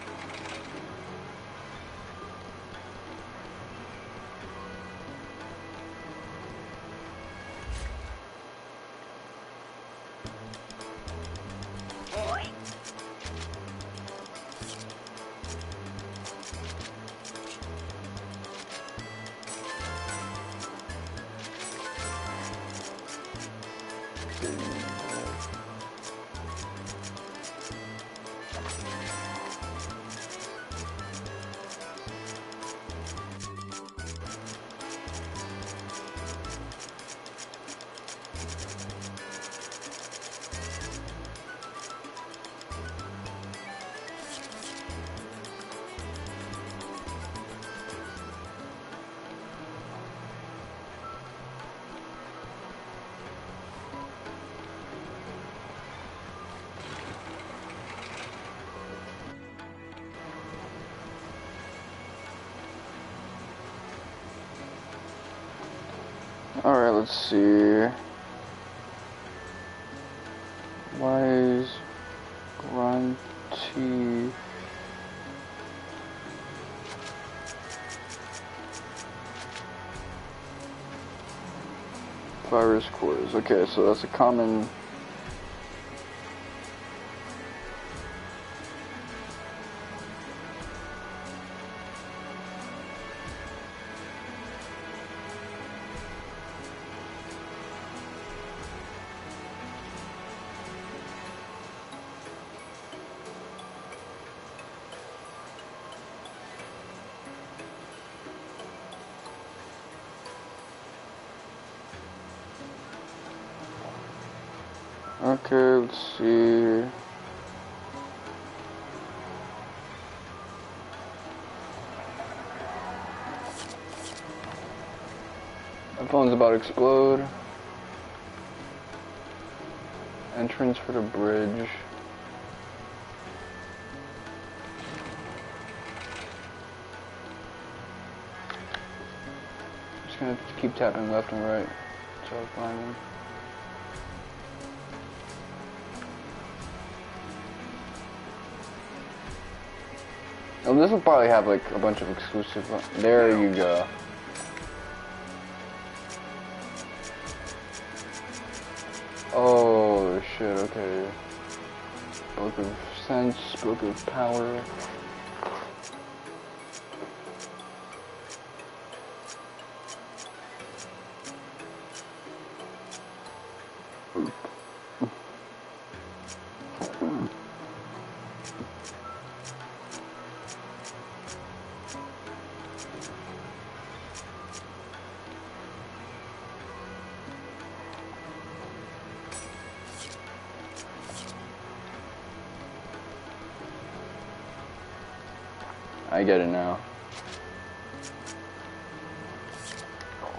Alright, let's see. Why is Grunty... Virus cores. Okay, so that's a common... Okay, let's see. My phone's about to explode. Entrance for the bridge. Just gonna keep tapping left and right until I find them. Oh, this will probably have like a bunch of exclusive. There you go. Oh shit, okay. Book of Sense, Book of Power. I get it now.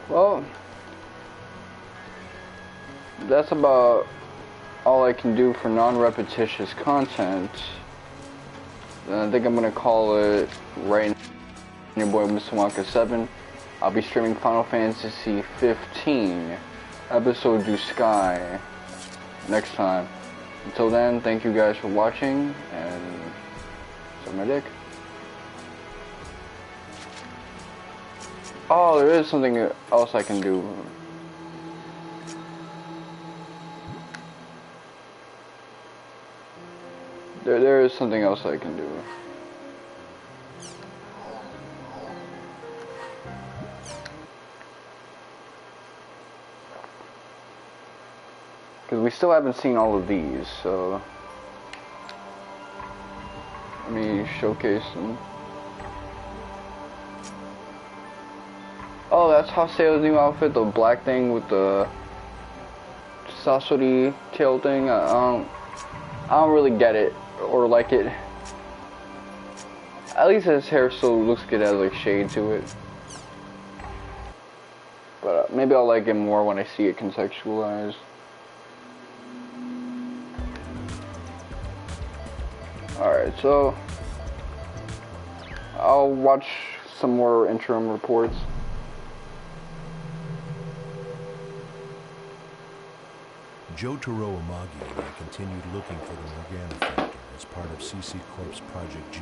Well, that's about all I can do for non-repetitious content. I think I'm gonna call it right now. Your boy Mr. Wonka 7. I'll be streaming Final Fantasy 15 Episode Du Sky next time. Until then, thank you guys for watching, and suck my dick. Oh, there is something else I can do. There is something else I can do. Because we still haven't seen all of these, so let me showcase them. Oh, that's Haseo's new outfit, the black thing with the Sasori tail thing. I don't really get it or like it. At least his hair still looks good, as like shade to it. But maybe I'll like it more when I see it contextualized. Alright, so I'll watch some more interim reports. Jotaro Amagi and I continued looking for the Morgana Factor as part of CC Corp's Project GU.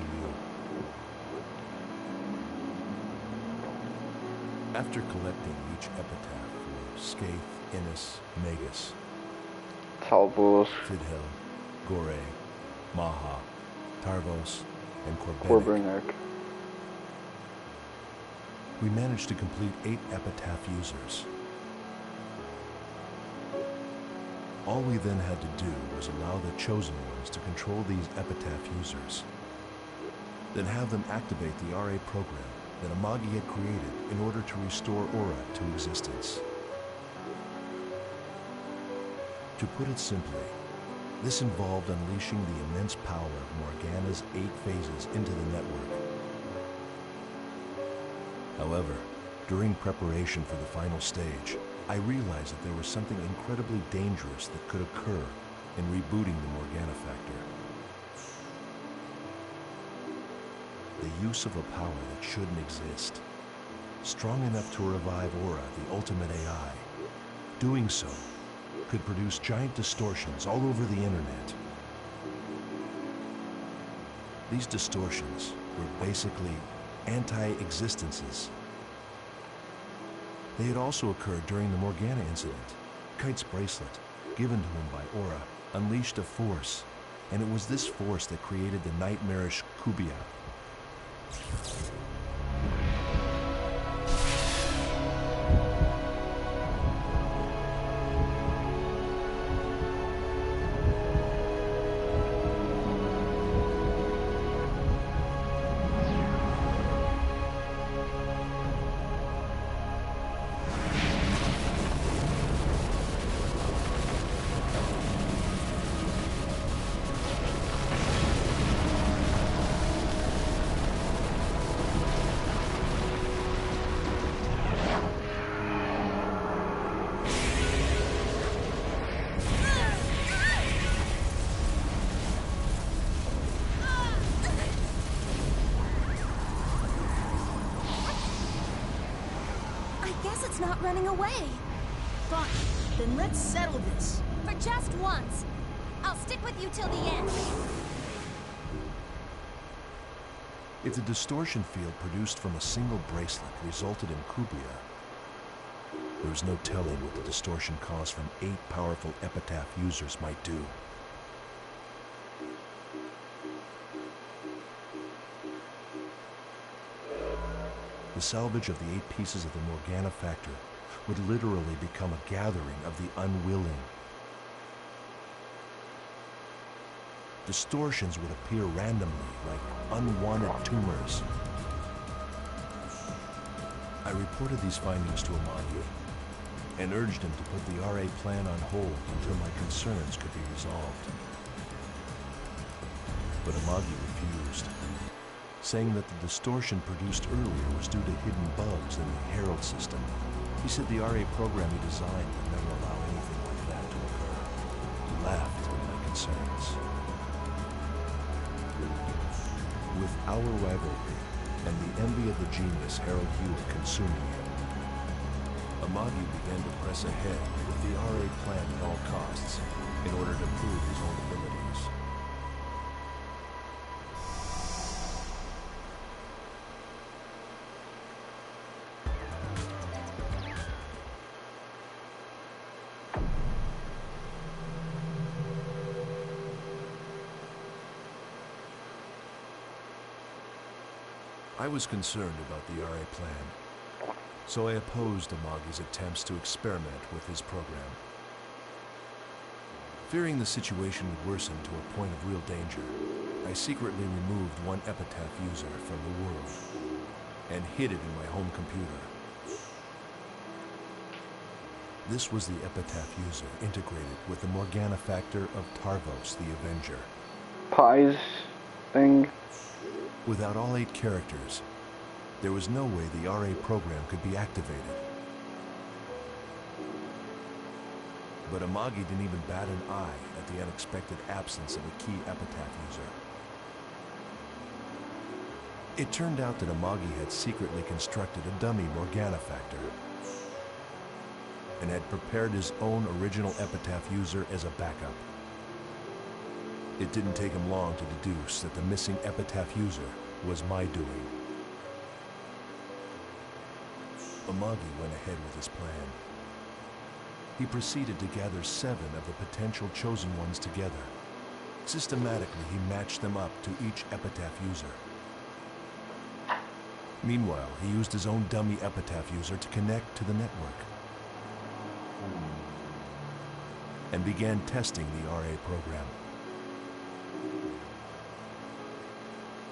After collecting each epitaph for Skaith, Innis, Magus, Talbos, Fidhel, Gore, Maha, Tarvos, and Korbernik. we managed to complete 8 epitaph users. All we then had to do was allow the Chosen Ones to control these epitaph users, then have them activate the RA program that Amagi had created in order to restore Aura to existence. To put it simply, this involved unleashing the immense power of Morgana's 8 phases into the network. However, during preparation for the final stage, I realized that there was something incredibly dangerous that could occur in rebooting the Morgana Factor. The use of a power that shouldn't exist. Strong enough to revive Aura, the ultimate AI. Doing so could produce giant distortions all over the internet. These distortions were basically anti-existences. They had also occurred during the Morgana incident. Kite's bracelet, given to him by Aura, unleashed a force, and it was this force that created the nightmarish Kubia. guess it's not running away. Fine. Then let's settle this. For just once. I'll stick with you till the end. If the distortion field produced from a single bracelet resulted in Kubia, there was no telling what the distortion caused from 8 powerful Epitaph users might do. The salvage of the 8 pieces of the Morgana Factor would literally become a gathering of the unwilling. Distortions would appear randomly, like unwanted tumors. I reported these findings to Amagi and urged him to put the RA plan on hold until my concerns could be resolved. But Amagi refused, saying that the distortion produced earlier was due to hidden bugs in the Herald system. He said the RA program he designed would never allow anything like that to occur. He laughed at my concerns. With our rivalry and the envy of the genius Harold Hewitt consuming him, Amagi began to press ahead with the RA plan at all costs in order to prove his own abilities. I was concerned about the RA plan, so I opposed Amagi's attempts to experiment with his program. Fearing the situation would worsen to a point of real danger, I secretly removed one Epitaph user from the world and hid it in my home computer. This was the Epitaph user integrated with the Morgana Factor of Tarvos the Avenger. Pies thing. Without all 8 characters, there was no way the RA program could be activated. But Amagi didn't even bat an eye at the unexpected absence of a key Epitaph user. It turned out that Amagi had secretly constructed a dummy Morgana Factor and had prepared his own original Epitaph user as a backup. It didn't take him long to deduce that the missing Epitaph user was my doing. Amagi went ahead with his plan. He proceeded to gather 7 of the potential chosen ones together. Systematically, he matched them up to each Epitaph user. Meanwhile, he used his own dummy Epitaph user to connect to the network and began testing the RA program.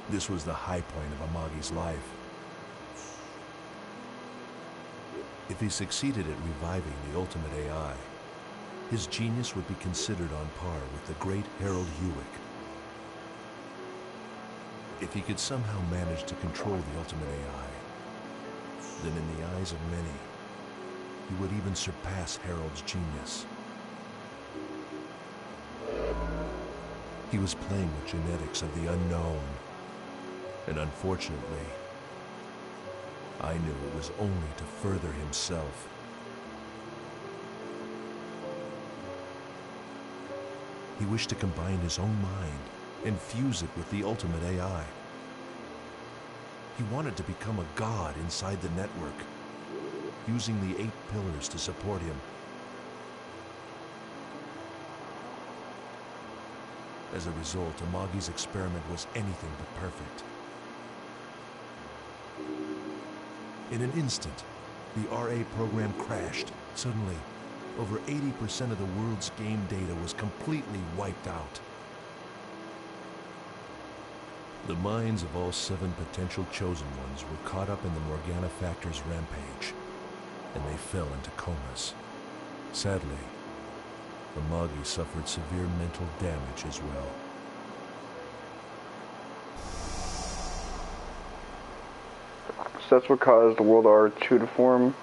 This was the high point of Amagi's life. If he succeeded at reviving the ultimate AI, his genius would be considered on par with the great Harold Hewitt. If he could somehow manage to control the ultimate AI, then in the eyes of many, he would even surpass Harold's genius. He was playing with genetics of the unknown. And unfortunately, I knew it was only to further himself. He wished to combine his own mind and fuse it with the ultimate AI. He wanted to become a god inside the network, using the 8 pillars to support him. As a result, Amagi's experiment was anything but perfect. In an instant, the RA program crashed. Suddenly, over 80% of the world's game data was completely wiped out. The minds of all 7 potential chosen ones were caught up in the Morgana Factor's rampage, and they fell into comas. Sadly, Amagi suffered severe mental damage as well. So that's what caused the World R2 to form.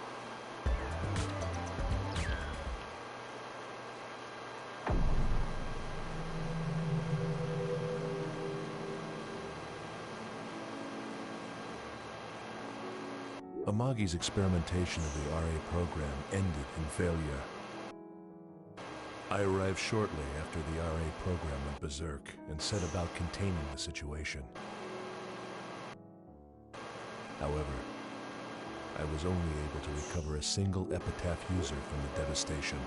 Amagi's experimentation of the RA program ended in failure. I arrived shortly after the RA program went berserk and set about containing the situation. However, I was only able to recover a single epitaph user from the devastation.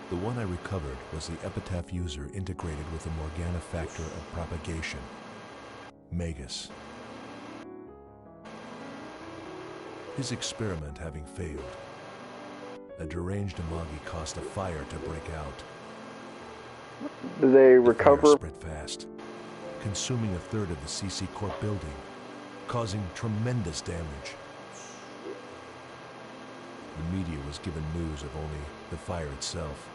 The one I recovered was the epitaph user integrated with the Morgana factor of propagation, Magus. His experiment having failed, a deranged Amagi caused a fire to break out. Do they The recover? fire spread fast, consuming a third of the CC Corp building, causing tremendous damage. The media was given news of only the fire itself,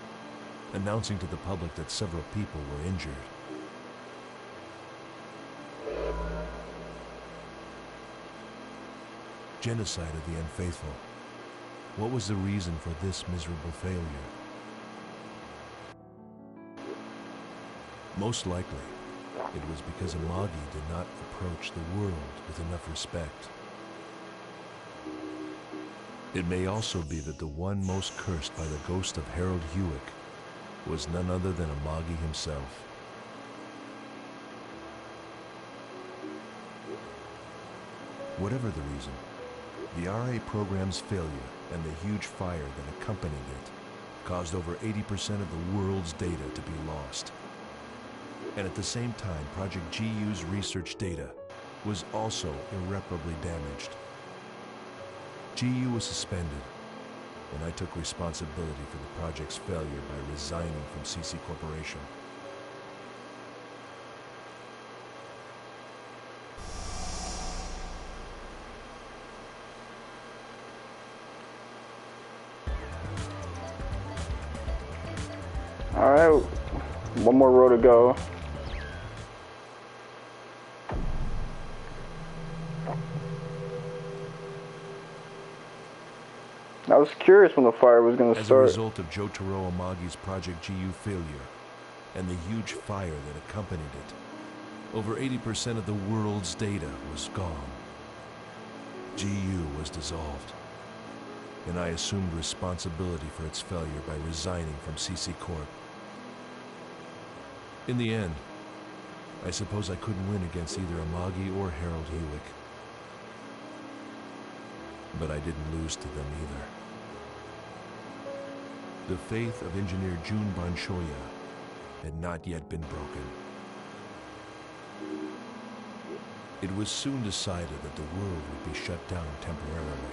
announcing to the public that several people were injured. Genocide of the unfaithful. What was the reason for this miserable failure? Most likely, it was because Amagi did not approach the world with enough respect. It may also be that the one most cursed by the ghost of Harold Hewick was none other than Amagi himself. Whatever the reason, the RA program's failure and the huge fire that accompanied it caused over 80% of the world's data to be lost. And at the same time, Project GU's research data was also irreparably damaged. GU was suspended, and I took responsibility for the project's failure by resigning from CC Corporation. Alright, one more row to go. I was curious when the fire was going to As a start. result of Jotaro Amagi's Project GU failure and the huge fire that accompanied it, over 80% of the world's data was gone. GU was dissolved, and I assumed responsibility for its failure by resigning from CC Corp. In the end, I suppose I couldn't win against either Amagi or Harold Hewick. But I didn't lose to them either. The faith of engineer Jun Banshoya had not yet been broken. It was soon decided that the world would be shut down temporarily.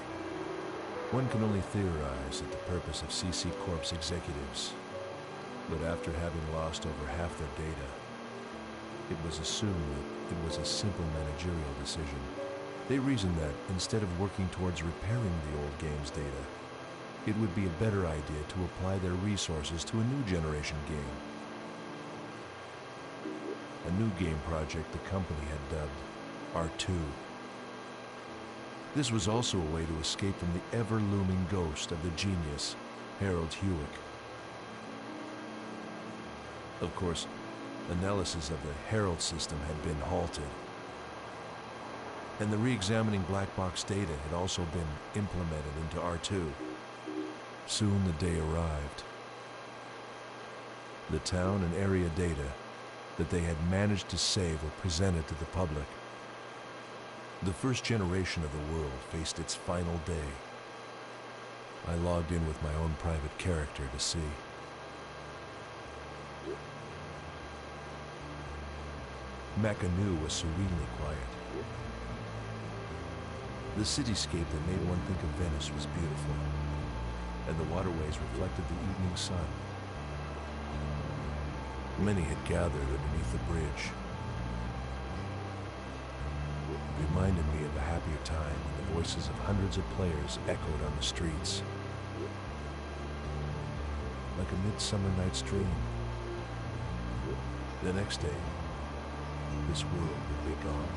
One can only theorize at the purpose of CC Corp's executives, but after having lost over half their data, it was assumed that it was a simple managerial decision. They reasoned that, instead of working towards repairing the old game's data, it would be a better idea to apply their resources to a new generation game. A new game project the company had dubbed R2. This was also a way to escape from the ever-looming ghost of the genius, Harold Hewick. Of course, analysis of the Herald system had been halted, and the re-examining black box data had also been implemented into R2. Soon the day arrived. The town and area data that they had managed to save were presented to the public. The first generation of the world faced its final day. I logged in with my own private character to see. Makanu was serenely quiet. The cityscape that made one think of Venice was beautiful, and the waterways reflected the evening sun. Many had gathered underneath the bridge. It reminded me of a happier time when the voices of hundreds of players echoed on the streets. Like a midsummer night's dream. The next day, this world would be gone.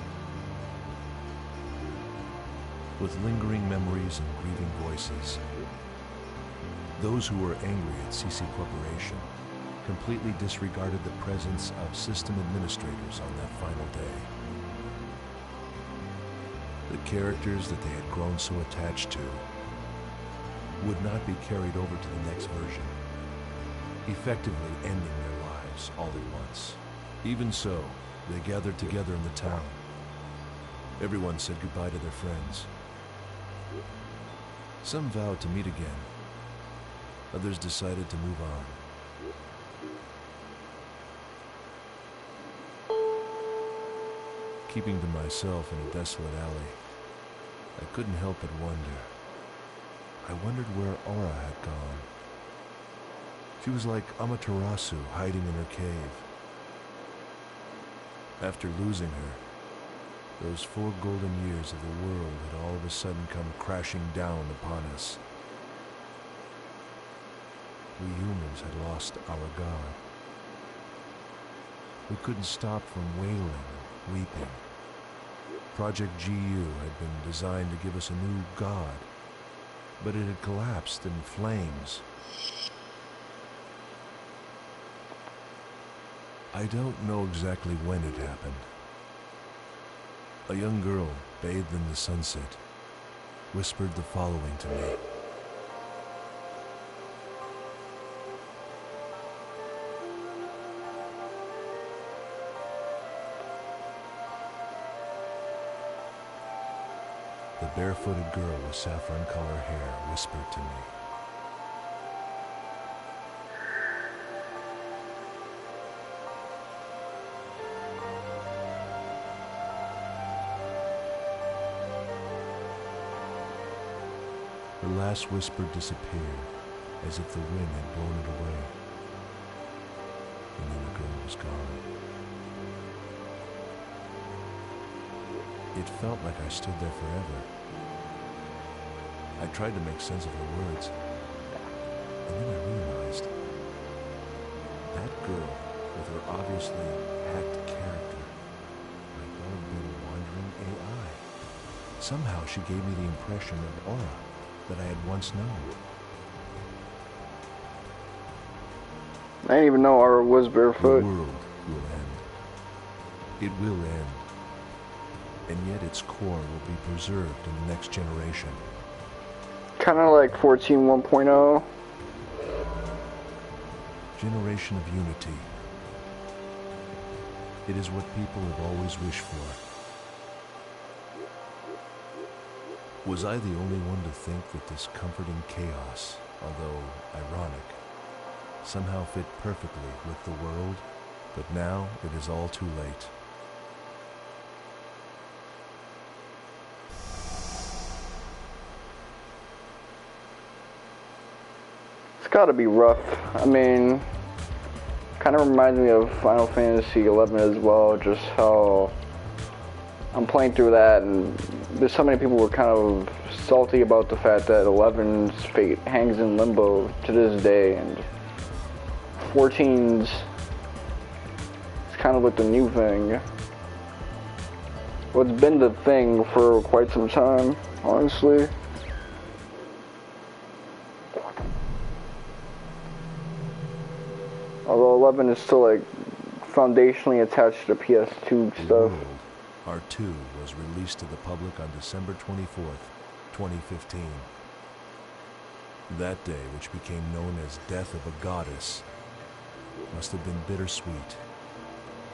With lingering memories and grieving voices, those who were angry at CC Corporation completely disregarded the presence of system administrators on that final day. The characters that they had grown so attached to would not be carried over to the next version, effectively ending their lives all at once. Even so, they gathered together in the town. Everyone said goodbye to their friends. Some vowed to meet again. Others decided to move on. Keeping to myself in a desolate alley, I couldn't help but wonder. I wondered where Aura had gone. She was like Amaterasu hiding in her cave. After losing her, those 4 golden years of the world had all of a sudden come crashing down upon us. We humans had lost our god. We couldn't stop from wailing and weeping. Project GU had been designed to give us a new god, but it had collapsed in flames. I don't know exactly when it happened. A young girl, bathed in the sunset, whispered the following to me. The barefooted girl with saffron color hair whispered to me. Her last whisper disappeared, as if the wind had blown it away. And then the girl was gone. It felt like I stood there forever. I tried to make sense of her words, and then I realized that girl, with her obviously hacked character, might well have been a wandering AI. Somehow she gave me the impression of Aura that I had once known. I didn't even know Aura was barefoot. The world will end. It will end. And yet its core will be preserved in the next generation. Kind of like 14 1.0. Generation of unity. It is what people have always wished for. Was I the only one to think that this comforting chaos, although ironic, somehow fit perfectly with the world? But now it is all too late. It's gotta be rough. I mean, kind of reminds me of Final Fantasy XI as well, just how I'm playing through that, and there's so many people who are kind of salty about the fact that 11's fate hangs in limbo to this day, and 14's it's kind of like the new thing. Well, it's been the thing for quite some time, honestly. Although 11 is still like foundationally attached to PS2 stuff. R2 was released to the public on December 24th, 2015. That day, which became known as Death of a Goddess, must have been bittersweet,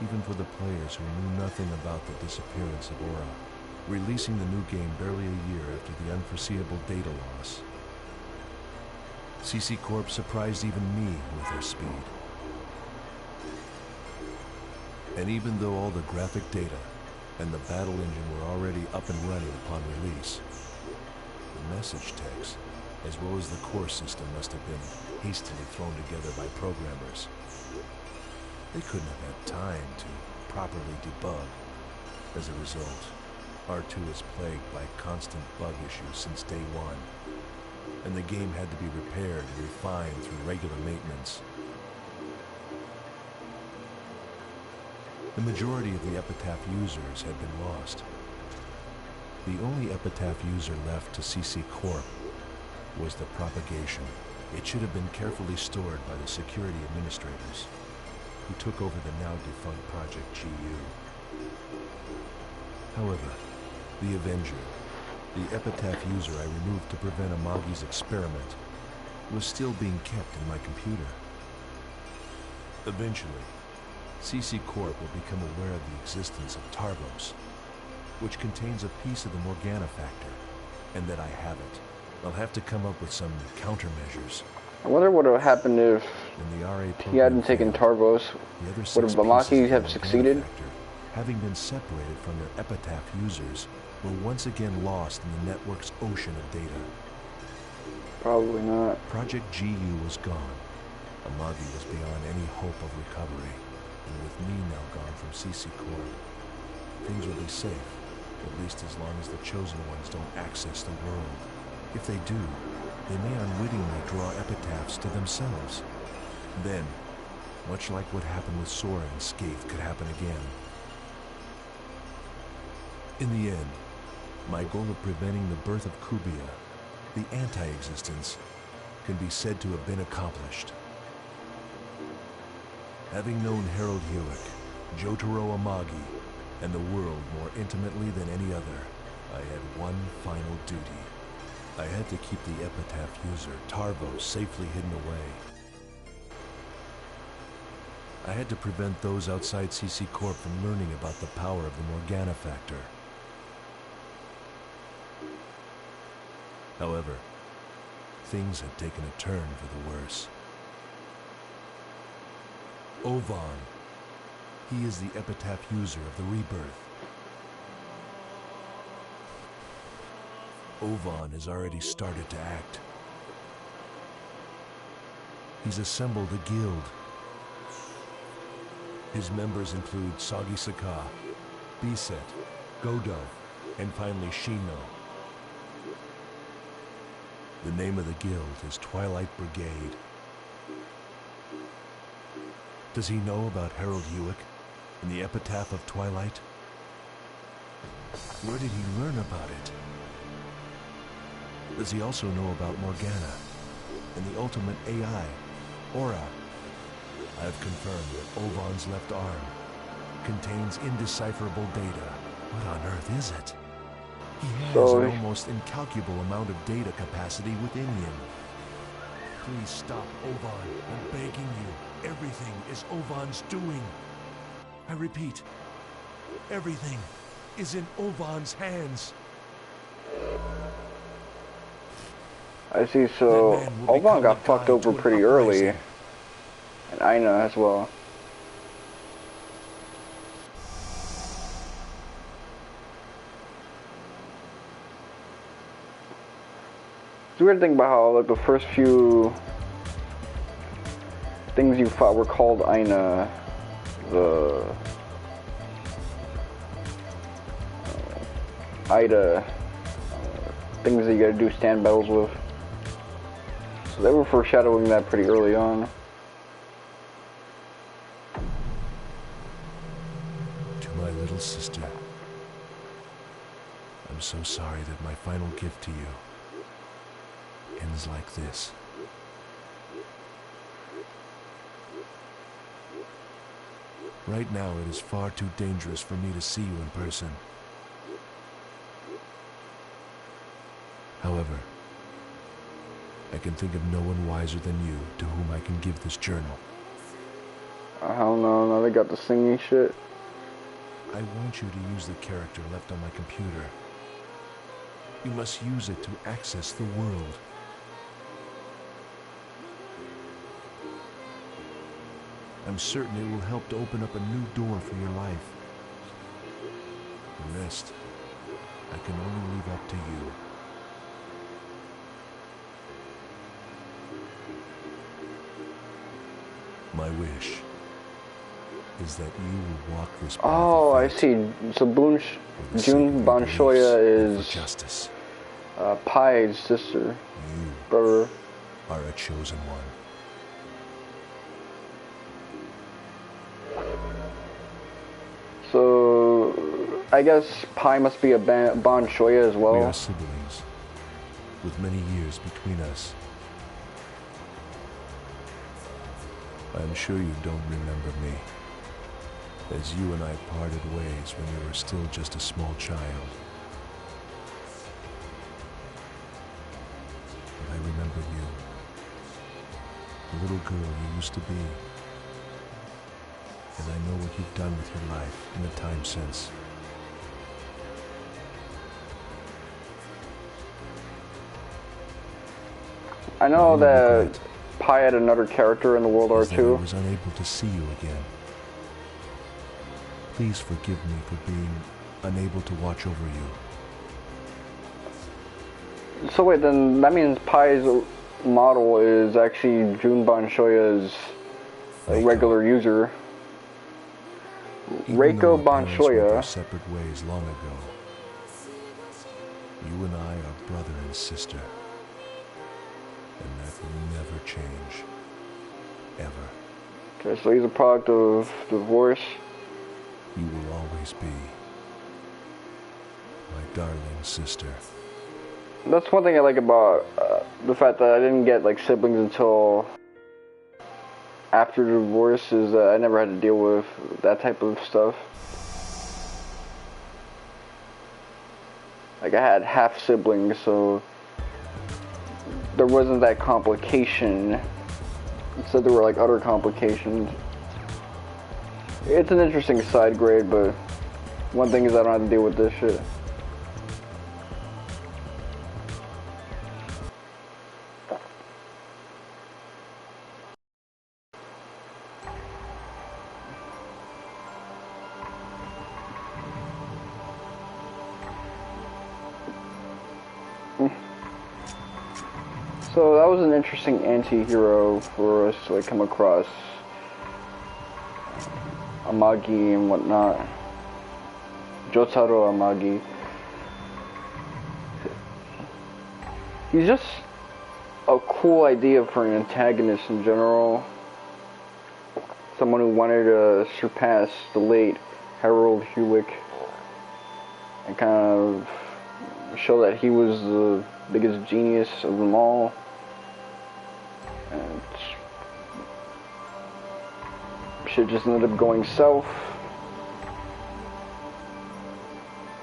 even for the players who knew nothing about the disappearance of Aura, releasing the new game barely a year after the unforeseeable data loss. CC Corp surprised even me with their speed. And even though all the graphic data and the battle engine were already up and running upon release, the message text, as well as the core system, must have been hastily thrown together by programmers. They couldn't have had time to properly debug. As a result, R2 is plagued by constant bug issues since day one, and the game had to be repaired and refined through regular maintenance. The majority of the Epitaph users had been lost. The only Epitaph user left to CC Corp was the propagation. It should have been carefully stored by the security administrators who took over the now defunct Project GU. However, The Avenger, the epitaph user I removed to prevent Amagi's experiment, was still being kept in my computer. Eventually, CC Corp will become aware of the existence of Tarvos, which contains a piece of the Morgana factor, and that I have it. I'll have to come up with some countermeasures. I wonder what would have happened if In the RA he hadn't taken Tarvos. the other Would six Amagi pieces of have the succeeded? Morgana factor, having been separated from their epitaph users, were once again lost in the network's ocean of data. Probably not. Project GU was gone. Amagi was beyond any hope of recovery, and with me now gone from CC Corp, things will be safe, at least as long as the Chosen Ones don't access the world. If they do, they may unwittingly draw epitaphs to themselves. Then, much like what happened with Sora and Scathe could happen again. In the end, my goal of preventing the birth of Kubia, the anti-existence, can be said to have been accomplished. Having known Harold Hewick, Jotaro Amagi, and the world more intimately than any other, I had one final duty. I had to keep the epitaph user, Tarvos, safely hidden away. I had to prevent those outside CC Corp from learning about the power of the Morgana factor. However, things had taken a turn for the worse. Ovan. He is the epitaph user of the Rebirth. Ovan has already started to act. He's assembled a guild. His members include Sagi Saka, Biset, Godo, and finally Shino. The name of the guild is Twilight Brigade. Does he know about Harold Hewick and the epitaph of Twilight? Where did he learn about it? Does he also know about Morgana and the ultimate AI, Aura? I have confirmed that Ovan's left arm contains indecipherable data. What on earth is it? He has an almost incalculable amount of data capacity within him. Please stop, Ovan. I'm begging you. Everything is Ovan's doing. I repeat, everything is in Ovan's hands. I see, so Ovan got fucked over pretty early. And Aina as well. It's a weird thing about how like the first few things you fought were called Aina. The Ida things that you gotta do stand battles with. So they were foreshadowing that pretty early on. To my little sister, I'm so sorry that my final gift to you ends like this. Right now, it is far too dangerous for me to see you in person. However, I can think of no one wiser than you to whom I can give this journal. I don't know, now they got the singing shit. I want you to use the character left on my computer. You must use it to access the world. I'm certain it will help to open up a new door for your life. The rest, I can only leave up to you. My wish is that you will walk this path. Oh, I see. So Jun Banshoya is justice. Pai's sister. You brother. Are a chosen one. So, I guess Pai must be a Banshoya as well. We are siblings, with many years between us. I'm sure you don't remember me, as you and I parted ways when you were still just a small child. remember you. The little girl you used to be. And I know what you've done with your life in the time since. I know that Pi had another character in the World War I II. was unable to see you again. Please forgive me for being unable to watch over you. So wait, then that means Pi's model is actually Junban Shoya's regular user. Recode Banshoya. Separate ways long ago. You and I are brother and sister. And that will never change. Ever. Okay, so he's a product of divorce. You will always be my darling sister. That's one thing I like about the fact that I didn't get like siblings until after the divorce, is that I never had to deal with that type of stuff. Like I had half siblings, so there wasn't that complication. Instead there were like other complications. It's an interesting side grade, but one thing is I don't have to deal with this shit. So that was an interesting anti-hero for us to like come across. Amagi and whatnot. Jotaro Amagi. He's just a cool idea for an antagonist in general. Someone who wanted to surpass the late Harold Hewick and kind of show that he was the biggest genius of them all. And shit just ended up going south.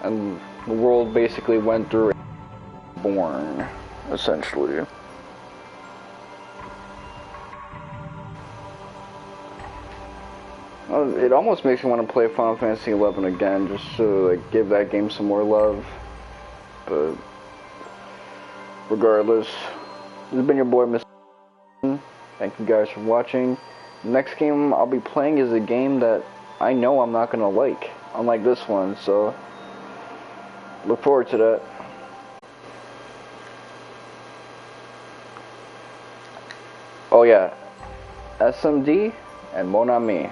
And the world basically went through a born, essentially. It almost makes me want to play Final Fantasy XI again, just to like give that game some more love. But regardless, this has been your boy, Mr. Thank you guys for watching. The next game I'll be playing is a game that I know I'm not gonna like, unlike this one. So look forward to that. Oh yeah, SMD and Mon Ami.